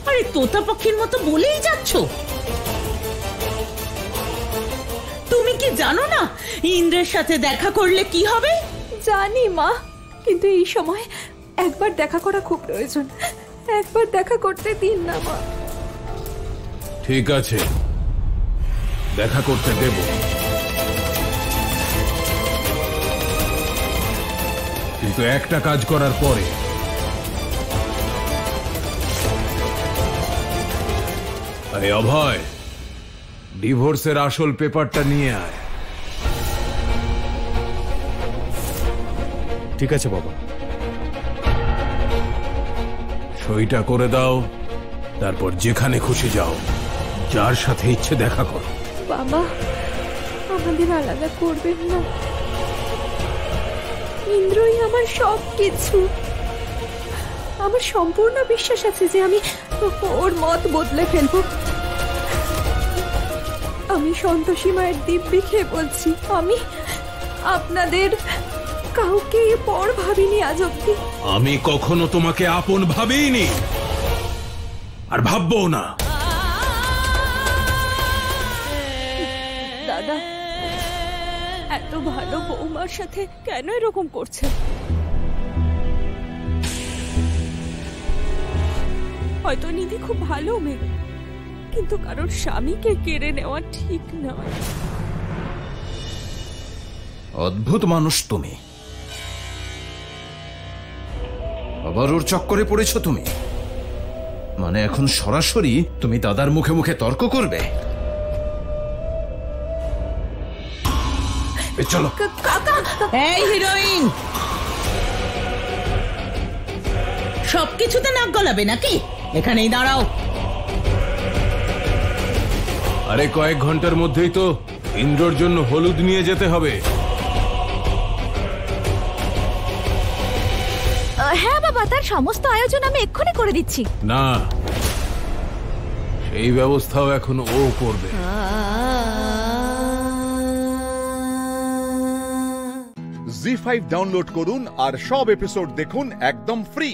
আরে তোতা পাখির মতো বলেই যাচ্ছ। তুমি কি জানো না ইন্দ্রের সাথে দেখা করলে কি হবে? জানি মা, কিন্তু এই সময় একবার দেখা করা খুব প্রয়োজন। একবার দেখা করতে দিন না মা। ঠিক আছে, দেখা করতে দেব। কিন্তু একটা কাজ করার পরে। আরে অভয়, ডিভোর্সের আসল পেপারটা নিয়ে আয়। ঠিক আছে বাবা। সইটা করে দাও, তারপর যেখানে খুশি যাও, যার সাথে ইচ্ছে দেখা করো। বাবা আমাদের আলাদা করবেন না। ইন্দ্রই আমার সব কিছু। আমার সম্পূর্ণ বিশ্বাস আছে যে আমি ওর মত বদলে ফেলবো। আমি সন্তোষী মায়ের দিব্যি খেয়ে বলছি, আমি আপনাদের কাউকে পর ভাবিনি আজ অব্দি। আমি কখনো তোমাকে আপন ভাবিনি, আর ভাববো না। দাদা এত ভালো বৌমার সাথে কেন এরকম করছে? হয়তো নিধি খুব ভালো মেয়ে, কিন্তু কারোর স্বামীকে কেড়ে নেওয়া ঠিক নয়। অদ্ভুত মানুষ তুমি। আবার ওর চক্করে পড়েছ তুমি? মানে এখন সরাসরি তুমি দাদার মুখে মুখে তর্ক করবে? চলো। এই হিরোইন, সবকিছুতে নাক গলাবে নাকি? এখানেই দাঁড়াও। আরে কয়েক ঘন্টার মধ্যেই তো ইন্দ্রর জন্য হলুদ নিয়ে যেতে হবে। হ্যাঁ বাবা, তার সমস্ত আয়োজন আমি এক্ষুনি করে দিচ্ছি। না, সেই ব্যবস্থাও এখন ও করবে। জি5 ডাউনলোড করুন আর সব এপিসোড দেখুন একদম ফ্রি।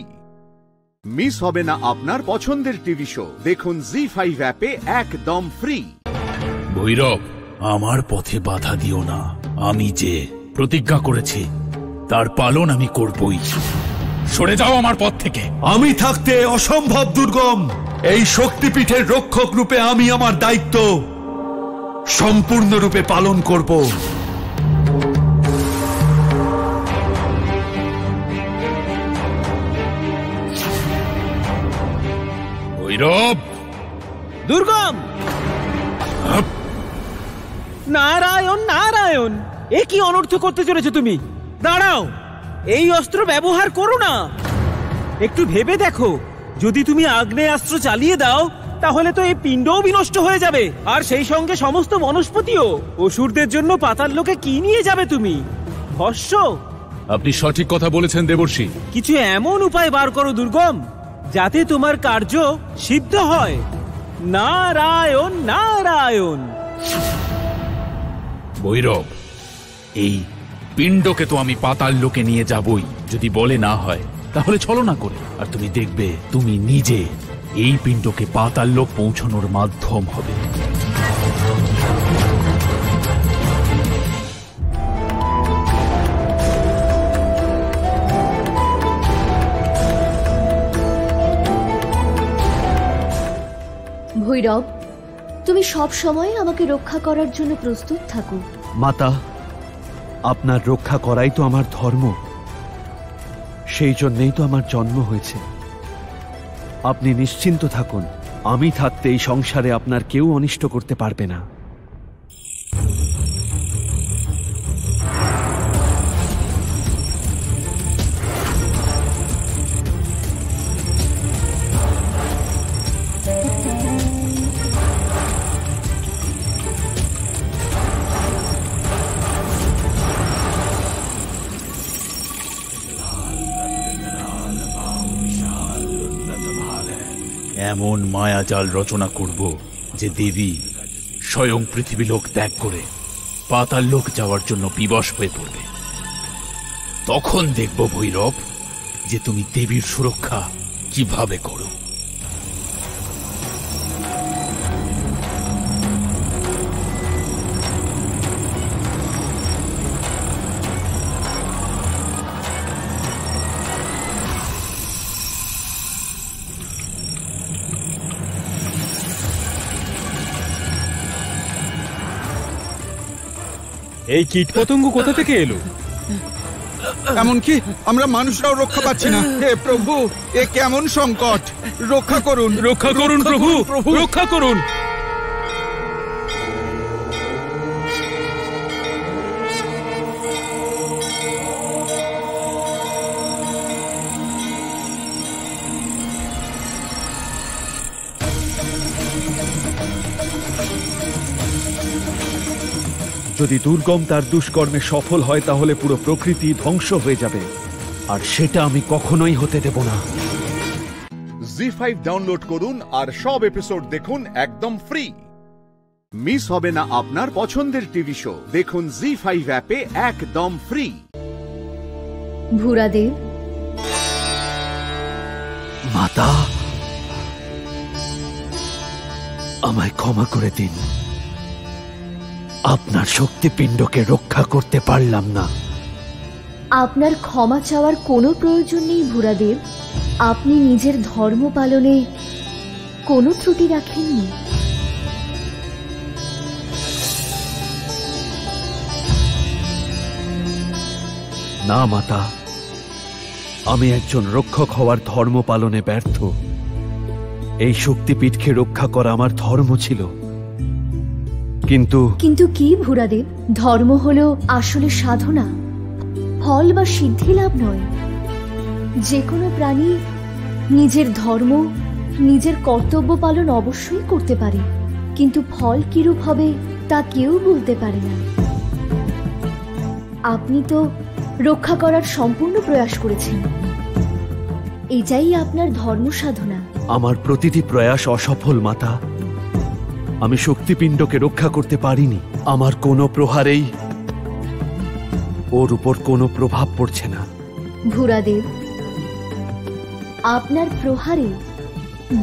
মিস হবে না আপনার পছন্দের টিভি শো। দেখুন জি5 অ্যাপে একদম ফ্রি। ভৈরব, আমার পথে বাধা দিও না। আমি যে প্রতিজ্ঞা করেছি, তার পালন আমি করবই। সরে যাও আমার পথ থেকে। আমি থাকতে অসম্ভব দুর্গম। এই শক্তিপীঠের রক্ষক রূপে আমি আমার দায়িত্ব সম্পূর্ণরূপে পালন করব। ভৈরব! দুর্গম! নারায়ণ নারায়ণ, এ কি অনর্থ করতে চলেছো তুমি? দাঁড়াও, এই অস্ত্র ব্যবহার করো না। একটু ভেবে দেখো, যদি তুমি আগ্নেয়াস্ত্র চালিয়ে দাও তাহলে তো এই পিণ্ডও বিনষ্ট হয়ে যাবে, আর সেই সঙ্গে সমস্ত বনস্পতিও। অসুরদের জন্য পাতাল লোকে কি নিয়ে যাবে তুমি? ভস্য? আপনি সঠিক কথা বলেছেন দেবর্ষি। কিছু এমন উপায় বার করো দুর্গম, যাতে তোমার কার্য সিদ্ধ হয়। নারায়ণ নারায়ণ। ভৈরব, এই পিণ্ডকে তো আমি পাতাল লোকে নিয়ে যাবই, যদি বলে না হয় তাহলে ছলনা করে। আর তুমি দেখবে তুমি নিজে এই পিণ্ডকে পাতাল লোক পৌঁছানোর মাধ্যম হবে। ভৈরব, তুমি সব সময় আমাকে রক্ষা করার জন্য প্রস্তুত থাকো। মাতা, আপনার রক্ষা করাই তো আমার ধর্ম, সেই জন্যই তো আমার জন্ম হয়েছে। আপনি নিশ্চিন্ত থাকুন, আমি থাকতে এই সংসারে আপনার কেউ অনিষ্ট করতে পারবে না। এমন মায়াজাল রচনা করব যে দেবী স্বয়ং পৃথিবী লোক ত্যাগ করে পাতাল লোক যাওয়ার জন্য বিবশ হয়ে পড়বে। তখন দেখব ভৈরব যে তুমি দেবীর সুরক্ষা কিভাবে করো। এই কীটপতঙ্গ কোথা থেকে এলো? এমনকি আমরা মানুষরাও রক্ষা পাচ্ছি না। হে প্রভু, এ কেমন সংকট! রক্ষা করুন, রক্ষা করুন প্রভু, রক্ষা করুন। যদি দুর্গম তার দুষ্কর্মে সফল হয় তাহলে পুরো প্রকৃতি ধ্বংস হয়ে যাবে, আর সেটা আমি কখনোই হতে দেব না। জি5 ডাউনলোড করুন আর সব এপিসোড দেখুন একদম ফ্রি। মিস হবে না আপনার পছন্দের টিভি শো, দেখুন জি5 অ্যাপে একদম ফ্রি। ভূরাদেব, মাতা, আমায় ক্ষমা করে দিন। আপনার শক্তিপিণ্ডকে রক্ষা করতে পারলাম না। আপনার ক্ষমা চাওয়ার কোনো প্রয়োজন নেই ভূরাদেব। আপনি নিজের ধর্ম পালনে কোনো ত্রুটি রাখেননি। না মাতা, আমি একজন রক্ষক হওয়ার ধর্ম পালনে ব্যর্থ। এই শক্তিপীঠকে রক্ষা করা আমার ধর্ম ছিল, কিন্তু কি ভূরাদেব? ধর্ম হলো আসলে সাধনা, ফল বা সিদ্ধি লাভ নয়। যে কোনো প্রাণী নিজের ধর্ম, নিজের কর্তব্য পালন অবশ্যই করতে পারে, কিন্তু ফল কিরূপ হবে তা কেউ বলতে পারে না। আপনি তো রক্ষা করার সম্পূর্ণ প্রয়াস করেছেন, এটাই আপনার ধর্ম সাধনা। আমার প্রতিটি প্রয়াস অসফল মাতা। আমি শক্তিপিণ্ডকে রক্ষা করতে পারিনি। আমার কোনো প্রহারেই ওর উপর কোনো প্রভাব পড়ছে না। ভূরাদেব, আপনার প্রহারে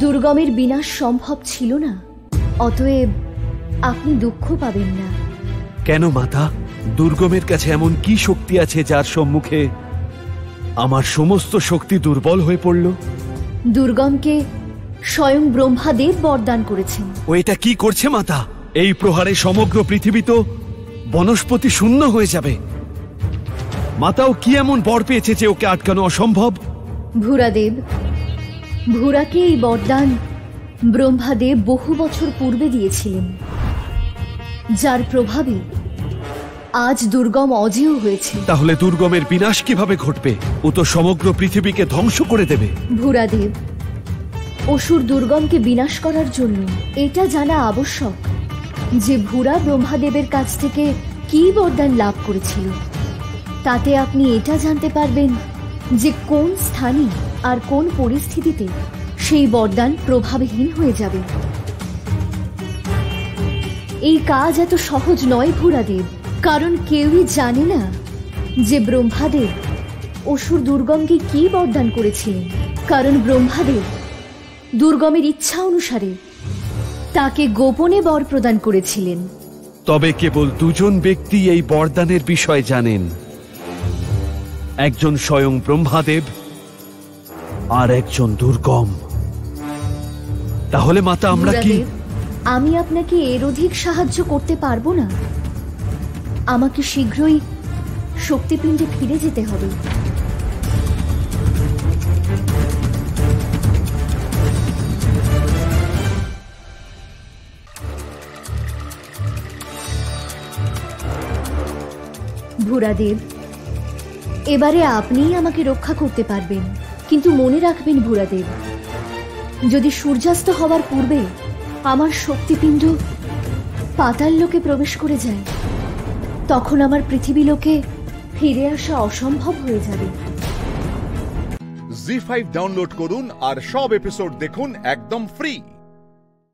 দুর্গমের বিনাশ সম্ভব ছিল না, অতএব আপনি দুঃখ পাবেন না। কেন মাতা? দুর্গমের কাছে এমন কি শক্তি আছে যার সম্মুখে আমার সমস্ত শক্তি দুর্বল হয়ে পড়ল? দুর্গমকে স্বয়ং ব্রহ্মাদেব বরদান করেছেন। ও এটা কি করছে মাতা? এই প্রহারে সমগ্র পৃথিবী তো বনস্পতি শূন্য হয়ে যাবে। মাতাও কি এমন বর পেয়েছে যে ওকে আটকানো অসম্ভব? ভূরাদেব, ভূরাকে এই বরদান ব্রহ্মাদেব বহু বছর পূর্বে দিয়েছিলেন, যার প্রভাবে আজ দুর্গম অজেয় হয়েছে। তাহলে দুর্গমের বিনাশ কিভাবে ঘটবে? ও তো সমগ্র পৃথিবীকে ধ্বংস করে দেবে। ভূরাদেব, অসুর দুর্গমকে বিনাশ করার জন্য এটা জানা আবশ্যক যে ভূরা ব্রহ্মাদেবের কাছ থেকে কি বরদান লাভ করেছিল। তাতে আপনি এটা জানতে পারবেন যে কোন স্থানে আর কোন পরিস্থিতিতে সেই বরদান প্রভাবহীন হয়ে যাবে। এই কাজ এত সহজ নয় ভূরাদেব, কারণ কেউই জানে না যে ব্রহ্মাদেব অসুর দুর্গমকে কি বরদান করেছিলেন। কারণ ব্রহ্মাদেব দুর্গমের ইচ্ছা অনুসারে তাকে গোপনে বর প্রদান করেছিলেন। তবে কেবল দুজন ব্যক্তি এই বরদানের বিষয় জানেন, একজন স্বয়ং ব্রহ্মাদেব আর একজন দুর্গম। তাহলে মাতা আমরা কি? আমি আপনাকে এর অধিক সাহায্য করতে পারবো না। আমাকে শীঘ্রই শক্তিপিণ্ডে ফিরে যেতে হবে। ভূরাদেব, এবারে আপনিই আমাকে রক্ষা করতে পারবেন, কিন্তু মনে রাখবেন ভূরাদেব, যদি সূর্যাস্ত হওয়ার পূর্বে আমার শক্তিপিণ্ড পাতাল লোকে প্রবেশ করে যায়, তখন আমার পৃথিবী লোকে ফিরে আসা অসম্ভব হয়ে যাবে। জি5 ডাউনলোড করুন আর সব এপিসোড দেখুন একদম ফ্রি।